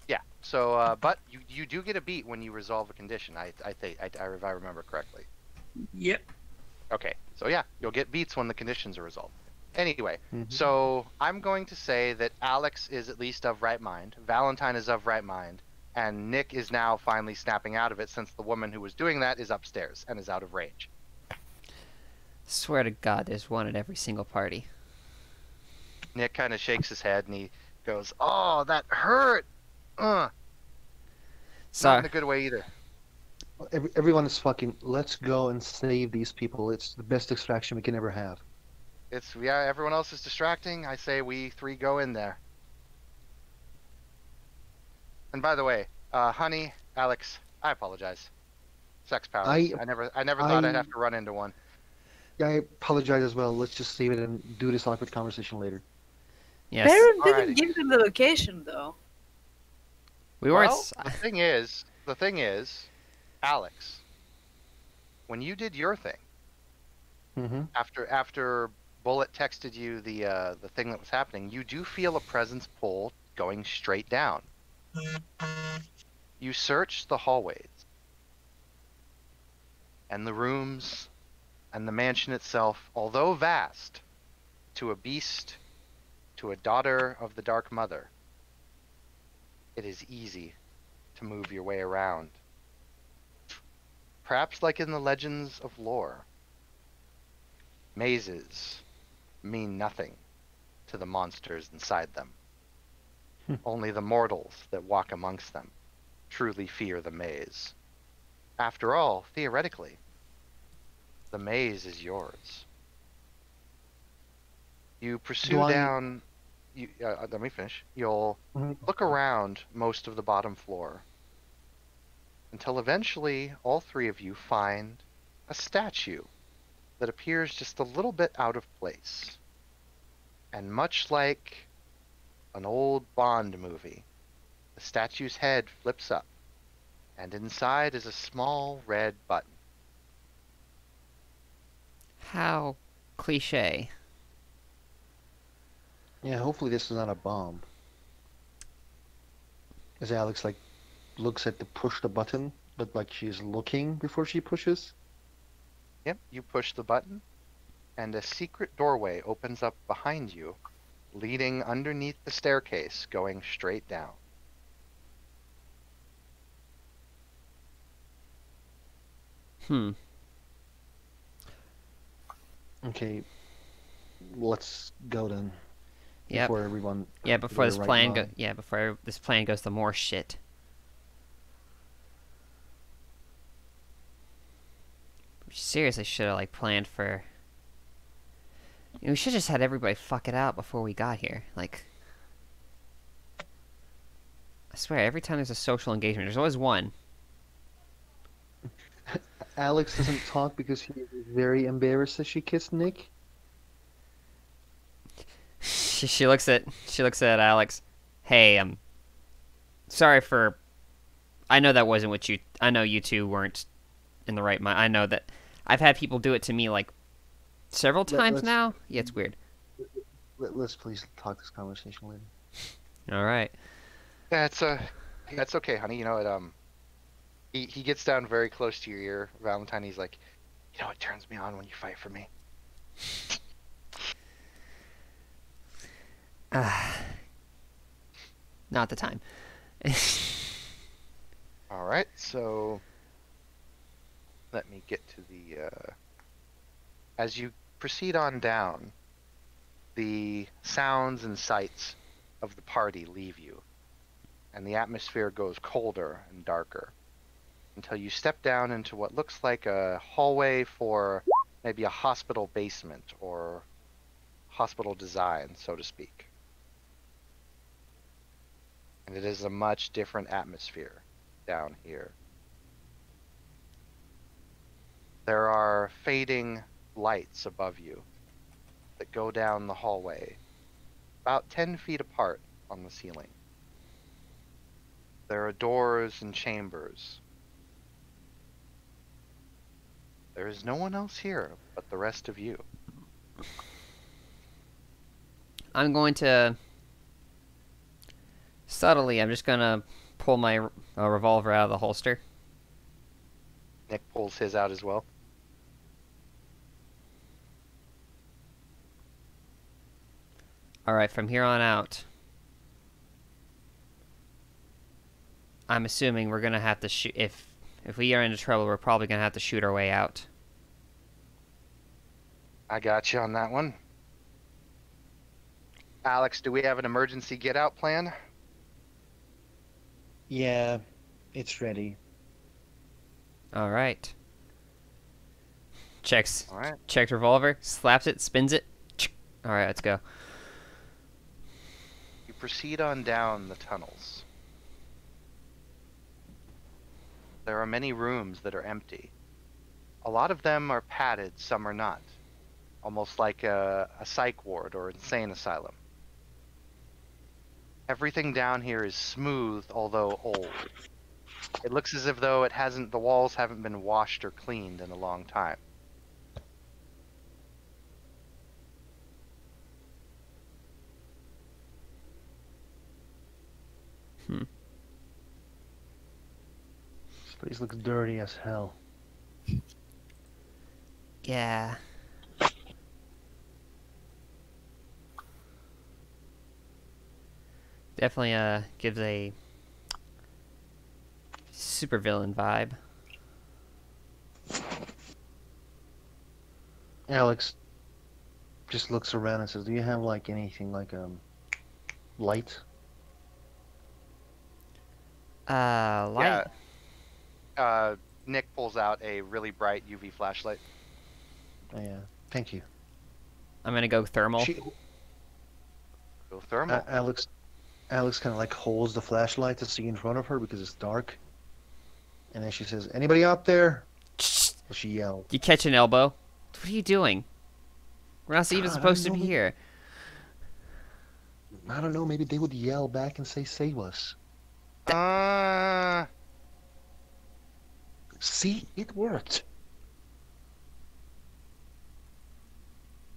Yeah. So, but you do get a beat when you resolve a condition. I think if I remember correctly. Yep. Okay. So yeah, you'll get beats when the conditions are resolved. Anyway, Mhm. so I'm going to say that Alex is at least of right mind, Valentine is of right mind, and Nick is now finally snapping out of it since the woman who was doing that is upstairs and is out of range. Swear to God, there's one at every single party. Nick kind of shakes his head and he goes, "Oh, that hurt. Not Sorry. in a good way either." Everyone is fucking. Let's go and save these people. It's the best distraction we can ever have. Everyone else is distracting. I say we 3 go in there. And by the way, honey, Alex, I apologize. Sex powers. I never thought I'd have to run into one. Yeah, I apologize as well. Let's just save it and do this awkward conversation later. Yes. Baron didn't Alrighty. give them the location, though. We weren't. Well, the thing is, Alex, when you did your thing, Mm-hmm. after Bullet texted you the thing that was happening, you do feel a presence pull going straight down. You search the hallways and the rooms and the mansion itself, although vast, to a beast, to a daughter of the Dark Mother, it is easy to move your way around. Perhaps like in the legends of lore, mazes mean nothing to the monsters inside them. Only the mortals that walk amongst them truly fear the maze. After all, theoretically, the maze is yours. You pursue Do I- down. Let me finish. You'll look around most of the bottom floor until eventually all three of you find a statue that appears just a little bit out of place. And much like an old Bond movie, the statue's head flips up, and inside is a small red button. How cliche. Yeah, hopefully this is not a bomb. As Alex like looks at the push the button, but like she's looking before she pushes. Yep, you push the button, and a secret doorway opens up behind you, leading underneath the staircase, going straight down. Okay, let's go then. Yep. Before everyone. Yeah, before this right plan line. before this plan goes to more shit. We seriously should have like planned for. You know, we should have just had everybody fuck it out before we got here. Like, I swear, every time there's a social engagement, there's always one. Alex doesn't talk because he is very embarrassed that she kissed Nick. She looks at Alex. Hey, sorry for. I know that wasn't what you. I know you two weren't in the right mind. I know that I've had people do it to me like several times let's- now. Yeah, it's weird. Let's please talk this conversation later. All right. That's okay, honey. You know it. He gets down very close to your ear, Valentine. He's like, you know, it turns me on when you fight for me. Not the time. All right, so let me get to the. As you proceed on down, the sounds and sights of the party leave you, and the atmosphere goes colder and darker until you step down into what looks like a hallway for maybe a hospital basement or hospital design, so to speak. And it is a much different atmosphere down here. There are fading lights above you that go down the hallway, about 10 feet apart on the ceiling. There are doors and chambers. There is no one else here but the rest of you. I'm going to subtly. I'm just gonna pull my revolver out of the holster. Nick pulls his out as well. All right, from here on out, I'm assuming we're gonna have to shoot. If we are into trouble, we're probably gonna have to shoot our way out. I got you on that one. Alex, do we have an emergency get-out plan? Yeah, it's ready. All right. Checks. All right. Checks revolver. Slaps it. Spins it. All right, let's go. You proceed on down the tunnels. There are many rooms that are empty. A lot of them are padded, some are not. Almost like a psych ward or insane asylum. Everything down here is smooth, although old. It looks as if though the walls haven't been washed or cleaned in a long time. This place looks dirty as hell. Yeah. Definitely gives a supervillain vibe. Alex just looks around and says, "Do you have like anything like light?" Light. Yeah. Nick pulls out a really bright UV flashlight. Yeah, thank you. I'm gonna go thermal. Go thermal. Alex kind of like holds the flashlight to see in front of her because it's dark. And then she says, "Anybody out there?" Well, she yelled. You catch an elbow. What are you doing? We're not even God, supposed I to don't be know. here. I don't know. Maybe they would yell back and say, "Save us." See, it worked.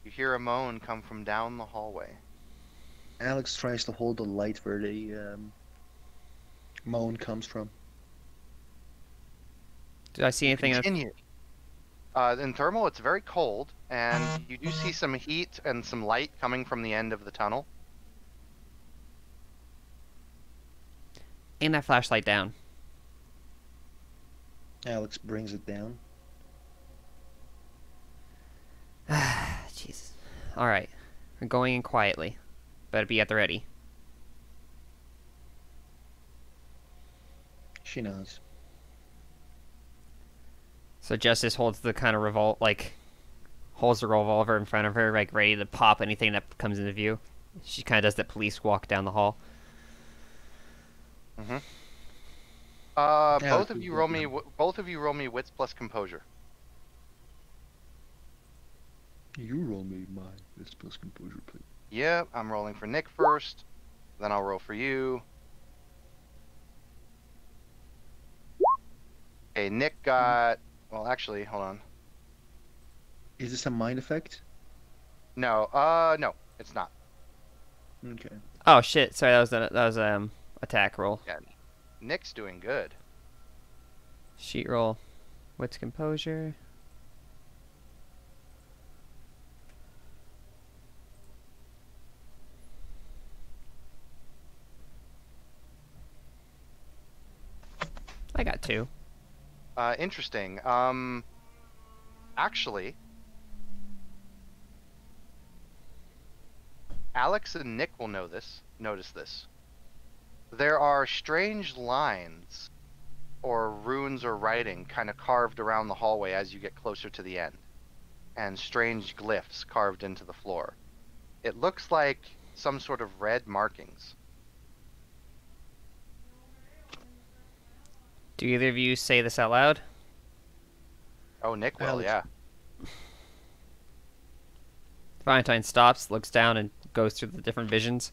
You hear a moan come from down the hallway. Alex tries to hold the light where the moan comes from. Did I see anything? Continue. In thermal, it's very cold, and you do see some heat and some light coming from the end of the tunnel. Aim that flashlight down. Alex brings it down. Jesus. Alright. We're going in quietly. Better be at the ready. She knows. So Justice holds the kind of holds the revolver in front of her, like ready to pop anything that comes into view. She kind of does that police walk down the hall. Mm-hmm. Yeah, both of you roll me wits plus composure. You roll me my wits plus composure, please. Yeah, I'm rolling for Nick first, then I'll roll for you. Okay, Nick got... Well, actually, hold on. Is this a mind effect? No, no, it's not. Okay. Oh shit! Sorry, that was attack roll. Yeah, Nick's doing good. Sheet roll. What's composure? I got 2. Interesting. Actually, Alex and Nick will notice this. There are strange lines or runes or writing kind of carved around the hallway as you get closer to the end, and strange glyphs carved into the floor. It looks like some sort of red markings. Do either of you say this out loud? Oh, Nick will, Alex. yeah. Valentine stops, looks down, and goes through the different visions.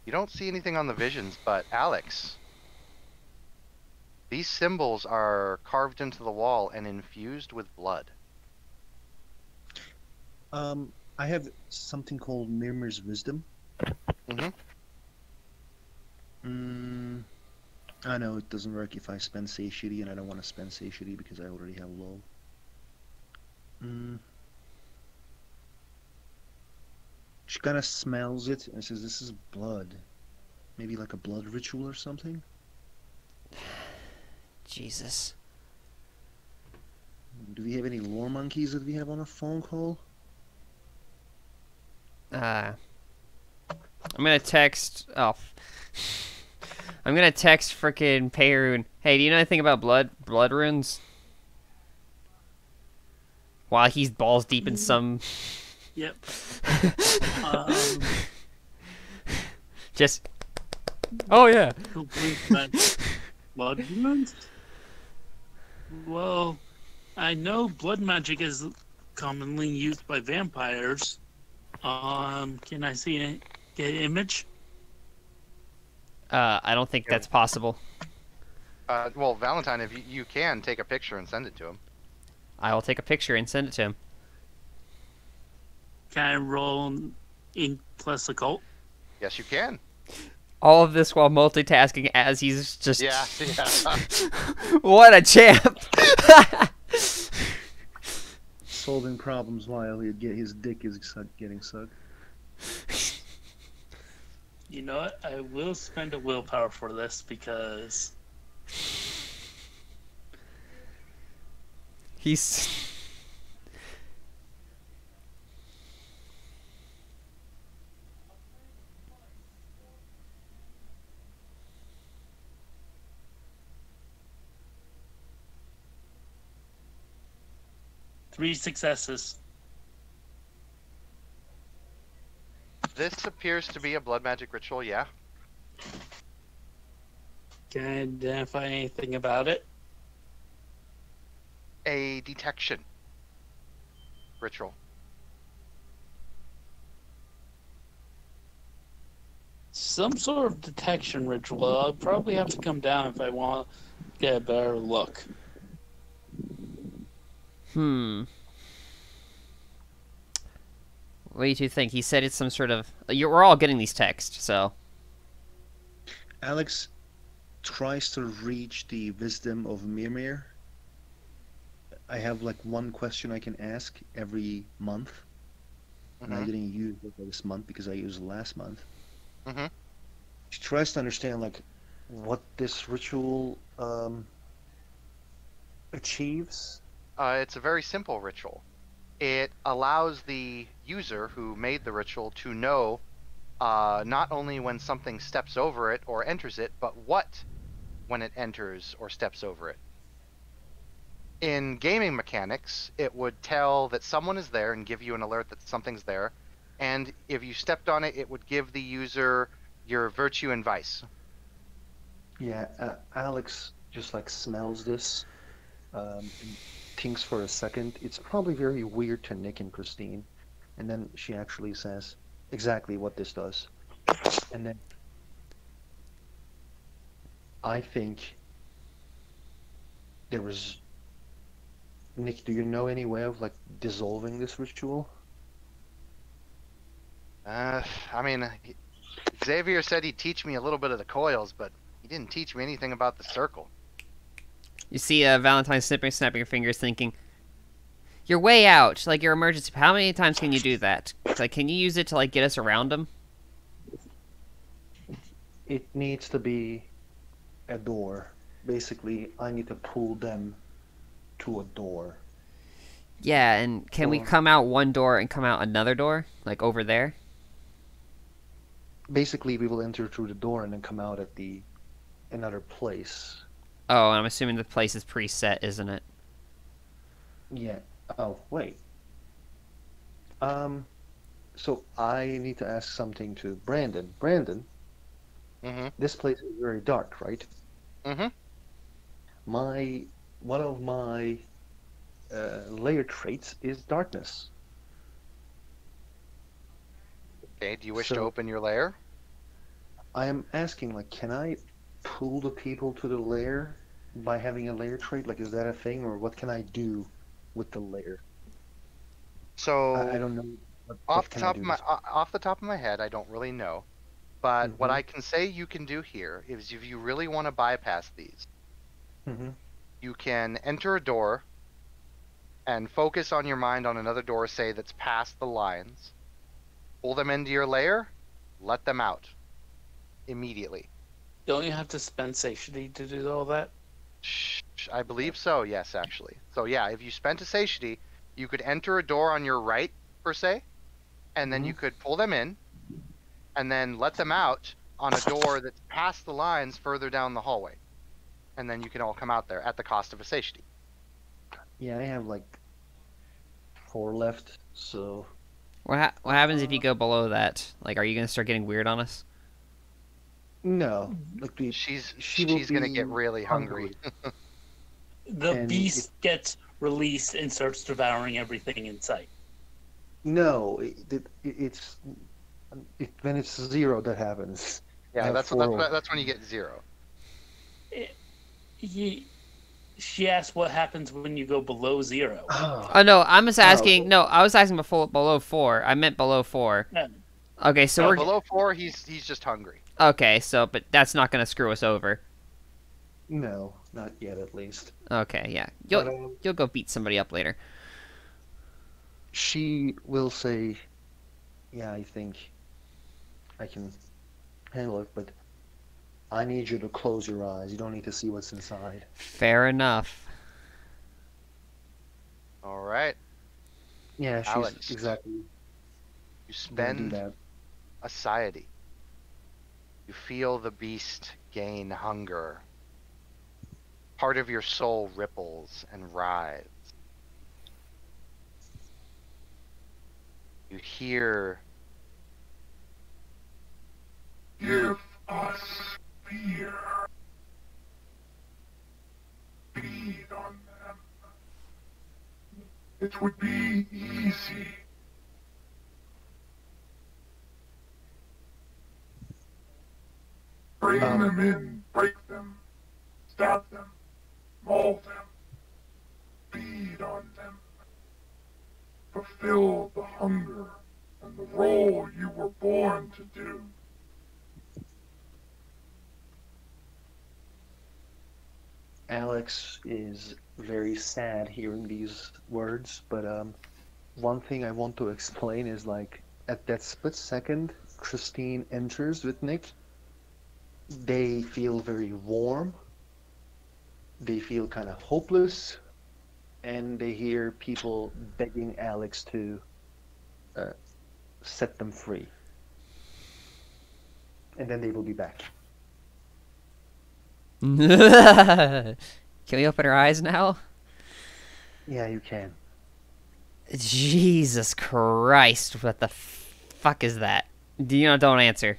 You don't see anything on the visions, but Alex, these symbols are carved into the wall and infused with blood. I have something called Mirmur's Wisdom. I know it doesn't work if I spend satiety, and I don't want to spend satiety because I already have low. She kind of smells it and says, "This is blood. Maybe like a blood ritual or something?" Jesus. Do we have any lore monkeys that we have on a phone call? I'm gonna text. Oh. I'm gonna text frickin' Payroon. Hey, do you know anything about blood runes? While he's balls deep in some. Yep. Just. Oh yeah. Blood runes? Well, I know blood magic is commonly used by vampires. Can I see an image? I don't think that's possible. Well, Valentine, if you can take a picture and send it to him. I will take a picture and send it to him. Can I roll ink plus occult? Yes, you can. All of this while multitasking as he's just. Yeah. What a champ! Solving problems while his dick is getting sucked. You know what? I will spend a willpower for this because He's. 3 successes. This appears to be a blood magic ritual, yeah. Can I identify anything about it? A detection ritual. Some sort of detection ritual. I'll probably have to come down if I want to get a better look. What do you two think? He said it's some sort of... We're all getting these texts, so... Alex tries to reach the wisdom of Mimir. I have like one question I can ask every month. And I didn't use it this month because I used it last month. She tries to understand like what this ritual achieves. It's a very simple ritual. It allows the user who made the ritual to know not only when something steps over it or enters it, but what when it enters or steps over it. In gaming mechanics, it would tell that someone is there and give you an alert that something's there, and if you stepped on it, it would give the user your virtue and vice. Yeah, Alex just like smells this, and thinks for a second. It's probably very weird to Nick and Christine, and then she actually says exactly what this does. And then I think there was... Nick, do you know any way of like dissolving this ritual? I mean, Xavier said he'd teach me a little bit of the coils, but he didn't teach me anything about the circle. You see Valentine snapping her fingers thinking, you're way out, like your emergency. How many times can you do that? Like, can you use it to like get us around them? It needs to be a door. Basically, I need to pull them to a door. Yeah, and can we come out one door and come out another door? Like over there? Basically, we will enter through the door and then come out at another place. Oh, I'm assuming the place is preset, isn't it? Yeah. Oh, wait. So I need to ask something to Brandon. Brandon, this place is very dark, right? One of my layer traits is darkness. Okay, do you wish to open your lair? I am asking, like, can I pull the people to the lair by having a layer trait? Like, is that a thing, or what can I do with the layer? So I don't know. Off the top of my head, I don't really know. But what I can say you can do here is, if you really want to bypass these, you can enter a door and focus on your mind on another door, say, that's past the lines. Pull them into your lair, let them out immediately. Don't you have to spend satiety to do all that? I believe so, yes, actually. So yeah, if you spent a satiety, you could enter a door on your right, per se, and then you could pull them in, and then let them out on a door that's past the lines further down the hallway. And then you can all come out there at the cost of a satiety. Yeah, I have like 4 left, so... What happens if you go below that? Like, are you going to start getting weird on us? No. Like she's going to get really hungry. The beast gets released and starts devouring everything in sight. No, it's when it's 0 that happens. Yeah, that's when you get 0. She asked what happens when you go below 0. Oh no, I'm just asking. No, I was asking before below 4. I meant below 4. No. Okay, so we're below 4. He's just hungry. Okay, so but that's not gonna screw us over. No, not yet, at least. Okay, yeah, you'll go beat somebody up later. She will say, "Yeah, I think I can handle it, but I need you to close your eyes. You don't need to see what's inside." Fair enough. All right. Yeah, she's Alex, exactly. You spend a satiety. You feel the beast gain hunger. Part of your soul ripples and writhes. You hear Give us fear. Feed on them. It would be easy. Bring them in, break them, stab them, maul them, feed on them. Fulfill the hunger and the role you were born to do. Alex is very sad hearing these words, but one thing I want to explain is like at that split second Christine enters with Nick, they feel very warm, they feel kind of hopeless, and they hear people begging Alex to set them free. And then they will be back. Can we open our eyes now? Yeah, you can. Jesus Christ, what the fuck is that? Don't answer.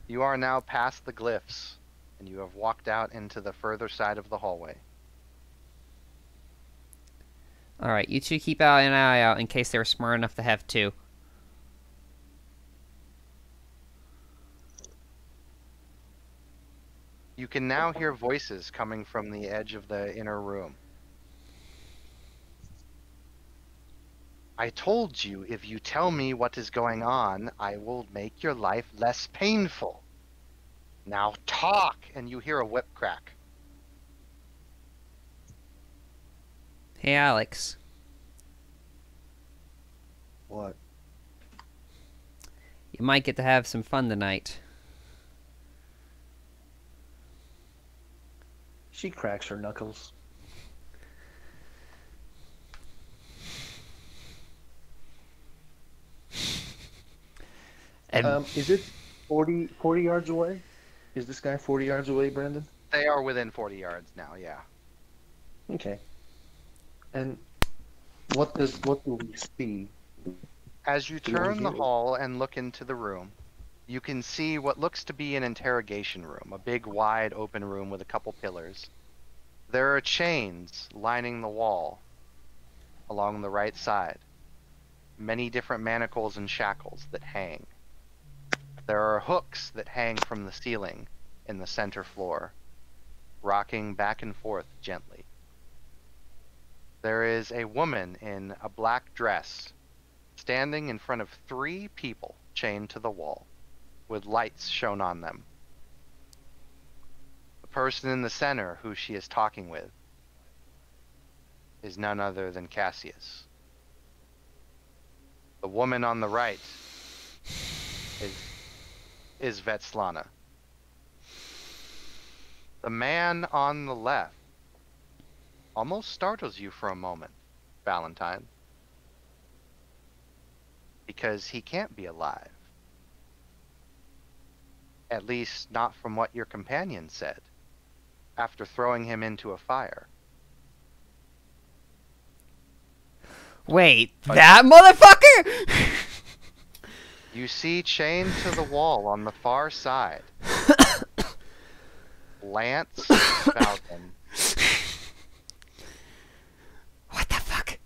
You are now past the glyphs, and you have walked out into the further side of the hallway. Alright, you two keep an eye out in case they were smart enough to have two. You can now hear voices coming from the edge of the inner room. I told you, if you tell me what is going on, I will make your life less painful. Now talk! And you hear a whip crack. Hey, Alex. What? You might get to have some fun tonight. She cracks her knuckles. And Is it 40 yards away? Is this guy 40 yards away, Brandon? They are within 40 yards now, yeah. Okay. And what do we see? As you turn the hall and look into the room, you can see what looks to be an interrogation room, a big wide open room with a couple pillars. There are chains lining the wall along the right side, many different manacles and shackles that hang. There are hooks that hang from the ceiling in the center floor, rocking back and forth gently. There is a woman in a black dress standing in front of 3 people chained to the wall, with lights shown on them. The person in the center who she is talking with is none other than Cassius. The woman on the right is Vetslana. The man on the left almost startles you for a moment, Valentine, because he can't be alive. At least not from what your companion said, after throwing him into a fire. wait, that motherfucker? You see chained to the wall on the far side, Lance Falcon. What the fuck?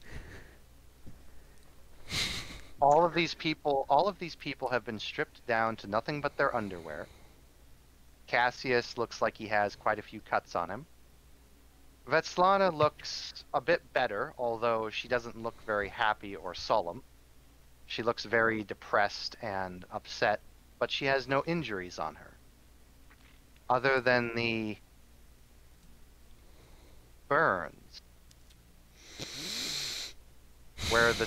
All of these people have been stripped down to nothing but their underwear. Cassius looks like he has quite a few cuts on him. Vetslana looks a bit better, although she doesn't look very happy or solemn. She looks very depressed and upset, but she has no injuries on her, other than the burns where the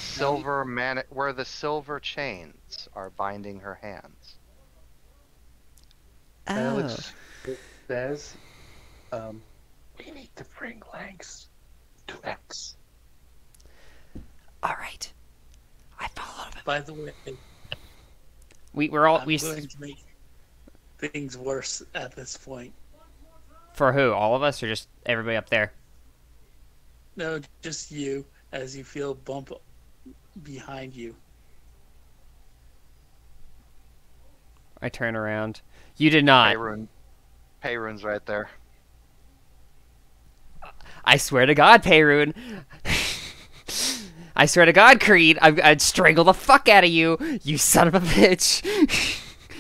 silver chains are binding her hands. Alex says, we need to bring Lanks to X. All right. I fell a little bit. By the way, We're all I'm going to make things worse at this point. For who? All of us, or just everybody up there? No, just you. as you feel a bump behind you. I turn around. You did not. Peyrune's right there. I swear to God, Peyrune. I swear to God, Creed, I'd strangle the fuck out of you, you son of a bitch.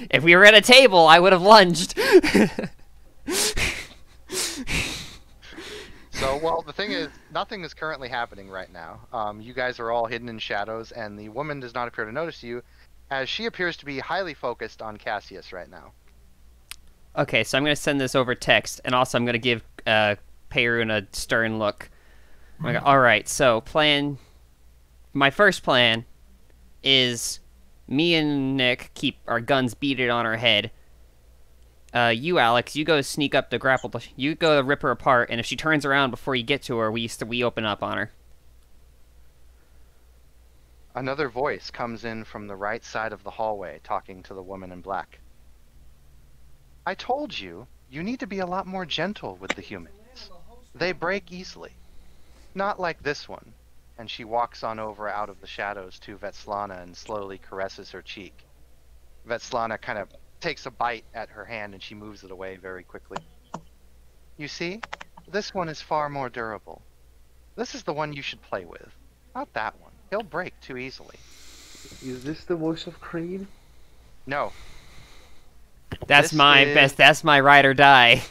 If we were at a table, I would have lunged. So, well, the thing is, nothing is currently happening right now. You guys are all hidden in shadows, and the woman does not appear to notice you, as she appears to be highly focused on Cassius right now. Okay, so I'm going to send this over text, and also I'm going to give Peyrune a stern look. Alright, so my first plan is me and Nick keep our guns beated on her head. You, Alex, you go sneak up to grapple. You go to rip her apart, and if she turns around before you get to her, we open up on her. Another voice comes in from the right side of the hallway, talking to the woman in black. I told you, you need to be a lot more gentle with the humans. They break easily. Not like this one. And she walks on over out of the shadows to Vetslana and slowly caresses her cheek. Vetslana kind of takes a bite at her hand and she moves it away very quickly. You see, this one is far more durable. This is the one you should play with, not that one. He'll break too easily. Is this the voice of Creed? No. That's that's my ride or die.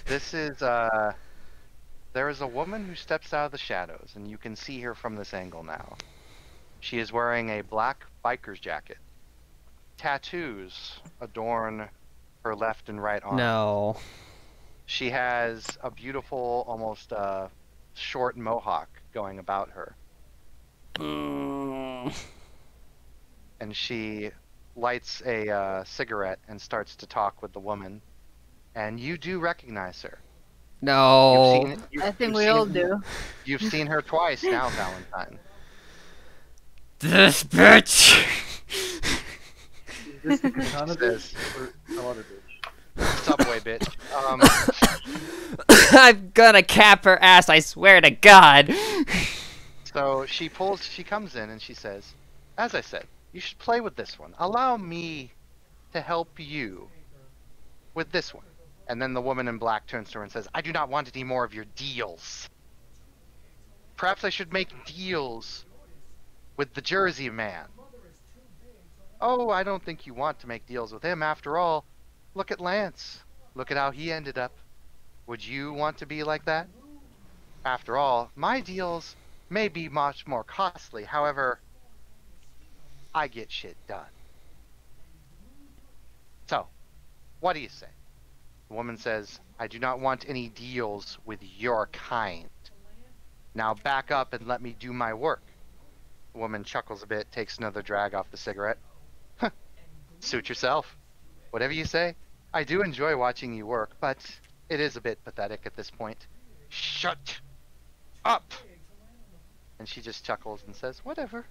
This is, there is a woman who steps out of the shadows, and you can see her from this angle now. She is wearing a black biker's jacket. Tattoos adorn her left and right arm. No. She has a beautiful, almost short mohawk going about her. And she lights a cigarette and starts to talk with the woman. And you do recognize her. No. I think we all do. You've seen her twice now, Valentine. This bitch! Is this the katana bitch or some other bitch? Subway bitch. I'm gonna cap her ass, I swear to God! So she comes in and she says, as I said, you should play with this one. Allow me to help you with this one. And then the woman in black turns to her and says, I do not want any more of your deals. Perhaps I should make deals with the Jersey man. Oh, I don't think you want to make deals with him. After all, look at Lance. Look at how he ended up. Would you want to be like that? After all, my deals may be much more costly. However, I get shit done. So, what do you say? The woman says, I do not want any deals with your kind. Now back up and let me do my work. The woman chuckles a bit, takes another drag off the cigarette. Suit yourself. Whatever you say. I do enjoy watching you work, but it is a bit pathetic at this point. Shut up! And she just chuckles and says, whatever.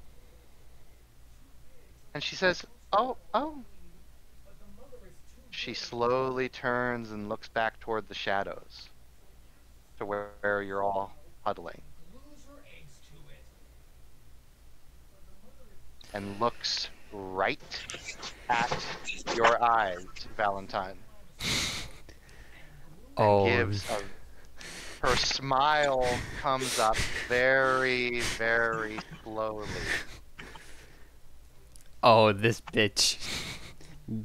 And she says, oh. She slowly turns and looks back toward the shadows to where you're all huddling. And looks right at your eyes, Valentine. And her smile comes up very, very slowly. Oh, this bitch.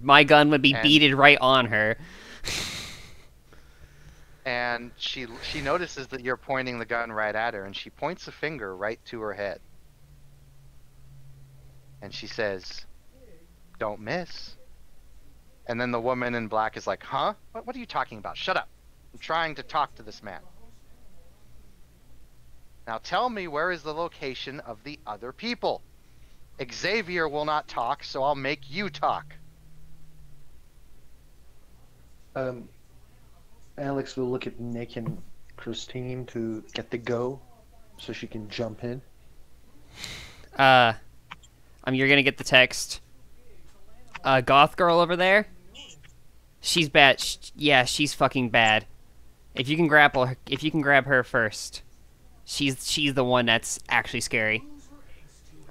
My gun would be beaded right on her. And she notices that you're pointing the gun right at her, and she points a finger right to her head. And she says, don't miss. And then the woman in black is like, huh? What are you talking about? Shut up. I'm trying to talk to this man. Now tell me, where is the location of the other people? Xavier will not talk, so I'll make you talk. Alex will look at Nick and Christine to get the go, so she can jump in. You're gonna get the text. Goth girl over there? She's bad. Yeah, she's fucking bad. If you can grab her first. She's the one that's actually scary.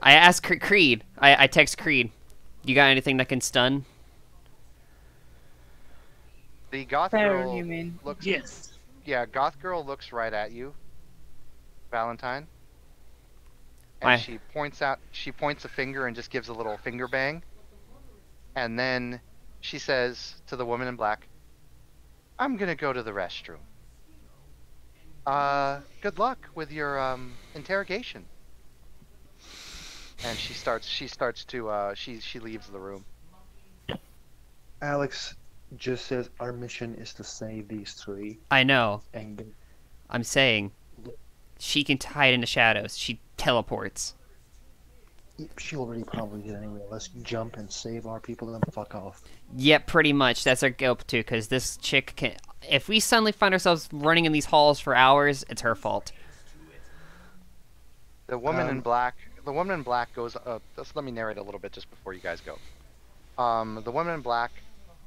I ask Creed. I text Creed. You got anything that can stun? The goth Baron, girl you mean? looks. Yes. Yeah, goth girl looks right at you, Valentine. Why? And she points a finger and just gives a little finger bang. And then she says to the woman in black, "I'm gonna go to the restroom. Good luck with your interrogation." And she leaves the room. Alex just says our mission is to save these three. I know. And I'm saying she can hide in the shadows. She teleports. she already probably did anyway. Let's jump and save our people and fuck off. Yep, pretty much. That's our goal too, because this chick can... If we suddenly find ourselves running in these halls for hours, it's her fault. The woman in black goes. Just let me narrate a little bit just before you guys go. The woman in black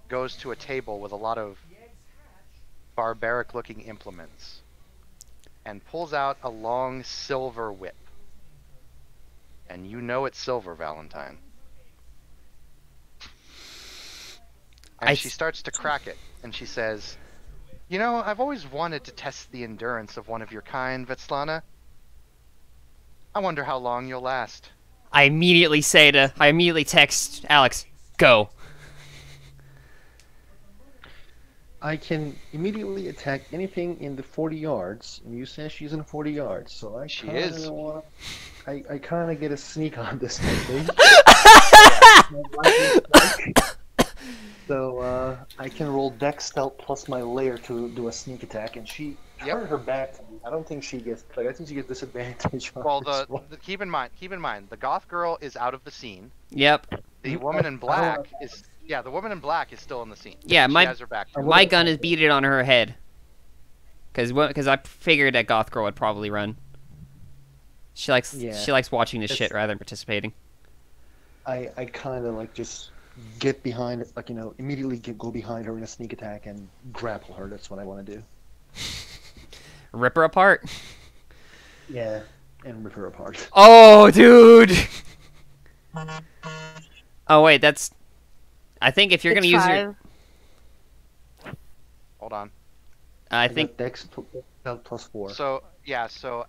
goes to a table with a lot of barbaric-looking implements, and pulls out a long silver whip. And you know it's silver, Valentine. And she starts to crack it, and she says, "You know, I've always wanted to test the endurance of one of your kind, Vetslana. I wonder how long you'll last." I immediately text Alex, "Go." I can immediately attack anything in the 40 yards, and you say she's in 40 yards, so I She is. I kind of get a sneak on this thing. So I can roll Dex Stealth plus my lair to do a sneak attack, and she turned her back to me. I don't think she gets I think she gets disadvantage. Well, keep in mind, the goth girl is out of the scene. Yep. The woman in black is the woman in black is still in the scene. Yeah, she has her back to her. my gun is beaded on her head. Because I figured that goth girl would probably run. She likes watching this shit rather than participating. I kind of just get behind it, immediately go behind her in a sneak attack and grapple her. That's what I want to do. Rip her apart. Yeah, and rip her apart. Oh, dude. Oh wait, that's. I think if you're gonna use your. Hold on. I think Dex plus 4. So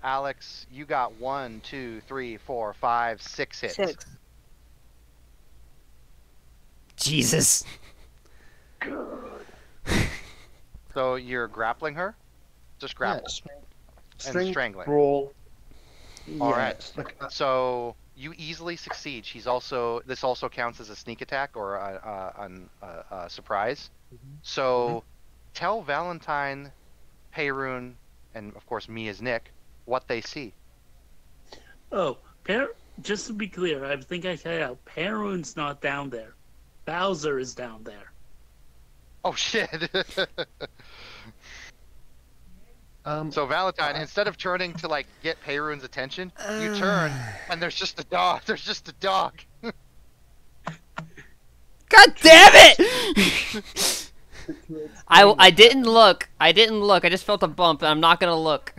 Alex, you got 1, 2, 3, 4, 5, 6 hits. 6. Jesus. Good. So you're grappling her? Just grapple. And strangling. Roll. Alright. So you easily succeed. This also counts as a sneak attack or a surprise. So tell Valentine, Peyrune, and of course me as Nick, what they see. Oh, just to be clear, I think I cut out. Peyrune's not down there. Bowser is down there. Oh shit! So Valentine, instead of turning to get Peyrune's attention, you turn and there's just a dog. There's just a dog. God damn it! I didn't look. I just felt a bump, and I'm not gonna look.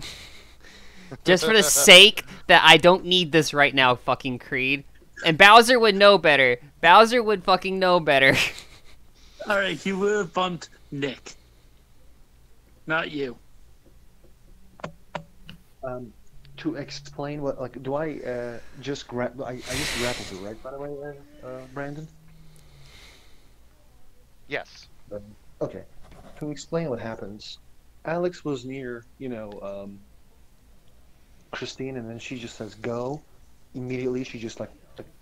Just for the sake that I don't need this right now, fucking Creed. And Bowser would know better. Bowser would fucking know better. Alright, he would have bumped Nick. Not you. To explain what, do I just grab? I just grappled you, right? By the way, Brandon. Yes. Okay. To explain what happens, Alex was near, Christine, and then she just says go. Immediately, she just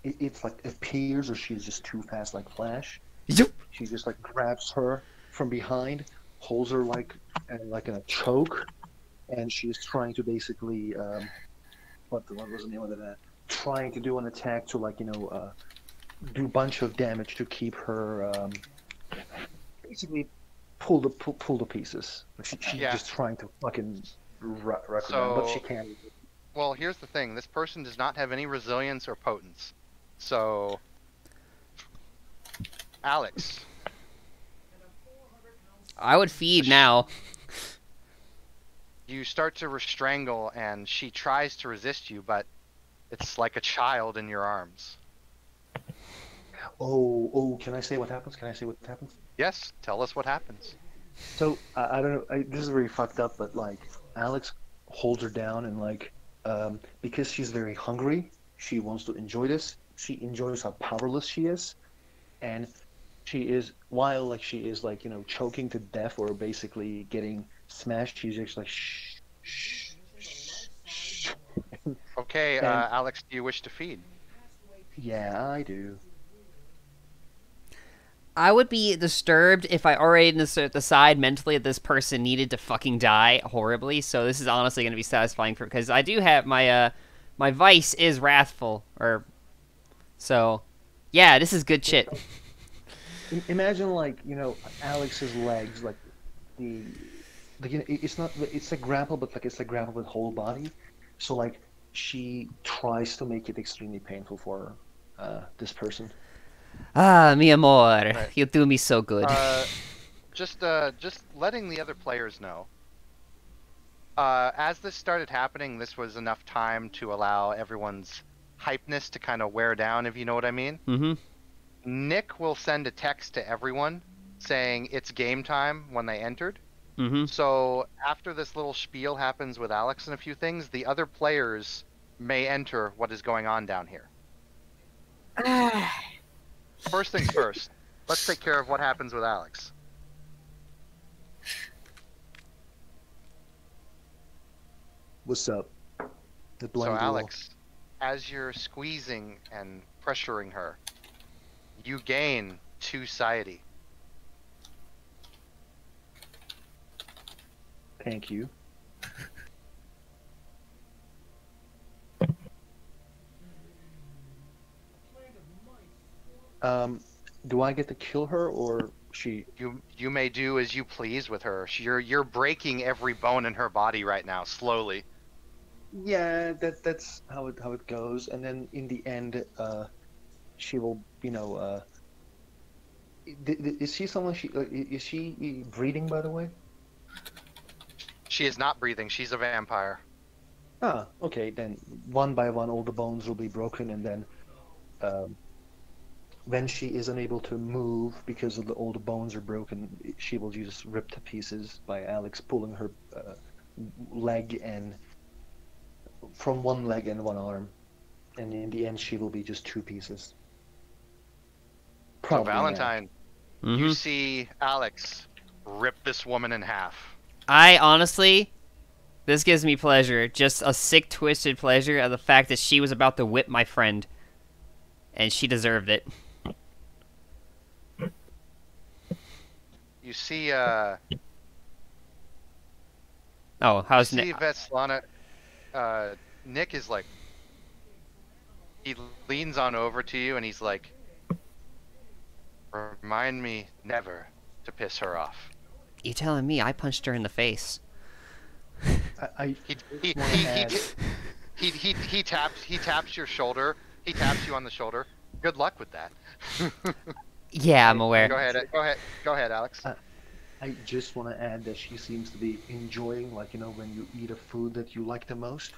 it's appears, or she's just too fast, like Flash. Yep. She just grabs her from behind, holds her in a choke, and she's trying to basically what was the name of that? Trying to do an attack to do a bunch of damage to keep her basically pull the pieces. She's just trying to fucking wreck her down, but she can't. Well, here's the thing. This person does not have any resilience or potence. So, Alex. I would feed now. You start to strangle, and she tries to resist you, but it's like a child in your arms. Oh, can I say what happens? Can I say what happens? Yes, tell us what happens. So, I don't know, this is very fucked up, but, like, Alex holds her down and, like, because she's very hungry, she wants to enjoy this. She enjoys how powerless she is, and she is, while, like, she is, like, you know, choking to death or basically getting smashed, she's just like, shh, shh, shh, shh. Okay, And- Alex, do you wish to feed? Yeah, I do. I would be disturbed if I already decide mentally that this person needed to fucking die horribly. So this is honestly going to be satisfying for, because I do have my my vice is wrathful, or so. Yeah, this is good shit. Imagine, like, you know, Alex's legs, like you know, it's like grapple, but like it's like grapple with whole body. So like she tries to make it extremely painful for this person. Ah, mi amor, Right. you do me so good. Just letting the other players know. As this started happening, this was enough time to allow everyone's hypeness to kind of wear down, if you know what I mean. Mm-hmm. Nick will send a text to everyone saying it's game time when they entered. Mm-hmm. So after this little spiel happens with Alex and a few things, the other players may enter what is going on down here. First things first, let's take care of what happens with Alex. What's up? The So blind girl. Alex, as you're squeezing and pressuring her, you gain 2 satiety. Thank you. Do I get to kill her, or she? You may do as you please with her. You're breaking every bone in her body right now, slowly. Yeah, that's how it goes. And then in the end, she will, you know, is she someone? Is she breathing, by the way? She is not breathing. She's a vampire. Ah, okay. Then one by one, all the bones will be broken, and then when she is unable to move because of all the bones are broken, she will just rip to pieces by Alex pulling her leg and from one leg and one arm, and in the end, she will be just 2 pieces. So Probably now. Valentine, Mm-hmm. you see Alex rip this woman in half. I honestly, this gives me pleasure. Just a sick, twisted pleasure of the fact that she was about to whip my friend. And she deserved it. You see, Oh, how's you see Nick? Svetlana, Nick is like, he leans on over to you and he's like, remind me never to piss her off. You telling me I punched her in the face? I He taps your shoulder. He taps you on the shoulder. Good luck with that. Yeah, I'm aware. Go ahead, Alex. I just want to add that she seems to be enjoying, like, you know, when you eat a food that you like the most.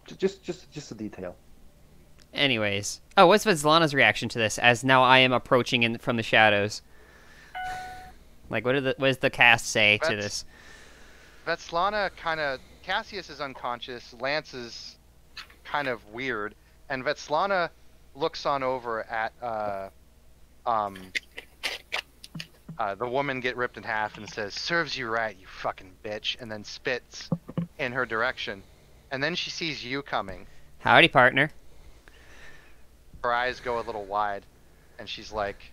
Just a detail. Anyways. Oh, what's Svetlana's reaction to this, as now I am approaching in from the shadows? Like, what does the cast say to this? Svetlana Cassius is unconscious, Lance is kind of weird, and Svetlana looks on over at the woman get ripped in half and says, "Serves you right, you fucking bitch," and then spits in her direction. And then she sees you coming. Howdy, partner. Her eyes go a little wide, and she's like,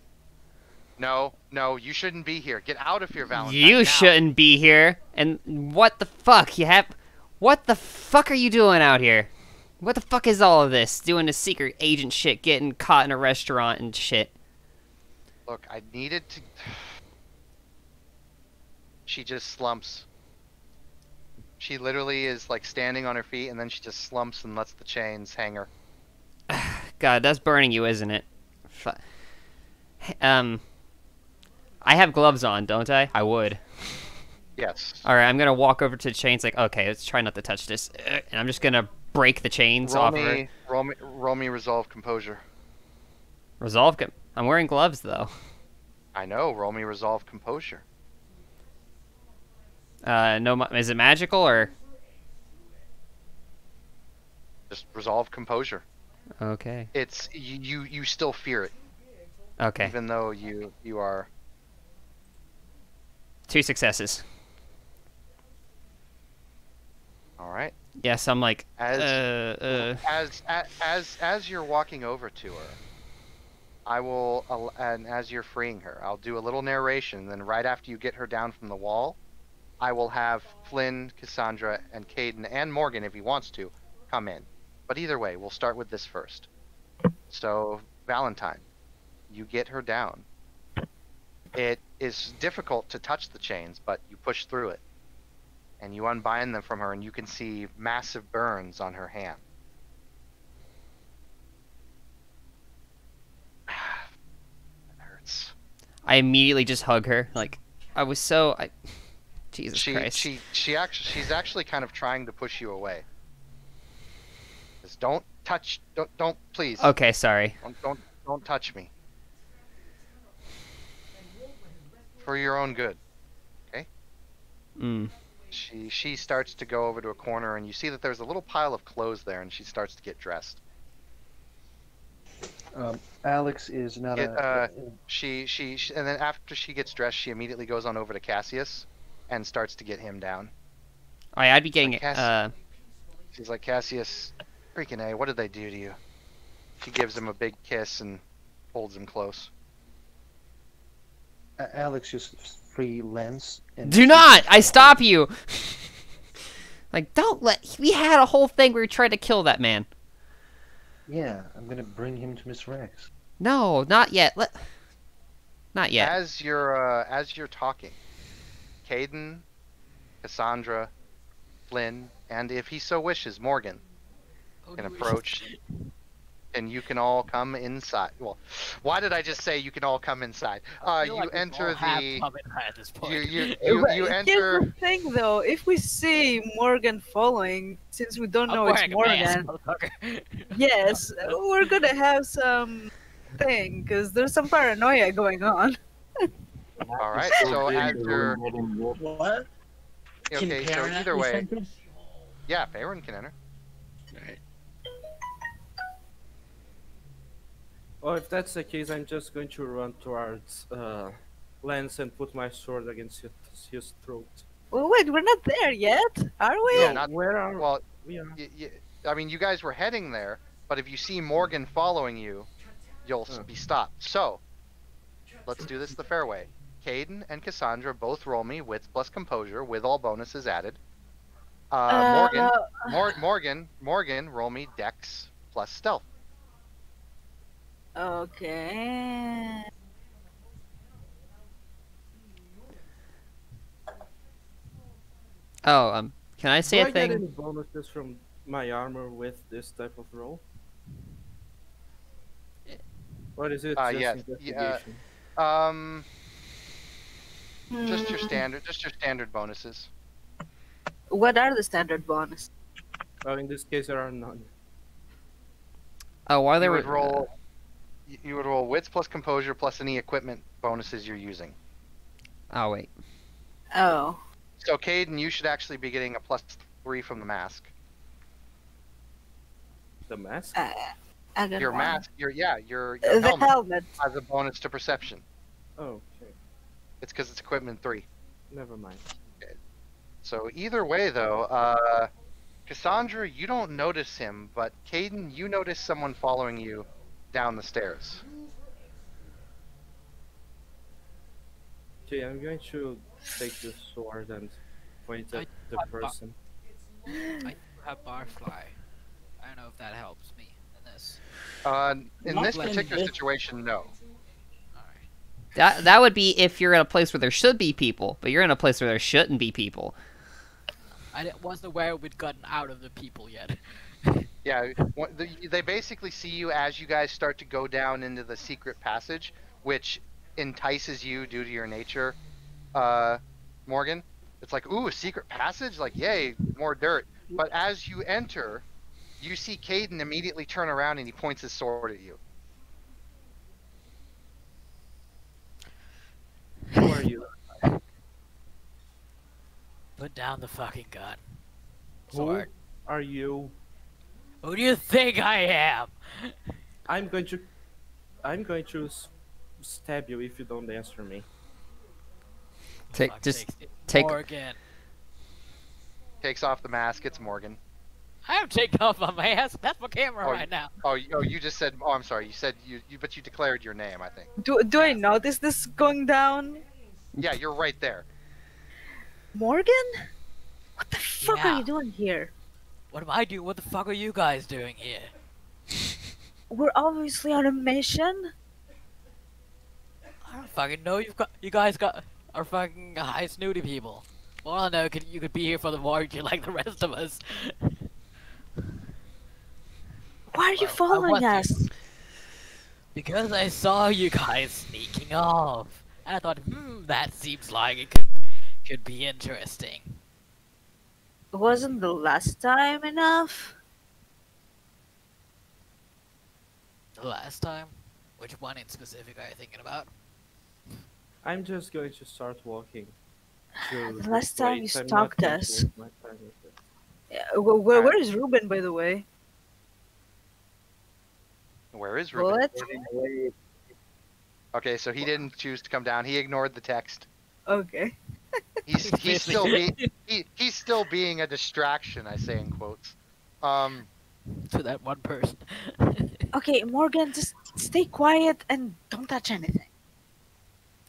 No, you shouldn't be here. Get out of here, Valentine. You now." shouldn't be here. And what the fuck? What the fuck are you doing out here? What the fuck is all of this? Doing the secret agent shit, getting caught in a restaurant and shit. Look, I needed to... She just slumps. She literally is like standing on her feet, and then she just slumps and lets the chains hang her. God, that's burning you, isn't it? I have gloves on, don't I? I would. Yes. Alright, I'm gonna walk over to the chains like, okay, let's try not to touch this. And I'm just gonna break the chains off of her. Roll me resolve composure. Resolve? I'm wearing gloves, though. I know. Roll me resolve composure. No, is it magical, or? Just resolve composure. Okay. It's, you still fear it. Okay. Even though you are... 2 successes. Alright. Yes, I'm like, As you're walking over to her, I will, and as you're freeing her, I'll do a little narration, and then right after you get her down from the wall, I will have Flynn, Cassandra, and Caden, and Morgan, if he wants to, come in. But either way, we'll start with this first. So, Valentine, you get her down. It is difficult to touch the chains, but you push through it. And you unbind them from her, and you can see massive burns on her hand. It hurts. I immediately just hug her. Like, I was so... Jesus Christ. She's actually kind of trying to push you away. Just don't touch... Don't, please. Okay, sorry. Don't touch me. For your own good. Okay? She starts to go over to a corner, and you see that there's a little pile of clothes there, and she starts to get dressed. Alex is not She and then after she gets dressed, she immediately goes on over to Cassius and starts to get him down. Alright, I'd be getting She's like, Cassius, freaking A, what did they do to you? She gives him a big kiss and holds him close. Alex just free Lance. And do not! I stop you! Like, don't let... We had a whole thing where we tried to kill that man. Yeah, I'm gonna bring him to Miss Rex. No, not yet. Not yet. As you're talking, Caden, Cassandra, Flynn, and if he so wishes, Morgan can approach, and you can all come inside. Well, why did I just say you can all come inside? You enter the. You enter. Here's the thing, though. If we see Morgan following, since we don't know it's Morgan, yes, we're gonna have some thing because there's some paranoia going on. All right. So after. What? Okay. So either way. Yeah, Farron can enter. Alright. Well, if that's the case, I'm just going to run towards Lance and put my sword against his throat. Well, wait, we're not there yet, are we? Yeah, not, where are well, we? Are... I mean, you guys were heading there, but if you see Morgan following you, you'll be stopped. So, let's do this the fair way. Caden and Cassandra both roll me wits plus composure with all bonuses added. Morgan, roll me dex plus stealth. Okay. Oh, can I say Do a thing? I get any bonuses from my armor with this type of roll? Or is it just investigation? Just your standard bonuses. What are the standard bonuses? Well, in this case, there are none. Oh, why there would roll? You would roll wits plus composure plus any equipment bonuses you're using. Oh wait. Oh. So Caden, you should actually be getting a +3 from the mask. The mask? I got your one. mask. Your the helmet has a bonus to perception. Oh, okay. It's because it's equipment 3. Never mind. Okay. So either way, though, Cassandra, you don't notice him, but Caden, you notice someone following you down the stairs. Okay, I'm going to take the sword and point at the person. I have barfly. I don't know if that helps me in this. In this particular situation, no. That would be if you're in a place where there should be people, but you're in a place where there shouldn't be people. I wasn't aware we'd gotten out of the people yet. Yeah, they basically see you as you guys start to go down into the secret passage, which entices you due to your nature, Morgan. It's like, ooh, a secret passage? Like, yay, more dirt. But as you enter, you see Caden immediately turn around and he points his sword at you. Who are you? Put down the fucking gun. Who Sword. are you? Who do you think I am? I'm going to stab you if you don't answer me. Take. Morgan. Takes off the mask. It's Morgan. I'm taking off my mask. That's my camera right now. You just said. Oh, I'm sorry. You said but you declared your name, I think. Do I notice this going down? Yeah, you're right there. Morgan? What the fuck are you doing here? What am I doing? What the fuck are you guys doing here? We're obviously on a mission. I don't fucking know. You guys are fucking high snooty people. Well, I know you could be here for the orgy like the rest of us. Why are you following us? Because I saw you guys sneaking off. And I thought, that seems like it could be interesting. Wasn't the last time enough? The last time? Which one in specific are you thinking about? I'm just going to start walking. The last time you stalked us. Where is Ruben, by the way? Where is Ruben? What? Okay, so he didn't choose to come down. He ignored the text. Okay. He's still being a distraction, I say in quotes. To that one person. Okay, Morgan, just stay quiet and don't touch anything.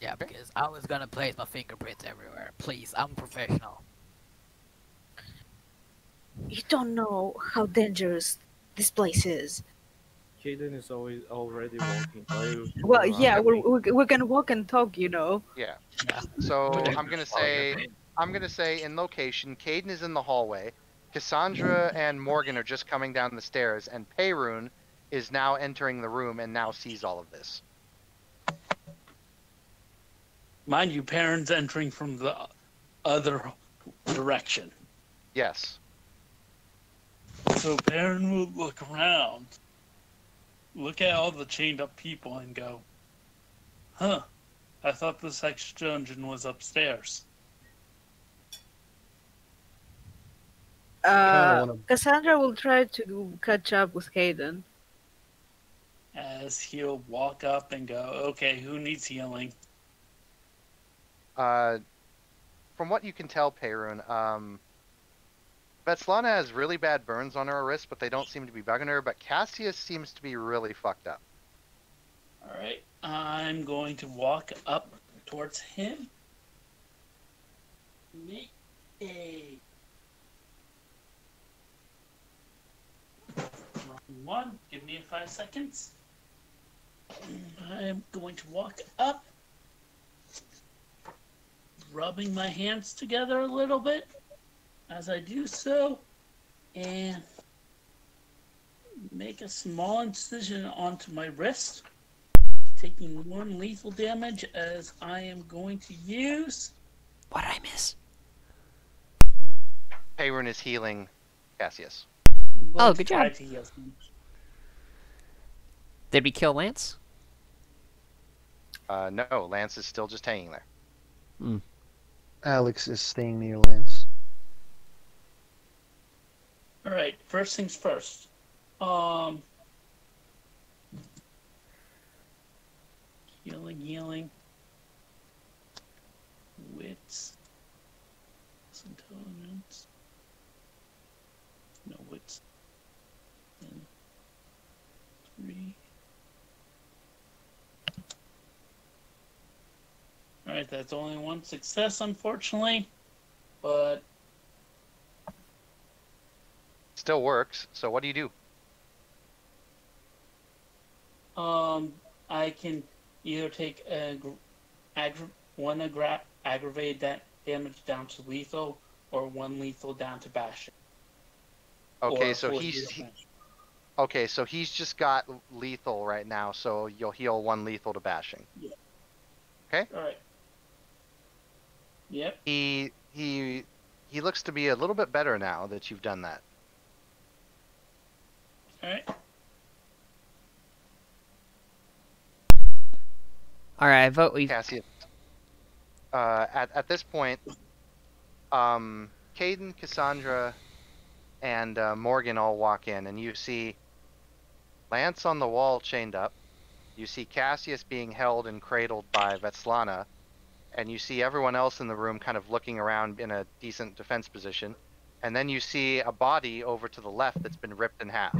Yeah, because I was gonna place my fingerprints everywhere. Please, I'm professional. You don't know how dangerous this place is. Caden is already walking. Well, yeah, we're gonna walk and talk, you know. Yeah. So I'm gonna say in location, Caden is in the hallway, Cassandra and Morgan are just coming down the stairs, and Peyrune is now entering the room and now sees all of this. Mind you, Perrin's entering from the other direction. Yes. So Perrin will look around, look at all the chained up people and go, huh, I thought this extra dungeon was upstairs. Cassandra will try to catch up with Caden. As he'll walk up and go, okay, who needs healing? From what you can tell, Peyrune, Svetlana has really bad burns on her wrist, but they don't seem to be bugging her, but Cassius seems to be really fucked up. Alright, I'm going to walk up towards him. Make a... Wrong one, give me 5 seconds. I'm going to walk up, rubbing my hands together a little bit as I do so, and make a small incision onto my wrist, taking 1 lethal damage as I am going to use... What did I miss? Peyrune is healing Cassius. Oh, good job. Did we kill Lance? No, Lance is still just hanging there. Alex is staying near Lance. Alright, first things first. Healing. Wits. Intelligence. No wits. 3. Alright, that's only 1 success, unfortunately. But still works. So what do you do? I can either take aggravated damage down to lethal, or 1 lethal down to bashing. Okay, so he's just got lethal right now, so you'll heal 1 lethal to bashing. Yeah. Okay. All right. Yep. He looks to be a little bit better now that you've done that. All right. All right, I vote we. Cassius. At this point, Caden, Cassandra, and Morgan all walk in, and you see Lance on the wall chained up. You see Cassius being held and cradled by Vetslana, and you see everyone else in the room kind of looking around in a decent defense position. And then you see a body over to the left that's been ripped in half.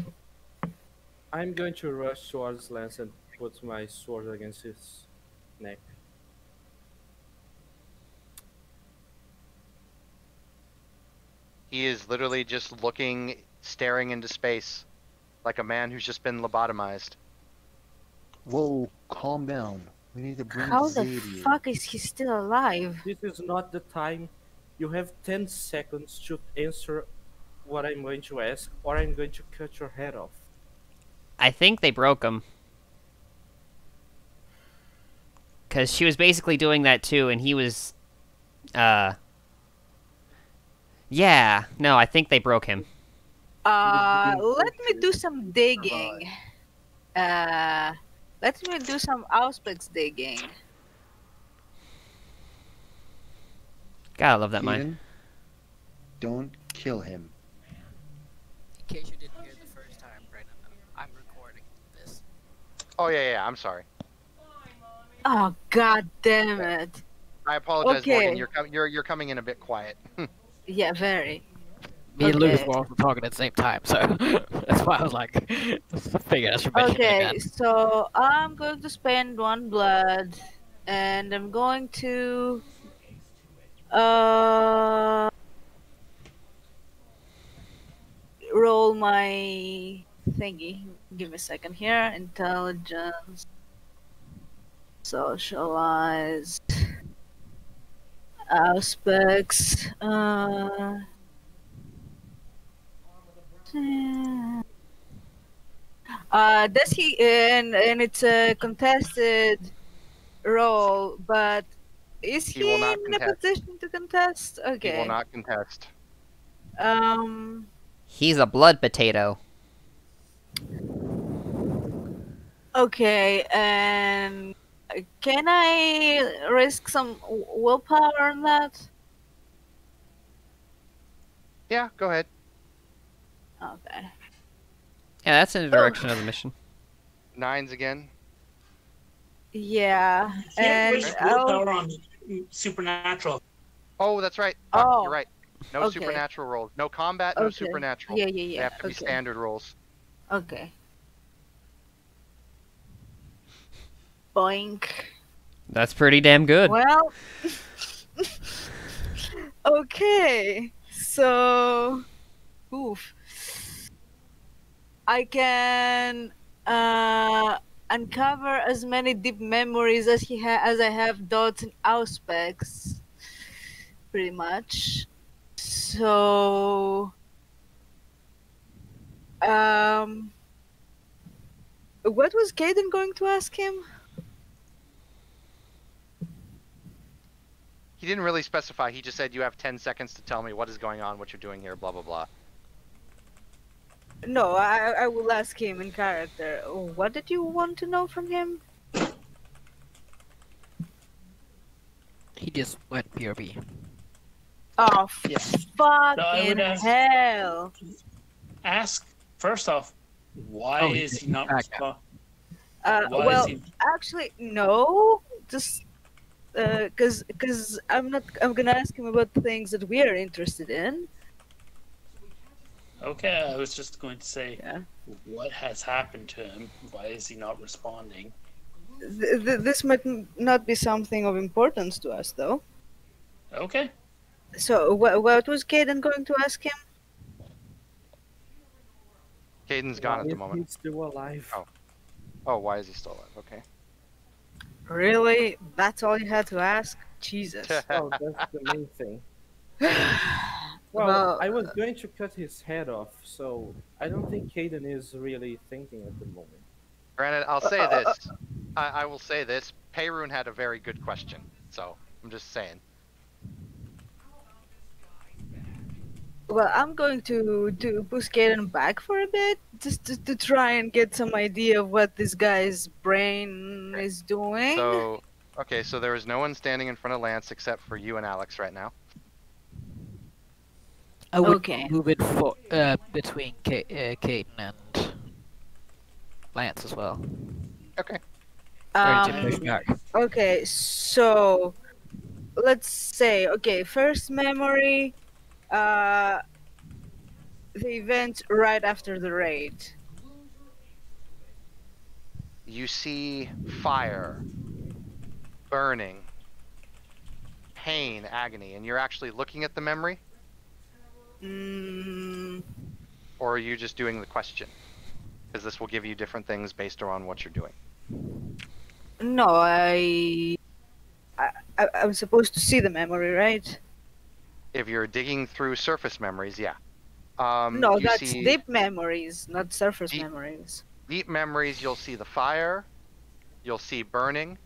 I'm going to rush towards Lance and put my sword against his neck. He is literally just looking, staring into space, like a man who's just been lobotomized. Whoa, calm down. We need to bring How the Xavier. fuck is he still alive? This is not the time. You have 10 seconds to answer what I'm going to ask, or I'm going to cut your head off. I think they broke him. Because she was basically doing that too, and he was, yeah, no, I think they broke him. Let me do some digging. Let me do some Auspex digging. God, I love that mine. Keaton, don't kill him. In case you didn't hear the first time, Brandon, I'm recording this. Oh yeah, I'm sorry. Oh god damn it! I apologize, Okay. Morgan. You're coming in a bit quiet. Yeah, very. Me and Lucas Okay. were also talking at the same time, so that's why I was like, figured I should mention it Okay, again. so I'm going to spend 1 blood, and I'm going to roll my thingy. Give me a second here. Intelligence, socialized, aspects. Does he? And it's a contested roll, but is He he, will not in a contest. position to contest? Okay. He will not contest. He's a blood potato. Okay, and can I risk some willpower on that? Yeah, go ahead. Okay. Yeah, that's in the direction of the mission. 9s again. Yeah, You can't and wish willpower on supernatural. Oh, that's right. Fuck, Oh, you're right. No okay. supernatural rolls. No combat, no Okay. supernatural. Yeah, They have to be okay. standard rolls. Okay. Boink. That's pretty damn good. Well, okay. So, oof. I can uncover as many deep memories as as I have dots and auspex, pretty much. So, what was Caden going to ask him? He didn't really specify. He just said you have 10 seconds to tell me what is going on, what you're doing here, blah, blah, blah. No, I will ask him in character. What did you want to know from him? He just went PRB. Oh, Yeah. fucking would ask- hell. Ask first off, why Oh, is he not back. responding? Why Well, is he? actually, no. Just cause I'm gonna ask him about things that we are interested in. Okay, I was just going to say, Yeah. what has happened to him? Why is he not responding? This might not be something of importance to us, though. Okay. So, what was Caden going to ask him? Caden's gone at the If moment. he's still alive. Oh. Oh, why is he still alive? Okay. Really? That's all you had to ask? Jesus. Oh, that's the main thing. Well, Well, I was going to cut his head off, so I don't think Caden is really thinking at the moment. Granted, I'll say this. I will say this. Peyrune had a very good question, so I'm just saying. Well, I'm going to push Kaden back for a bit, just to try and get some idea of what this guy's brain is doing. So, okay, so there is no one standing in front of Lance except for you and Alex right now. I would Okay. move it between Caden and Lance as well. Okay. Ready to push back. Okay, so let's say, okay, first memory, the event right after the raid. You see fire, burning, pain, agony, and you're actually looking at the memory? Or are you just doing the question? Because this will give you different things based on what you're doing. No, I'm supposed to see the memory, right? If you're digging through surface memories, yeah. No, you that's see deep memories, not surface Deep- memories. deep memories, you'll see the fire, you'll see burning,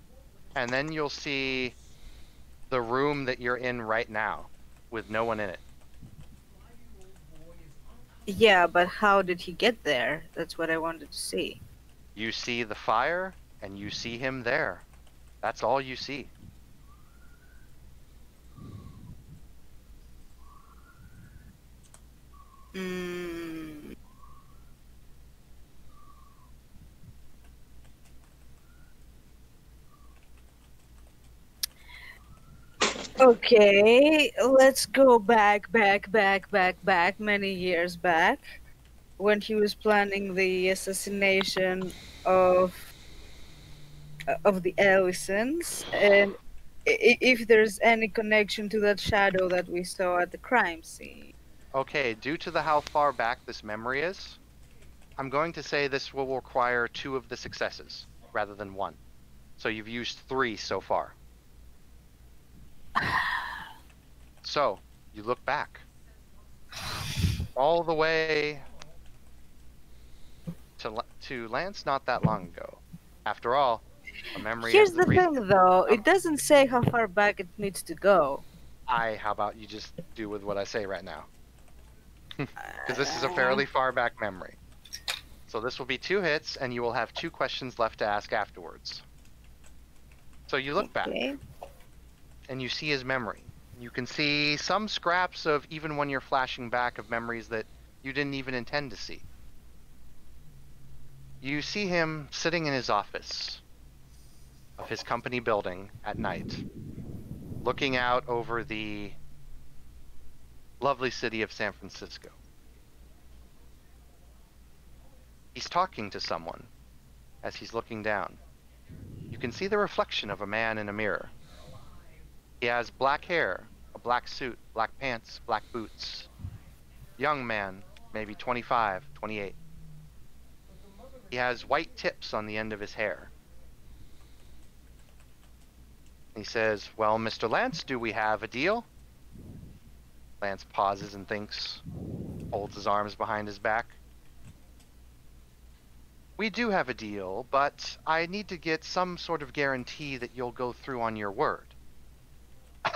and then you'll see the room that you're in right now with no one in it. Yeah, but how did he get there? That's what I wanted to see. You see the fire, and you see him there. That's all you see. Okay, let's go back many years back, when he was planning the assassination of the Ellisons, and if there's any connection to that shadow that we saw at the crime scene. Okay, due to how far back this memory is, I'm going to say this will require 2 of the successes rather than 1. So you've used 3 so far. So, you look back. All the way to Lance not that long ago. After all, a memory Here's is the reason. thing, though. It doesn't say how far back it needs to go. How about you just do with what I say right now? Because this is a fairly far back memory. So this will be 2 hits, and you will have 2 questions left to ask afterwards. So you look back, and you see his memory. You can see some scraps of, even when you're flashing back, of memories that you didn't even intend to see. You see him sitting in his office of his company building at night, looking out over the lovely city of San Francisco. He's talking to someone as he's looking down. You can see the reflection of a man in a mirror. He has black hair, a black suit, black pants, black boots. Young man, maybe 25, 28. He has white tips on the end of his hair. He says, "Well, Mr. Lance, do we have a deal?" Lance pauses and thinks, holds his arms behind his back. "We do have a deal, but I need to get some sort of guarantee that you'll go through on your word."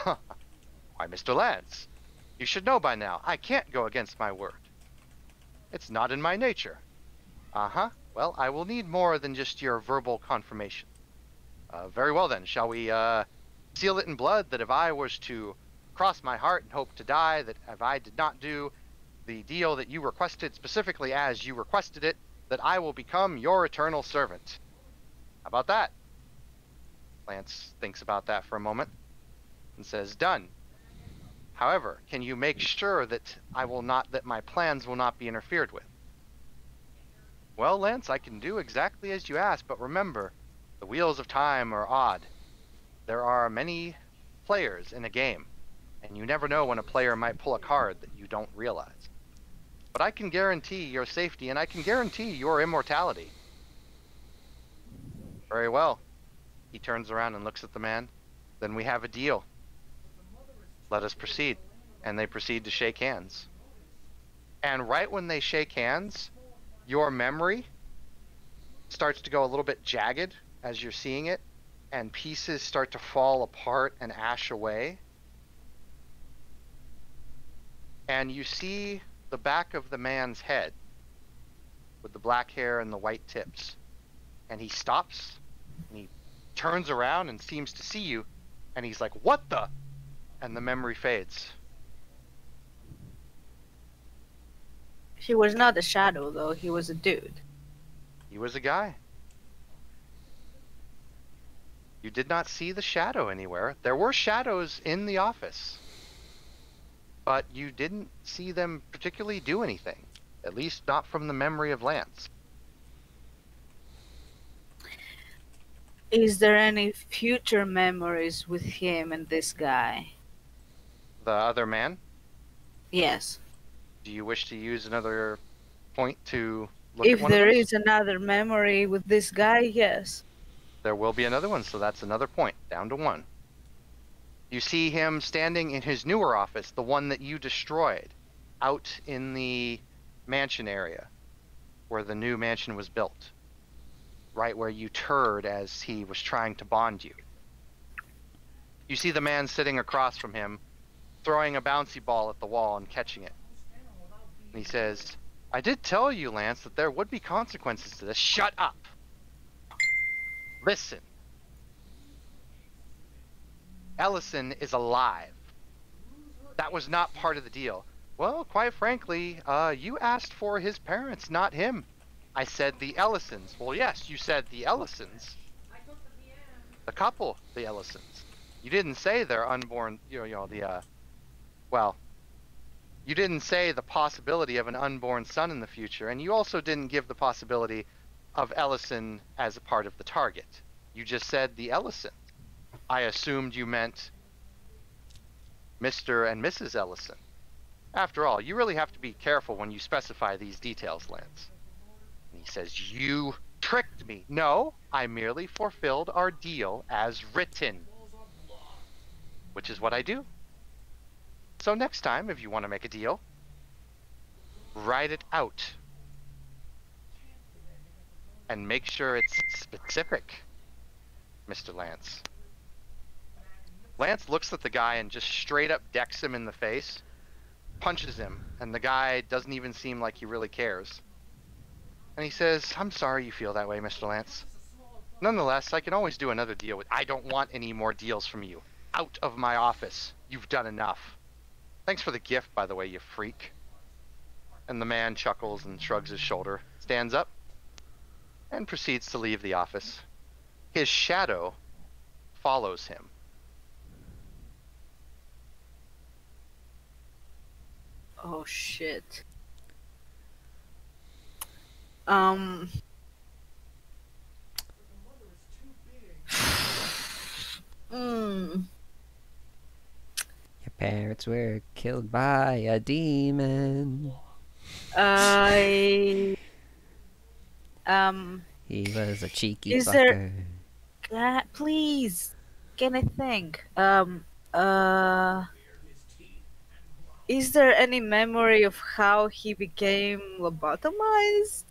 "Why, Mr. Lance, you should know by now, I can't go against my word. It's not in my nature." "Uh-huh. Well, I will need more than just your verbal confirmation." Very well then, shall we seal it in blood that if I was to cross my heart and hope to die, that if I did not do the deal that you requested specifically as you requested it, that I will become your eternal servant. How about that?" Lance thinks about that for a moment and says, "Done. However, can you make sure that that my plans will not be interfered with?" "Well, Lance, I can do exactly as you ask, but remember, the wheels of time are odd. There are many players in a game, and you never know when a player might pull a card that you don't realize. But I can guarantee your safety, and I can guarantee your immortality." "Very well." He turns around and looks at the man. "Then we have a deal. Let us proceed." And they proceed to shake hands. And right when they shake hands, your memory starts to go a little bit jagged as you're seeing it, and pieces start to fall apart and ash away. And you see the back of the man's head with the black hair and the white tips. And he stops, and he turns around and seems to see you, and he's like, "What the?" And the memory fades. He was not a shadow, though. He was a dude. He was a guy. You did not see the shadow anywhere. There were shadows in the office, but you didn't see them particularly do anything. At least not from the memory of Lance. Is there any future memories with him and this guy? The other man? Yes. Do you wish to use another point to look If at one there of those? is another memory with this guy, yes. There will be another one, so that's another point, down to 1. You see him standing in his newer office, the one that you destroyed, out in the mansion area, where the new mansion was built. Right where you turd as he was trying to bond you. You see the man sitting across from him, throwing a bouncy ball at the wall and catching it. And he says, "I did tell you, Lance, that there would be consequences to this." Shut up! Listen. Ellison is alive. That was not part of the deal. Well, quite frankly, you asked for his parents, not him. I said the Ellisons. Well, yes, you said the Ellisons. The couple, the Ellisons. You didn't say their unborn, well, you didn't say the possibility of an unborn son in the future, and you also didn't give the possibility of Ellison as a part of the target. You just said the Ellison. I assumed you meant Mr. and Mrs. Ellison. After all, you really have to be careful when you specify these details, Lance. And he says, "You tricked me." No, I merely fulfilled our deal as written. Which is what I do. So next time, if you want to make a deal, write it out. And make sure it's specific, Mr. Lance. Lance looks at the guy and just straight up decks him in the face, punches him, and the guy doesn't even seem like he really cares. And he says, "I'm sorry you feel that way, Mr. Lance. Nonetheless, I can always do another deal with— I don't want any more deals from you. Out of my office. You've done enough. Thanks for the gift, by the way, you freak." And the man chuckles and shrugs his shoulder, stands up, and proceeds to leave the office. His shadow follows him. Oh shit. Your parents were killed by a demon. I He was a cheeky Is fucker. there please, can I think? Is there any memory of how he became lobotomized?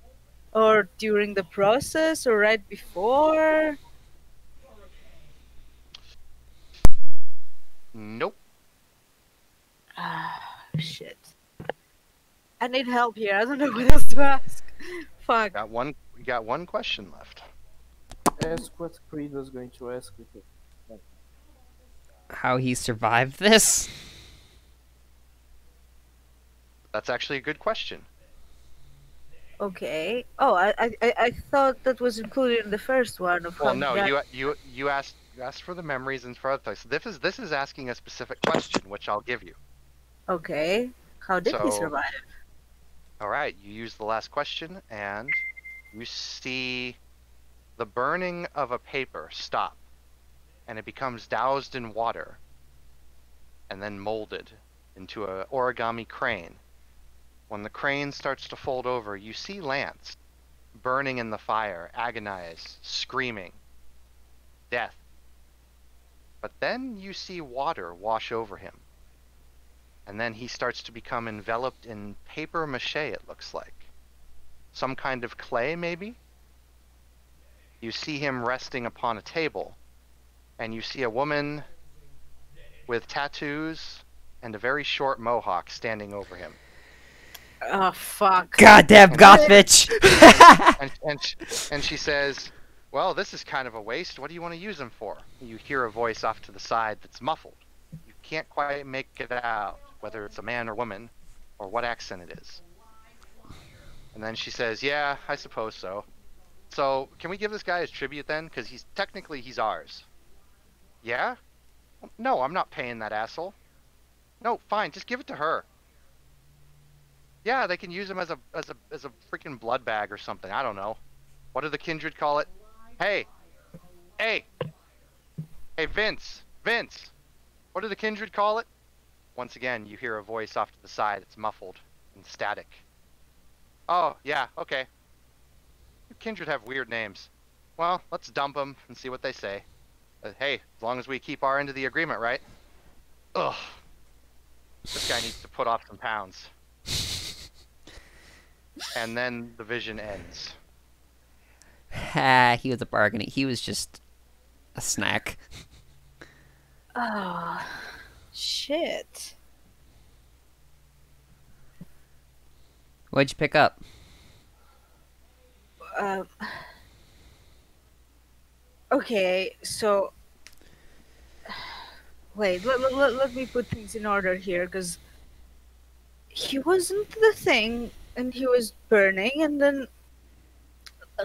Or during the process, or right before? Nope. Shit. I need help here. I don't know what else to ask. Fuck. We got one question left. Ask what Creed was going to ask with it. How he survived this? That's actually a good question. Okay. Oh, I thought that was included in the first one. Of Well, how no, that- you asked for the memories and for other things. This is asking a specific question, which I'll give you. Okay. How did he So- survive? All right, you use the last question, and you see the burning of a paper stop, and it becomes doused in water, and then molded into an origami crane. When the crane starts to fold over, you see Lance burning in the fire, agonized, screaming, death. But then you see water wash over him. And then he starts to become enveloped in paper mache, it looks like. Some kind of clay, maybe? You see him resting upon a table, and you see a woman with tattoos and a very short mohawk standing over him. Oh, fuck. Goddamn goth bitch! And she says, well, this is kind of a waste. What do you want to use them for? You hear a voice off to the side that's muffled. You can't quite make it out whether it's a man or woman or what accent it is. And then she says, yeah, I suppose so. So can we give this guy his tribute then? Because technically he's ours. Yeah? No, I'm not paying that asshole. No, fine, just give it to her. Yeah, they can use him as a freaking blood bag or something. I don't know. What do the kindred call it? Hey, Vince. What do the kindred call it? Once again, you hear a voice off to the side. It's muffled and static. Oh, yeah, okay. You kindred have weird names. Well, let's dump them and see what they say. Hey, as long as we keep our end of the agreement, right? Ugh. This guy needs to put off some pounds. And then the vision ends. Ha, he was a bargain. He was just a snack. Oh, shit. What'd you pick up? Okay, so... Wait, let me put things in order here, because... He wasn't the thing, and he was burning, and then...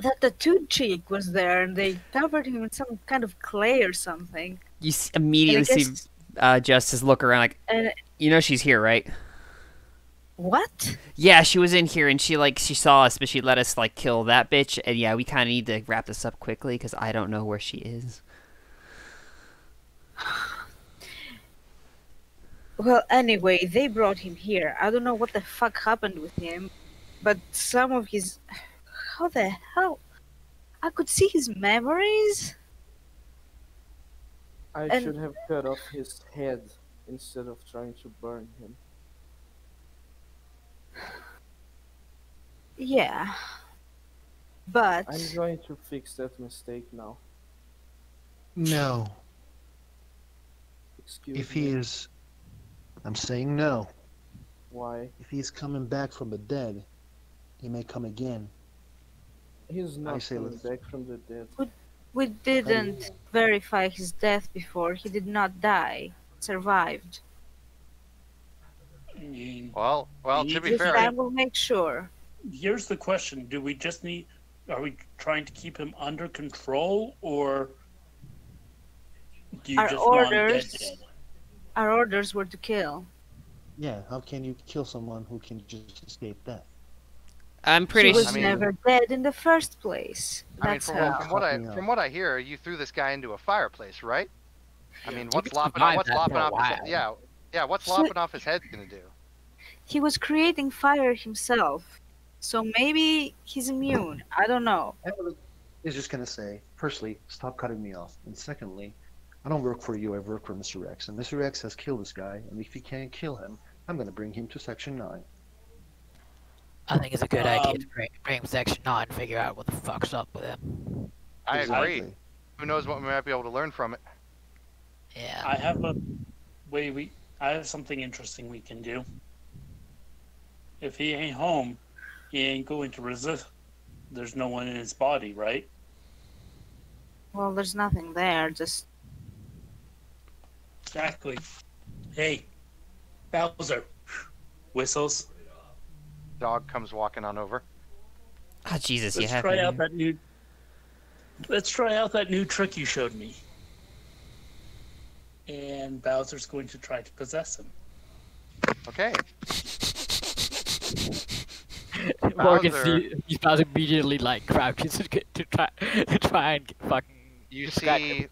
That tattooed chick was there, and they covered him in some kind of clay or something. You immediately see Justice look around like, you know she's here, right? What? Yeah, she was in here, and she saw us, but she let us kill that bitch. And yeah, we kind of need to wrap this up quickly because I don't know where she is. Well, anyway, they brought him here. I don't know what the fuck happened with him, but some of his... How the hell? I could see his memories? I should have cut off his head instead of trying to burn him. Yeah. But... I'm going to fix that mistake now. No. Excuse if me. he is... I'm saying no. Why? If he's coming back from the dead, he may come again. He's not coming back from the dead. We didn't verify his death before. He did not die. Survived. Well, to be fair... I will make sure. Here's the question. Do we just need... Are we trying to keep him under control, or... Do you just want him dead? Our orders were to kill. Yeah, how can you kill someone who can just escape death? I'm pretty sure. He was never dead in the first place. That's from what I hear, you threw this guy into a fireplace, right? I mean, what's lopping off his head? Yeah, what's lopping off his head gonna do? He was creating fire himself, so maybe he's immune. I don't know. I was just gonna say, firstly, stop cutting me off, and secondly, I don't work for you. I work for Mr. X, and Mr. X has killed this guy, and if he can't kill him, I'm gonna bring him to Section 9. I think it's a good idea to bring him Section 9 and figure out what the fuck's up with him. I agree. Who knows what we might be able to learn from it. Yeah. I have something interesting we can do. If he ain't home, he ain't going to resist. There's no one in his body, right? Well, there's nothing there, just... Exactly. Hey, Bowser. Whistles. Dog comes walking on over. Oh, Jesus, Let's try out that new trick you showed me. And Bowser's going to try to possess him. Okay. Morgan, he's about to immediately crouches to try and fucking. You see,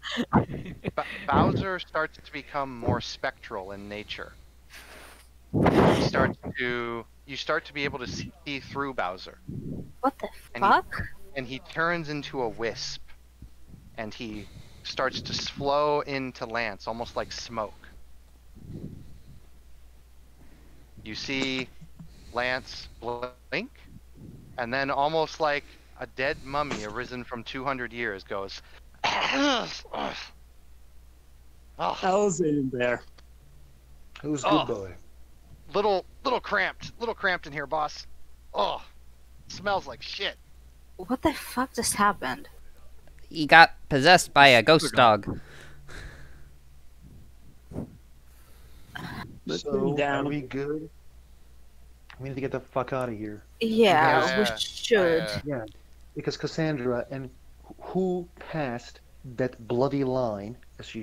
Bowser starts to become more spectral in nature. You start to be able to see through Bowser. What the fuck? And he turns into a wisp, and he starts to flow into Lance, almost like smoke. You see Lance blink, and then almost like a dead mummy arisen from 200 years goes Oh, How's it in there? Who's Oh. good boy? little cramped in here, boss. Oh, smells like shit. What the fuck just happened? He got possessed by a ghost dog. Let's So, bring are down. we good? We need to get the fuck out of here. Yeah, we Yeah. should. Yeah, because Cassandra and who passed that bloody line, as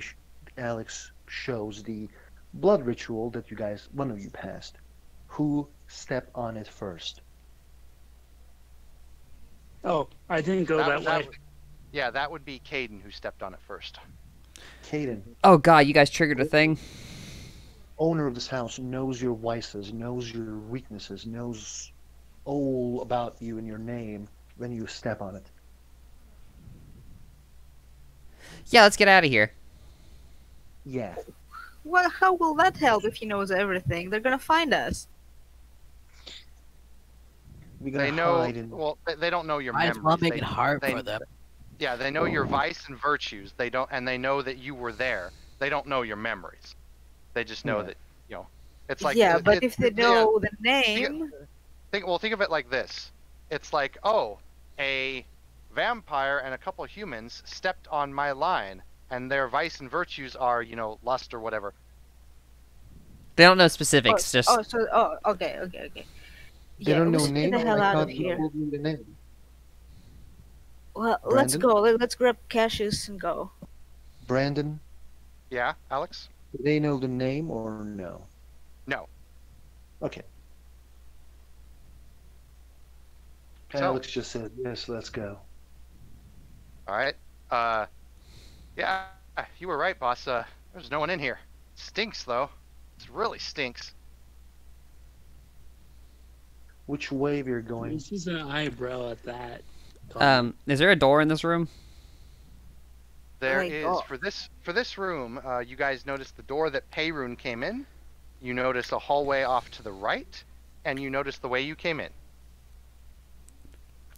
Alex shows the blood ritual that you guys, one of you passed. Who stepped on it first? Oh, I didn't go that way. Yeah, that would be Caden who stepped on it first. Caden, Oh god, you guys triggered a thing? owner of this house, knows your vices, knows your weaknesses, knows all about you and your name when you step on it. Yeah, let's get out of here. Yeah. Well, how will that help if he knows everything? They're gonna find us. We're gonna They know. hide in... Well, they don't know your Might as memories. well make They- it hard they- for them. Yeah, they know your vice and virtues. They don't, and they know that you were there. They don't know your memories. They just know Yeah. that it's like yeah, but if they yeah. know the name, Think of it like this. It's like, oh, a vampire and a couple humans stepped on my line, and their vice and virtues are, lust or whatever. They don't know specifics, just... okay. They Yeah, don't we know should name? get the hell I out of thought you here. told me the name. Well, let's Brandon? go. Let's grab Cassius and go. Brandon, Yeah, Alex? do they know the name or no? No. Okay. So- Alex just said, yes, let's go. All right. Yeah, you were right, boss. There's no one in here. Stinks, though. It really stinks. Which way we're going? This is an eyebrow at that. Is there a door in this room? There Like, is oh. for this room. You guys notice the door that Peyrun came in. You notice a hallway off to the right, and you notice the way you came in.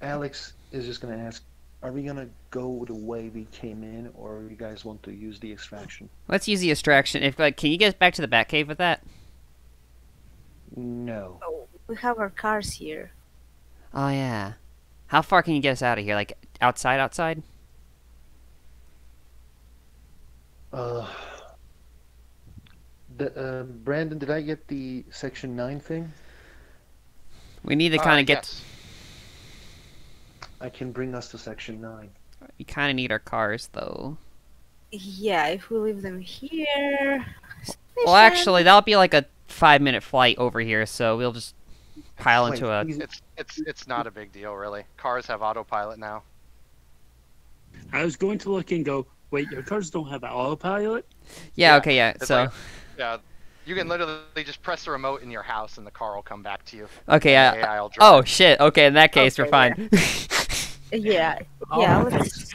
Alex is just gonna ask, are we gonna go the way we came in, or you guys want to use the extraction? Let's use the extraction. Can you get back to the Batcave with that? No. Oh, we have our cars here. Oh yeah. How far can you get us out of here? Like outside? Brandon, did I get the Section 9 thing? We need to kind of get. Yes. I can bring us to Section 9. We kind of need our cars though. Yeah, if we leave them here. Well, actually, that'll be like a 5-minute flight over here, so we'll just pile into a. Wait, It's not a big deal, really. Cars have autopilot now. I was going to look and go, wait, your cars don't have autopilot? Yeah. Okay. Yeah. It's So. like- yeah, you can literally just press the remote in your house, and the car will come back to you. Okay. And the Yeah. AI will drive. Oh shit. Okay. In that case, we're Okay, fine. Yeah, Oh. yeah. Let's.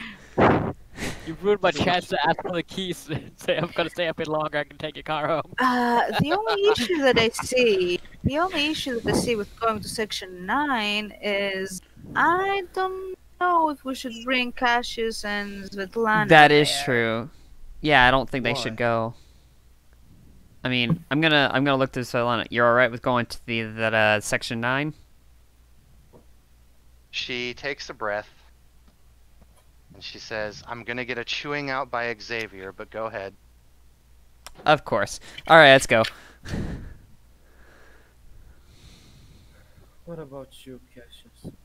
You ruined my chance to ask for the keys. Say I'm gonna stay a bit longer. I can take your car home. The only issue that I see, with going to Section 9 is I don't know if we should bring Cassius and Svetlana. That is there. true. Yeah, I don't think they Why? should go. I mean, I'm gonna look to Solana. You're all right with going to that Section 9? She takes a breath, and she says, "I'm gonna get a chewing out by Xavier, but go ahead." Of course. All right, let's go. What about you, Cassius?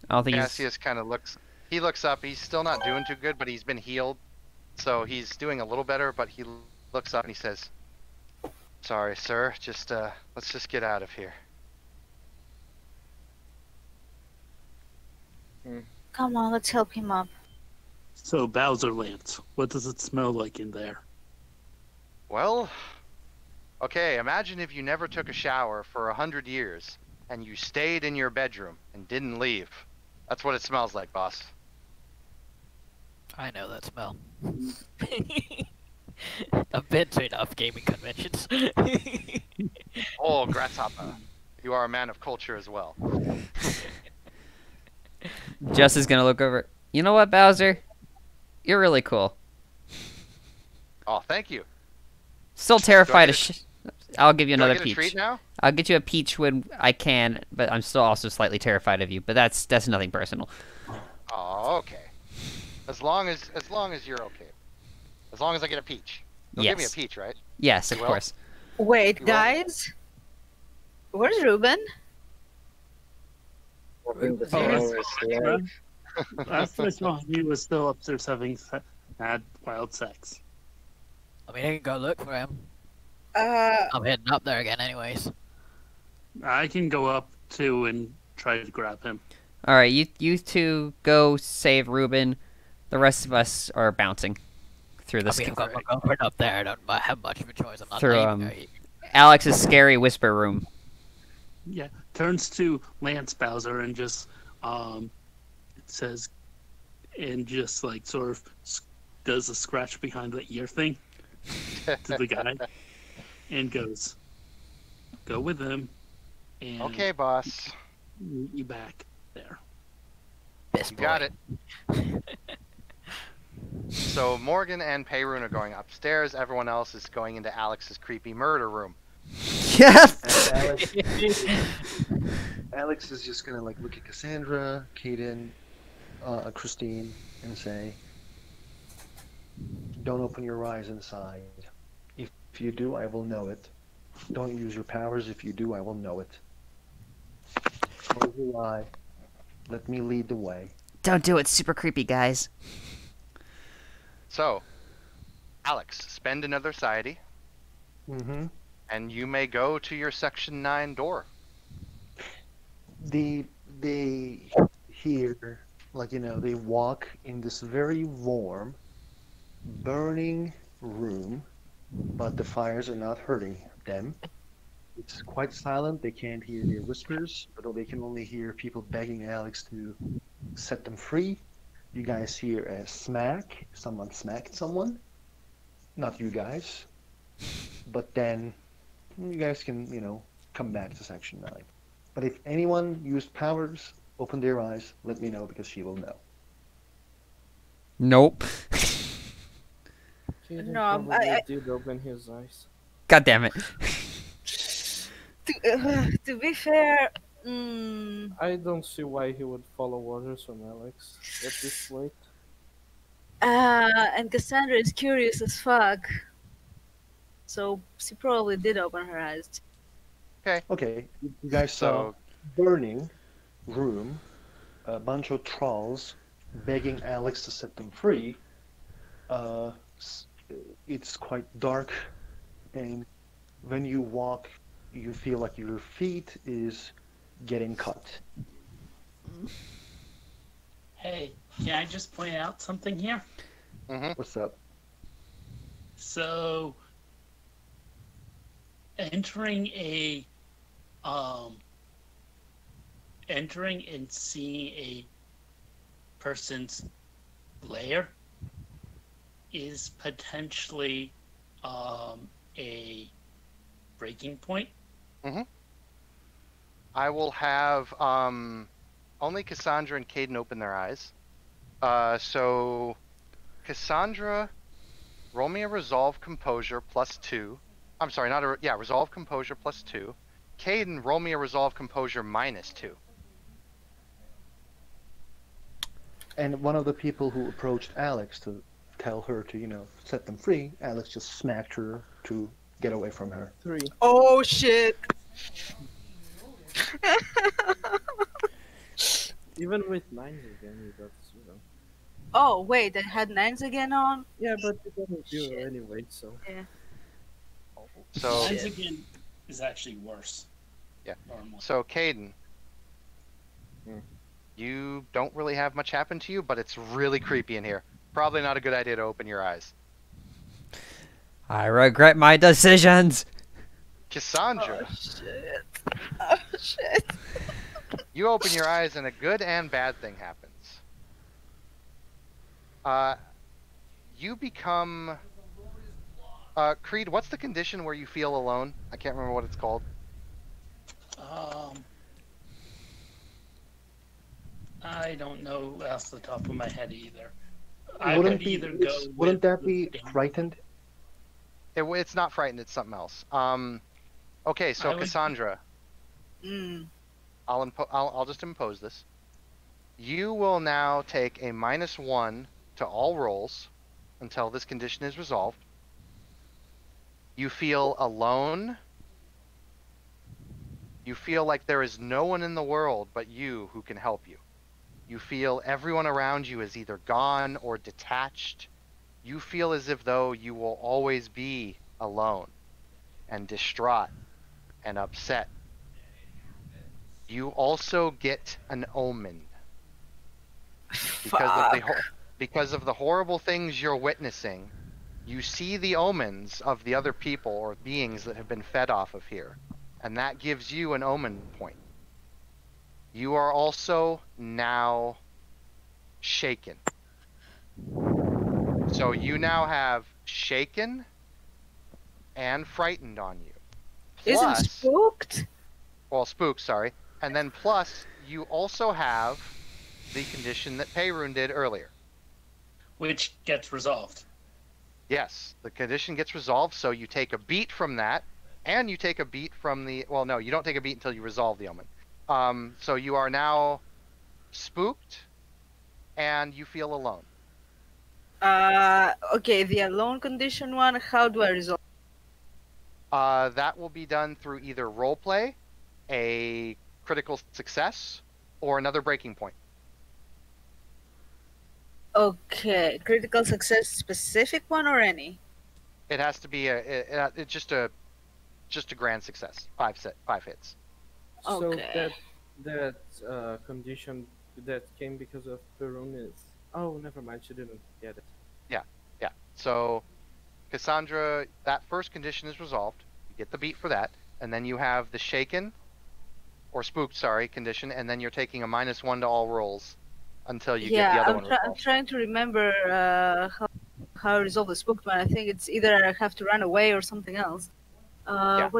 I don't think he's. Cassius kind of looks. He looks up. He's still not doing too good, but he's been healed, so he's doing a little better. But he looks up and he says, "Sorry, sir. Just let's just get out of here." Come on, let's help him up. So, Bowser Lance, what does it smell like in there? Well, okay. Imagine if you never took a shower for 100 years, and you stayed in your bedroom and didn't leave. That's what it smells like, boss. I know that smell. I've been to enough gaming conventions. Oh, Grasshopper, you are a man of culture as well. Jess is gonna look over. You know what, Bowser? You're really cool. Oh, thank you. Still terrified Do I of get I'll give you Do I another get a peach. treat now? I'll get you a peach when I can, but I'm still also slightly terrified of you. But that's nothing personal. Oh, okay. As long as you're okay. As long as I get a peach. You'll give me a Yes. peach, right? Yes, You of will? course. Wait, You will? guys. Where's Ruben? Last I saw him, he was still upstairs having had wild sex. I mean, I can go look for him. Uh, I'm heading up there again, anyways. I can go up too and try to grab him. All right, you two go save Ruben. The rest of us are bouncing through I this. mean, I'm going up there. I don't have much of a choice. I'm not Through leaving there. Alex's scary whisper room. Yeah, turns to Lance Bowser and just it says, and just like sort of does a scratch behind the ear thing to the guy, and goes, "Go with him." And Okay, boss. meet you back there. This You got it. So Morgan and Peyrun are going upstairs. Everyone else is going into Alex's creepy murder room. Yes. Alex is just gonna like look at Cassandra, Kaden, Christine, and say, "Don't open your eyes inside. If you do, I will know it. Don't use your powers. If you do, I will know it. Close your eye. Let me lead the way." Don't do it. Super creepy, guys. So, Alex, spend another Society, Mm-hmm. and you may go to your Section 9 door. They hear, like, they walk in this very warm, burning room, but the fires are not hurting them. It's quite silent. They can't hear their whispers, but they can only hear people begging Alex to set them free. You guys hear a smack. Someone smacked someone. Not you guys. But then you guys can, come back to Section 9. But if anyone used powers, open their eyes, let me know because she will know. Nope. Kaden No, probably I- did open his eyes. God damn it. To be fair, I don't see why he would follow orders from Alex at this late. and Cassandra is curious as fuck. So she probably did open her eyes. Okay, you guys saw So, burning room, a bunch of trolls begging Alex to set them free. It's quite dark, and when you walk, you feel like your feet is getting cut. Hey, can I just point out something here? What's up? So, entering and seeing a person's lair is potentially a breaking point. I will have only Cassandra and Caden open their eyes. So, Cassandra, roll me a Resolve Composure +2. I'm sorry, Resolve Composure +2. Caden, roll me a Resolve Composure -2. And one of the people who approached Alex to tell her to, set them free, Alex just smacked her to get away from her. 3. Oh shit! Even with 9 again, that's, Oh wait, they had nines again on. Yeah, but it doesn't do it anyway, so. Yeah. So, Lines again is actually worse. Yeah. Normally. so Caden, you don't really have much happen to you, but it's really creepy in here. Probably not a good idea to open your eyes. I regret my decisions. Cassandra, Oh shit! Oh shit! you open your eyes and a good and bad thing happens. You become... Creed, what's the condition where you feel alone? I can't remember what it's called. I don't know off the top of my head either. Wouldn't that be frightened? It's not frightened. It's something else. Okay, so I would- Cassandra, Mm. I'll just impose this. You will now take a -1 to all rolls until this condition is resolved. You feel alone. You feel like there is no one in the world but you who can help you. You feel everyone around you is either gone or detached. You feel as if though you will always be alone and distraught and upset. You also get an omen because of the horrible things you're witnessing. You see the omens of the other people or beings that have been fed off of here, and that gives you an omen point. You are also now shaken. So you now have shaken and frightened on you. Isn't spooked? Well, spooked, sorry. And then plus, you also have the condition that Peyrun did earlier. Which gets resolved. Yes, the condition gets resolved, so you take a beat from that, and you take a beat from the... Well, no, you don't take a beat until you resolve the omen. So you are now spooked, and you feel alone. Okay, the alone condition one, how do I resolve? That will be done through either roleplay, a critical success, or another breaking point. Okay, critical success specific one or any? It has to be it's just a grand success. 5 hits. Okay. So that condition that came because of Perun is... Oh, never mind, she didn't get it. Yeah. So, Cassandra, that first condition is resolved. You get the beat for that, and then you have the shaken, or spooked, sorry, condition, and then you're taking a -1 to all rolls until you get the other one resolved. I'm trying to remember how I resolve the spooked one. I think it's either I have to run away or something else. Where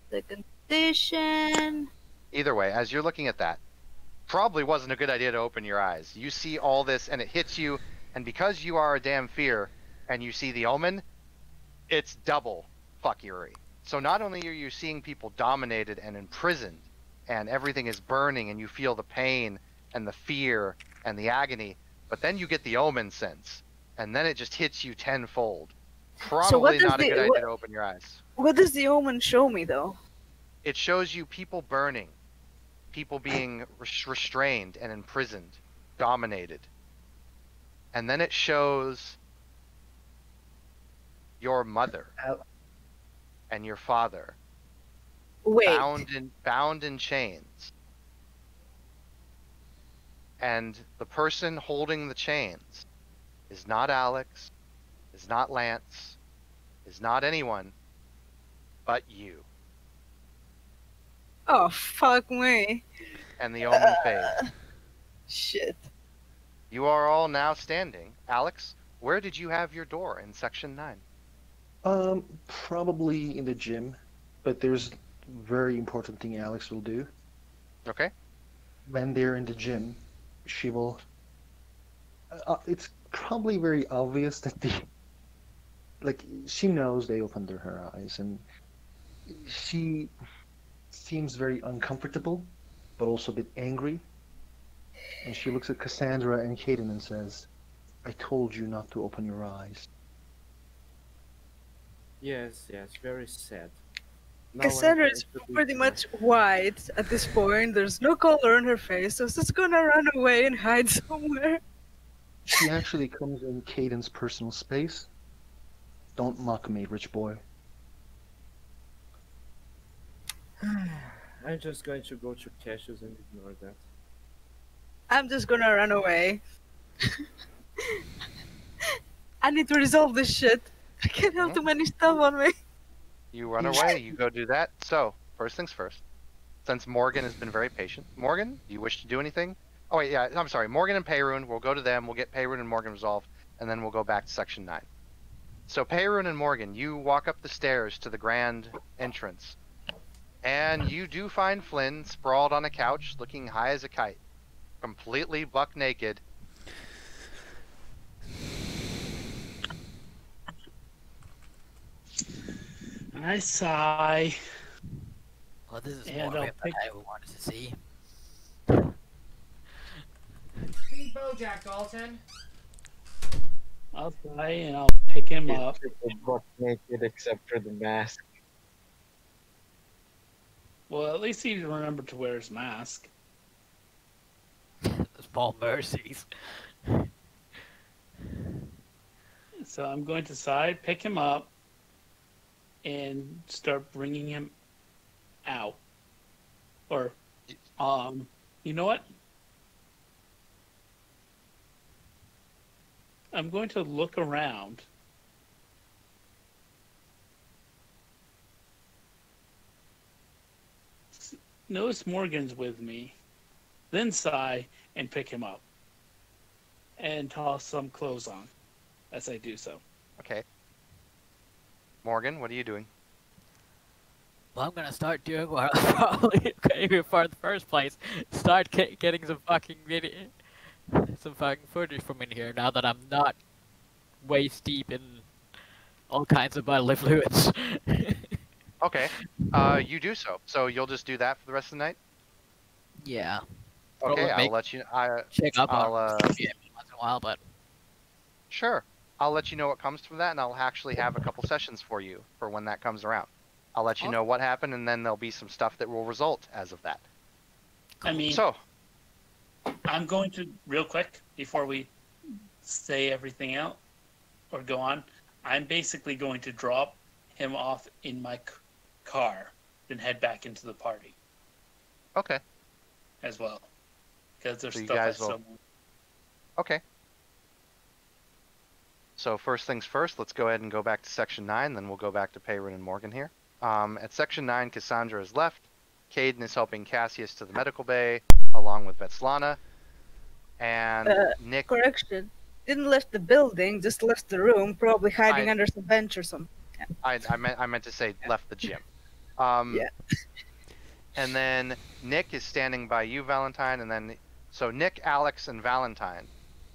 the condition? Either way, as you're looking at that, probably wasn't a good idea to open your eyes. You see all this, and it hits you, and because you are a damn fear, and you see the omen, it's double fuckery. So not only are you seeing people dominated and imprisoned, and everything is burning, and you feel the pain, and the fear, and the agony, but then you get the omen sense, and then it just hits you tenfold. Probably not a good idea to open your eyes. What does the omen show me, though? It shows you people burning, people being restrained and imprisoned, dominated. And then it shows your mother and your father bound in chains. And the person holding the chains is not Alex, is not Lance, is not anyone but you. Oh, fuck me. And the omen fades. Shit. You are all now standing. Alex, where did you have your door in section 9? Probably in the gym, but there's a very important thing Alex will do. Okay. When they're in the gym, she will... it's probably very obvious that she knows they opened her eyes, and she seems very uncomfortable, but also a bit angry. And she looks at Cassandra and Caden and says, "I told you not to open your eyes." Yes, very sad. Cassandra is pretty much white at this point. There's no color on her face, so she's gonna run away and hide somewhere. She actually comes in Caden's personal space. "Don't mock me, rich boy." I'm just going to go to Cassius and ignore that. I'm just gonna run away. I need to resolve this shit. I can't have too many stuff on me. You run away, you go do that. So, first things first. Since Morgan has been very patient. Morgan, do you wish to do anything? Oh wait, yeah, I'm sorry. Morgan and Peyrun, we'll go to them, we'll get Peyrun and Morgan resolved, and then we'll go back to section 9. So Peyrun and Morgan, you walk up the stairs to the grand entrance. And you do find Flynn sprawled on a couch, looking high as a kite. Completely buck naked. I sigh. Well, this is And more I'll of him than pick- I ever wanted to see. Hey, Bojack Dalton. I'll sigh and I'll pick him He's up. triple buck naked except for the mask. Well, at least he remembered to wear his mask. Small mercies. So I'm going to sigh, pick him up, and start bringing him out. Or, you know what? I'm going to look around. Notice Morgan's with me. Then sigh and pick him up. And toss some clothes on as I do so. Okay. Morgan, what are you doing? Well, I'm gonna start doing what I probably came here for in the first place. Start getting some fucking video, some fucking footage from in here. Now that I'm not waist deep in all kinds of bodily fluids. Okay. You do so. So you'll just do that for the rest of the night? Yeah. Okay, Probably I'll make- let you. Check up I'll, on yeah, once in a while, but Sure. I'll let you know what comes from that, and I'll actually have a couple sessions for you for when that comes around. I'll let you know what happened, and then there'll be some stuff that will result as of that. I mean, So, I'm going to, real quick, before we say everything out or go on, I'm basically going to drop him off in my car, then head back into the party okay. as well. Because there's So you stuff guys I will- still Okay. So first things first, let's go ahead and go back to Section 9, then we'll go back to Peyron and Morgan here. At Section 9, Cassandra is left. Caden is helping Cassius to the medical bay, along with Vetslana. And Nick... Correction. Didn't left the building, just left the room, probably hiding under some bench or something. I meant to say left the gym. Yeah. And then Nick is standing by you, Valentine, and then... So Nick, Alex, and Valentine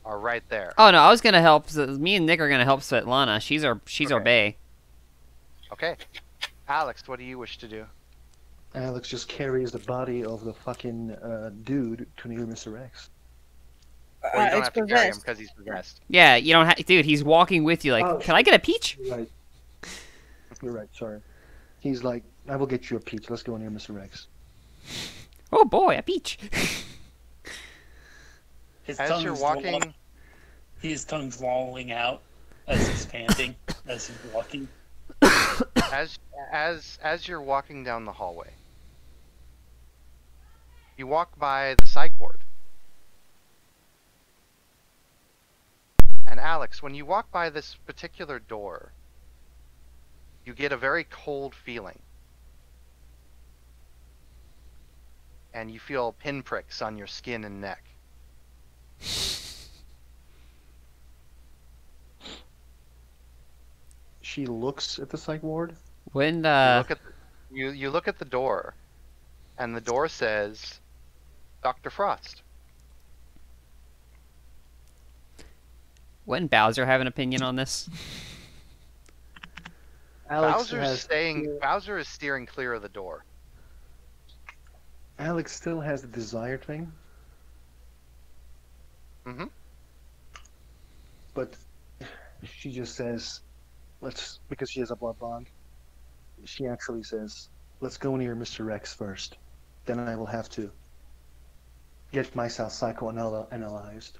are right there. Oh no, I was gonna help. Me and Nick are gonna help Svetlana. She's our bae. Okay. Alex, what do you wish to do? Alex just carries the body of the fucking dude to near Mr. X. Well, you don't it's have to carry him possessed. because he's possessed. Yeah, you don't have, dude. He's walking with you. Like, Oh. can I get a peach? You're right. You're right, sorry. He's like, I will get you a peach. Let's go near Mr. X. Oh boy, a peach. His As tongue's you're walking... lolling- his tongue's lolling out as he's panting, as he's walking. As you're walking down the hallway, you walk by the psych ward. And Alex, when you walk by this particular door, you get a very cold feeling. And you feel pinpricks on your skin and neck. She looks at the psych ward. When You look at the door, and the door says, Dr. Frost. when Bowser have an opinion on this? Alex has Bowser is steering clear of the door. Alex still has the desire thing, Mm-hmm. but she just says, "Let's," because she has a blood bond. She actually says, "Let's go near Mr. X first. Then I will have to get myself psychoanalyzed."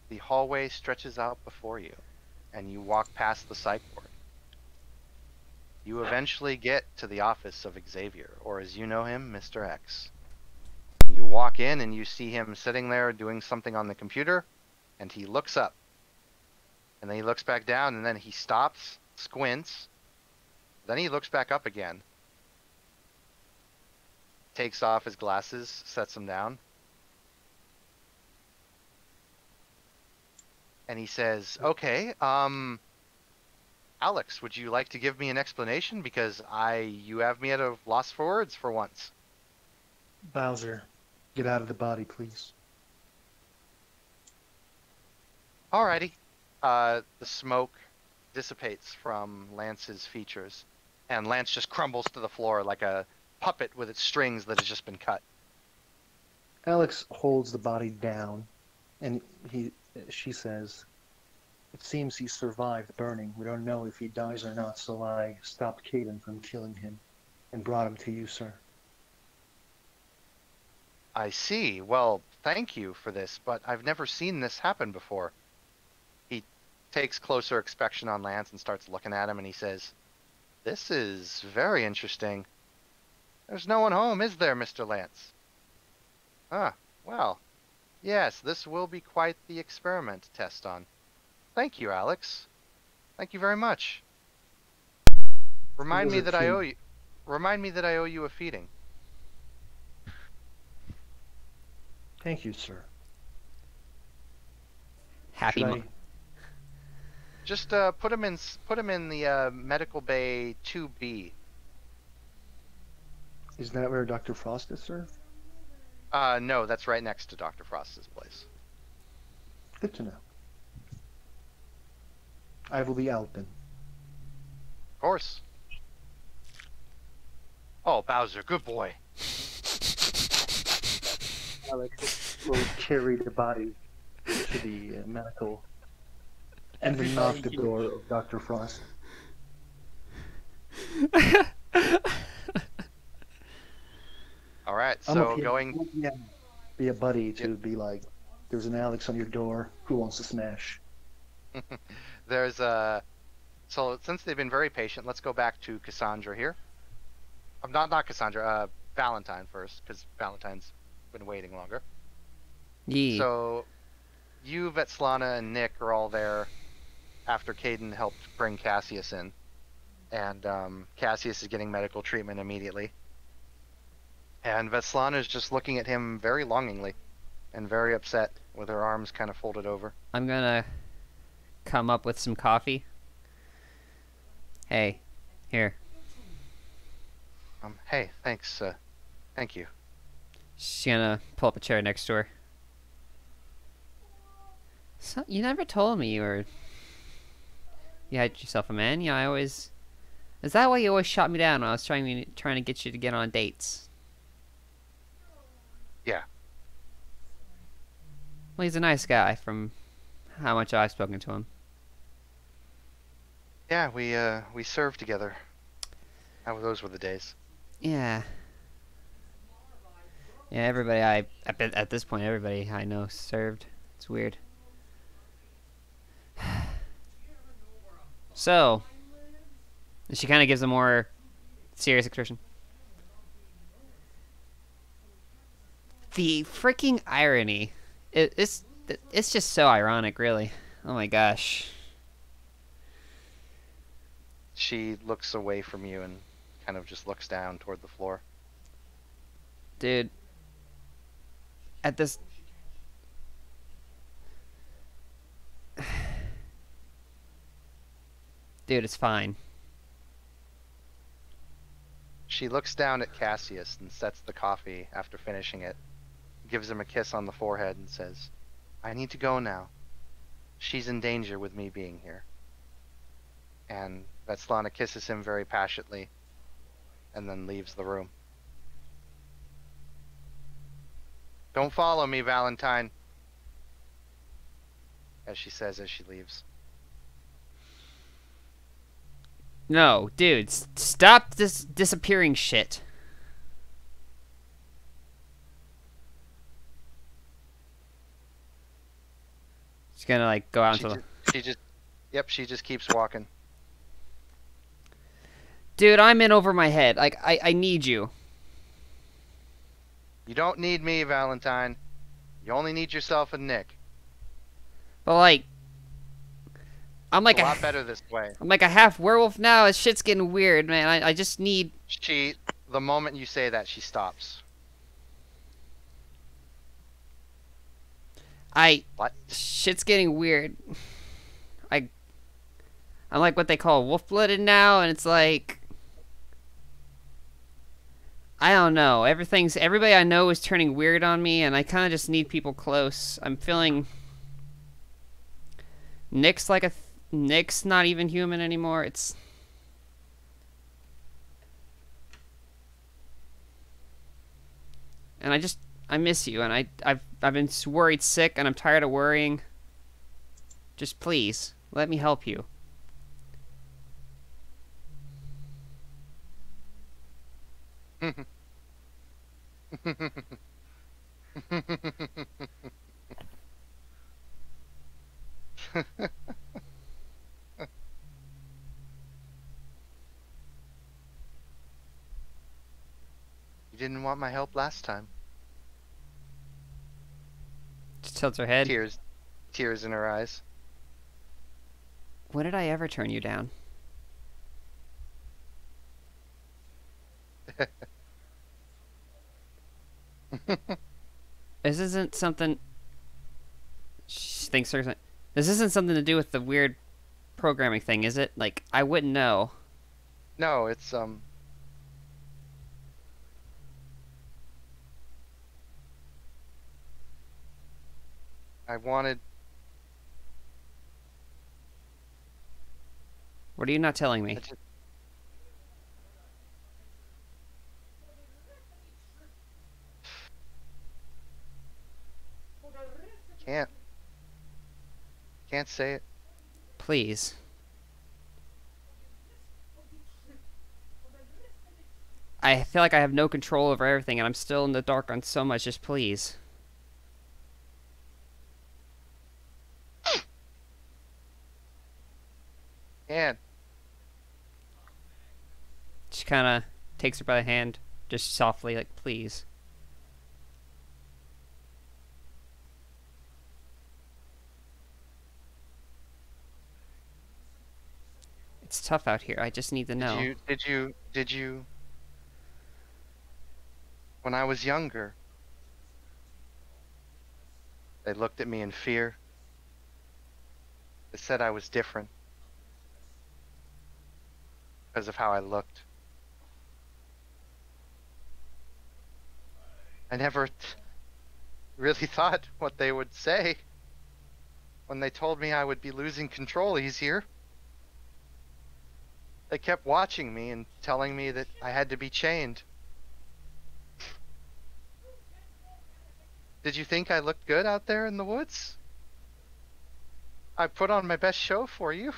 The hallway stretches out before you, and you walk past the psych ward. You eventually get to the office of Xavier, or as you know him, Mr. X. You walk in and you see him sitting there doing something on the computer, and he looks up. And then he looks back down, and then he stops, squints, then he looks back up again, takes off his glasses, sets them down, and he says, "Okay, Alex, would you like to give me an explanation? Because you have me at a loss for words for once." Bowser, get out of the body, please. Alrighty. the smoke dissipates from Lance's features, and Lance just crumbles to the floor like a puppet with its strings that has just been cut. Alex holds the body down, and she says, "It seems he survived burning. We don't know if he dies or not, so I stopped Caden from killing him and brought him to you, sir." I see. Well, thank you for this, but I've never seen this happen before. He takes closer inspection on Lance and starts looking at him, and he says, "This is very interesting. There's no one home, is there, Mr. Lance?" Ah, well, yes, this will be quite the experiment to test on. Thank you, Alex. Thank you very much. Remind me that I owe you a feeding. Thank you, sir. Happy. Just put him in the medical bay 2B. Is that where Dr. Frost is, sir? No, that's right next to Dr. Frost's place. Good to know. I will be out then. Of course. Oh, Bowser, good boy. Alex will carry the body to the medical and then knock the door of Dr. Frost. All right, so be a buddy to be like, there's an Alex on your door. Who wants to smash? There's so since they've been very patient, let's go back to Cassandra here. Not Cassandra. Valentine first, because Valentine's been waiting longer. Yeah. So you, Vetslana, and Nick are all there after Caden helped bring Cassius in, and Cassius is getting medical treatment immediately. And Vetslana is just looking at him very longingly and very upset with her arms kind of folded over. I'm gonna come up with some coffee. Hey, here. Hey, thanks. Thank you. She's gonna pull up a chair next to her. So, you never told me you had yourself a man. You know, I always... Is that why you always shot me down when I was trying to get you to get on dates? Yeah. Well, he's a nice guy from how much I've spoken to him. Yeah, we served together. Those were the days. Yeah. Yeah, everybody at this point, everybody I know served. It's weird. So, she kind of gives a more serious expression. The freaking irony. It's just so ironic, really. Oh my gosh. She looks away from you and kind of just looks down toward the floor. Dude. At this... Dude, it's fine. She looks down at Cassius and sets the coffee after finishing it, gives him a kiss on the forehead and says, "I need to go now. She's in danger with me being here." And Vetslana kisses him very passionately and then leaves the room. "Don't follow me, Valentine," as she says as she leaves. No, dude, stop this disappearing shit. She's gonna like go out into the... She just keeps walking. Dude, I'm in over my head. Like, I need you. You don't need me, Valentine. You only need yourself and Nick. But like, I'm like a lot better this way. I'm like a half werewolf now. This shit's getting weird, man. I just need... The moment you say that, she stops. What? Shit's getting weird. I'm like what they call wolf-blooded now, and it's like... I don't know. Everybody I know is turning weird on me, and I kind of just need people close. I'm feeling Nick's like Nick's not even human anymore. It's and I miss you, and I've been worried sick, and I'm tired of worrying. Just please let me help you. You didn't want my help last time. Just tilts her head. Tears in her eyes. When did I ever turn you down? This isn't something. She thinks there's. This isn't something to do with the weird programming thing, is it? Like, I wouldn't know. No, it's I wanted. What are you not telling me? Can't say it. Please. I feel like I have no control over everything, and I'm still in the dark on so much. Just please. Can't. She kind of takes her by the hand, just softly, like, please. It's tough out here. I just need to know. Did you? When I was younger, they looked at me in fear. They said I was different because of how I looked. I never really thought what they would say when they told me I would be losing control easier. They kept watching me and telling me that I had to be chained. Did you think I looked good out there in the woods? I put on my best show for you.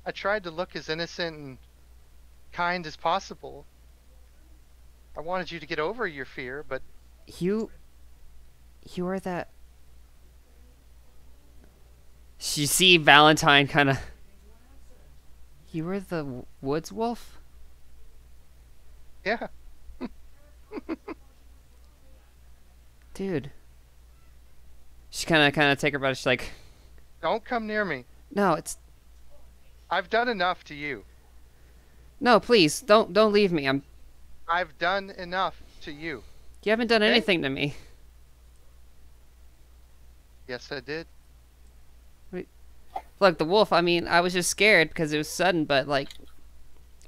I tried to look as innocent and kind as possible. I wanted you to get over your fear, but... You are that... You see Valentine kind of... You were the woods wolf? Yeah. Dude. She kind of take her by. She's like, don't come near me. No, it's. I've done enough to you. No, please don't leave me. I've done enough to you. You haven't done anything to me. Yes, I did. Look, the wolf, I mean, I was just scared because it was sudden, but, like,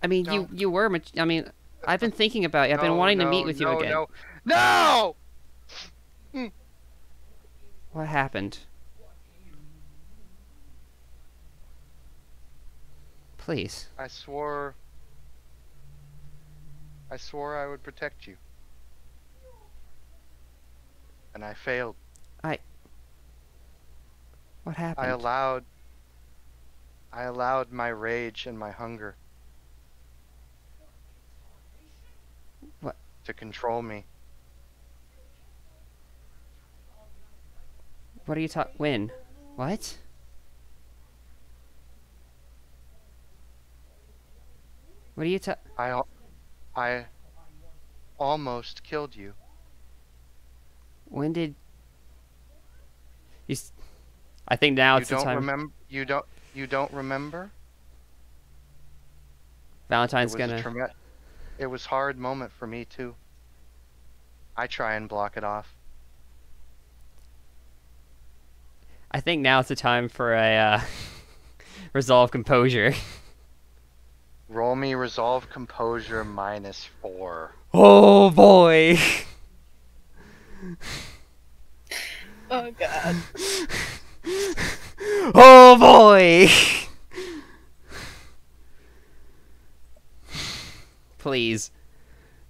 I mean, no. you were, I mean, I've been thinking about you. I've been wanting to meet with you again. No! What happened? Please. I swore I would protect you. And I failed. What happened? I allowed my rage and my hunger to control me. What are you when? What? What are you I almost killed you. When did you? I think now it's the time. You don't remember? Valentine's It was a hard moment for me too. I try and block it off. I think now it's the time for a resolve composure. Roll me resolve composure -4. Oh boy. Oh god. Oh boy! Please.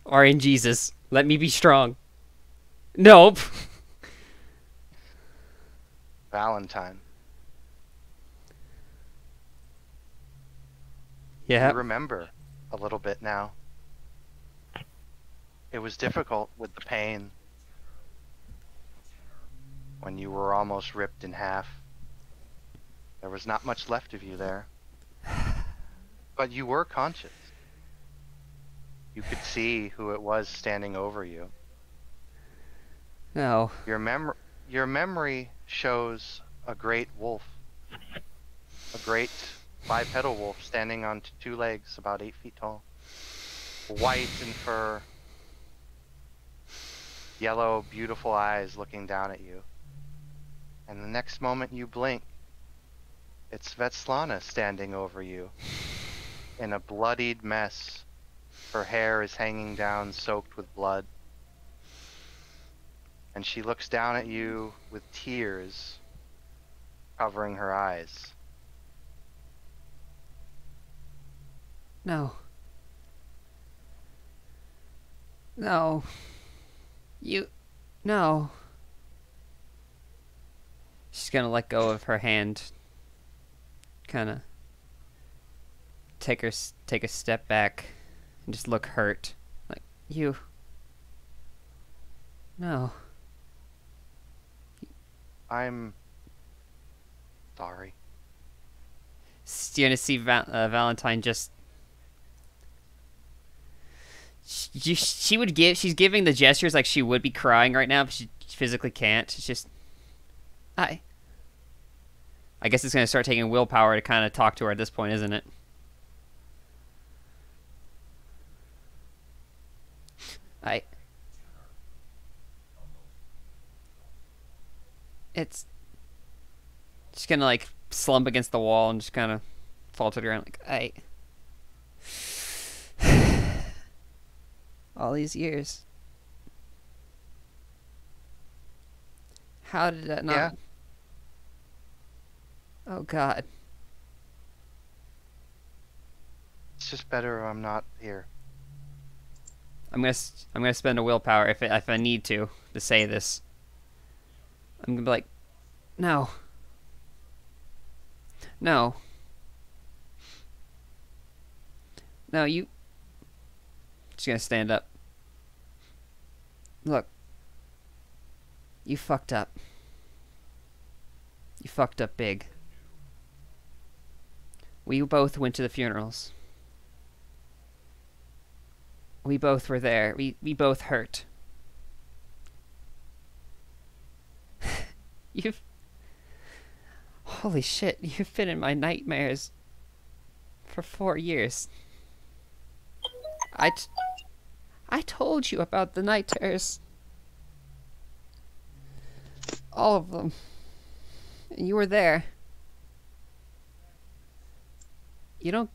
Orange Jesus, let me be strong. Nope. Valentine. Yeah. You remember a little bit now. It was difficult with the pain. When you were almost ripped in half. There was not much left of you there. But you were conscious. You could see who it was standing over you. No. Your memory shows a great wolf. A great bipedal wolf standing on two legs, about 8 feet tall. White in fur. Yellow, beautiful eyes looking down at you. And the next moment you blink, it's Svetlana standing over you. In a bloodied mess. Her hair is hanging down, soaked with blood. And she looks down at you with tears covering her eyes. No. No. No. She's gonna let go of her hand. Kinda take a step back and just look hurt. Like, you. No. I'm sorry. You're gonna see Valentine just. She's giving the gestures like she would be crying right now, but she physically can't. It's just. I guess it's gonna start taking willpower to kind of talk to her at this point, isn't it? It's just gonna like slump against the wall and just kind of fall to the ground. Like all these years, how did that not? Yeah. Oh God. It's just better I'm not here. I'm gonna spend a willpower if I need to say this. I'm gonna be like, no. No. No, you. Just gonna stand up. Look. You fucked up. You fucked up big. We both went to the funerals. We both were there. We both hurt. You've... Holy shit, you've been in my nightmares for 4 years. I told you about the night terrors. All of them. And you were there. You don't...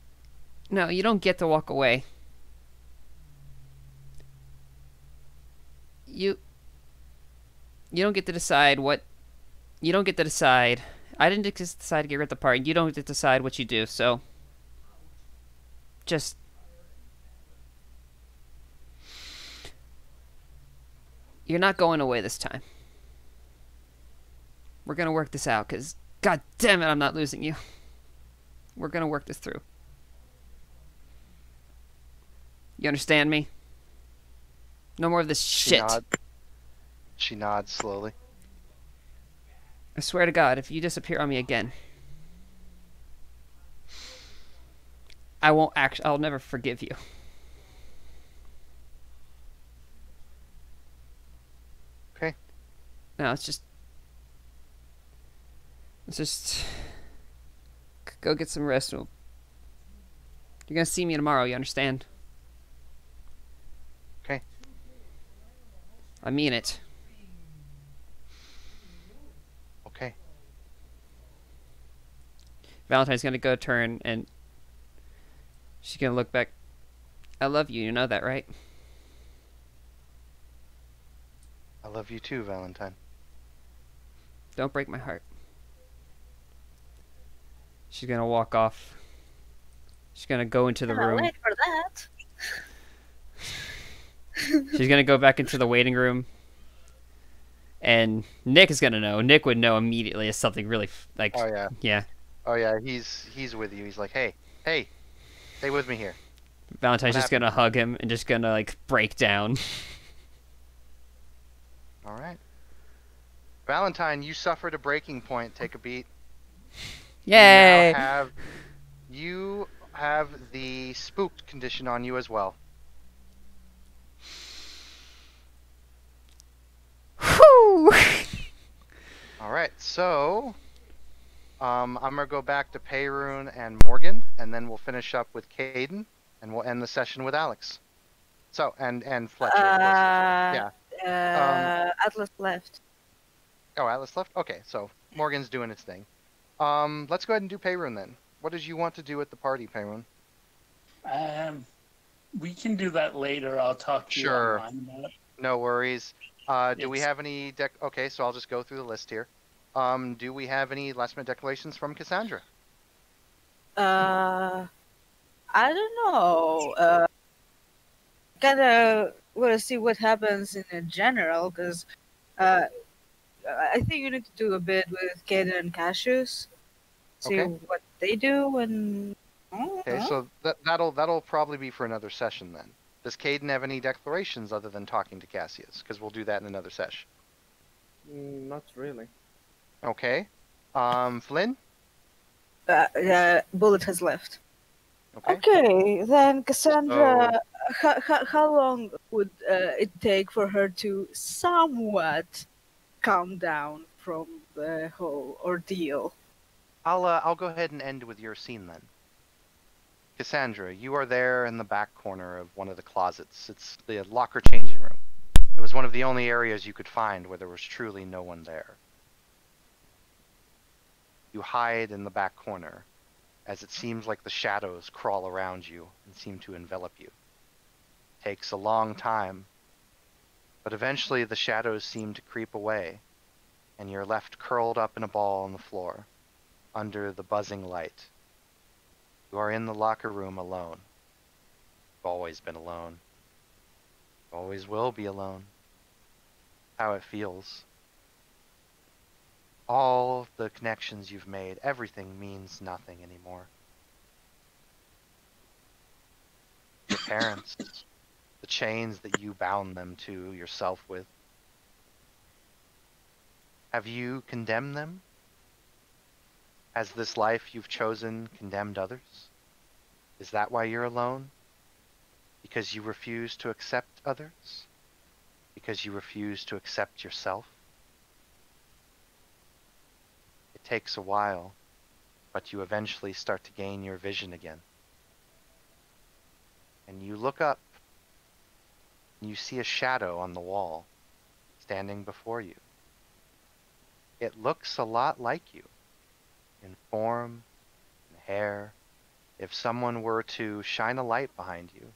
No, you don't get to walk away. You don't get to decide what... You don't get to decide. I didn't just decide to get rid of the party. You don't get to decide what you do, so... Just... You're not going away this time. We're gonna work this out, because... God damn it, I'm not losing you. We're gonna work this through. You understand me? No more of this shit. She nods slowly. I swear to God, if you disappear on me again, I'll never forgive you. Okay. No, let's just go get some rest. You're gonna see me tomorrow, you understand? Okay. I mean it. Okay. Valentine's gonna go turn and she's gonna look back. I love you, you know that, right? I love you too, Valentine. Don't break my heart. She's gonna walk off. She's gonna go into the room. Wait for that. She's gonna go back into the waiting room. And Nick is gonna know. Nick would know immediately if something really like. Oh yeah. Yeah. Oh yeah. He's with you. He's like, hey, stay with me here. Valentine's just gonna hug him and just gonna like break down. All right. Valentine, you suffered a breaking point. Take a beat. Yay! You have the spooked condition on you as well. Whew! Alright, so I'm gonna go back to Peyrune and Morgan, and then we'll finish up with Caden, and we'll end the session with Alex. So, and Fletcher. Yeah. Atlas left. Oh, Atlas left? Okay, so Morgan's doing its thing. Let's go ahead and do Peyrune then. What did you want to do at the party, Peyrune? We can do that later. I'll talk to you online about it. No worries. Do we have any okay, so I'll just go through the list here. Do we have any last minute declarations from Cassandra? I don't know. Kinda wanna see what happens in general, because I think you need to do a bit with Caden and Cassius. See what they do and. Okay, so that'll probably be for another session then. Does Caden have any declarations other than talking to Cassius? Because we'll do that in another session. Not really. Okay. Flynn? Bullet has left. Okay, then Cassandra, how long would it take for her to somewhat calm down from the whole ordeal? I'll go ahead and end with your scene then. Cassandra, you are there in the back corner of one of the closets. It's the locker changing room. It was one of the only areas you could find where there was truly no one there. You hide in the back corner, as it seems like the shadows crawl around you and seem to envelop you. It takes a long time, but eventually the shadows seem to creep away, and you're left curled up in a ball on the floor, under the buzzing light. You are in the locker room alone. You've always been alone. You always will be alone. How it feels. All the connections you've made, everything means nothing anymore. Your parents, the chains that you bound them to yourself with. Have you condemned them? Has this life you've chosen condemned others? Is that why you're alone? Because you refuse to accept others? Because you refuse to accept yourself? It takes a while, but you eventually start to gain your vision again. And you look up, and you see a shadow on the wall, standing before you. It looks a lot like you. In form, in hair. If someone were to shine a light behind you,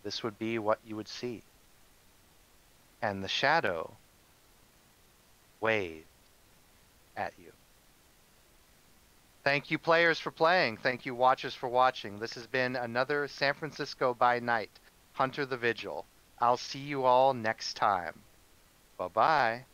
this would be what you would see. And the shadow waved at you. Thank you, players, for playing. Thank you, watchers, for watching. This has been another San Francisco by Night, Hunter the Vigil. I'll see you all next time. Bye-bye.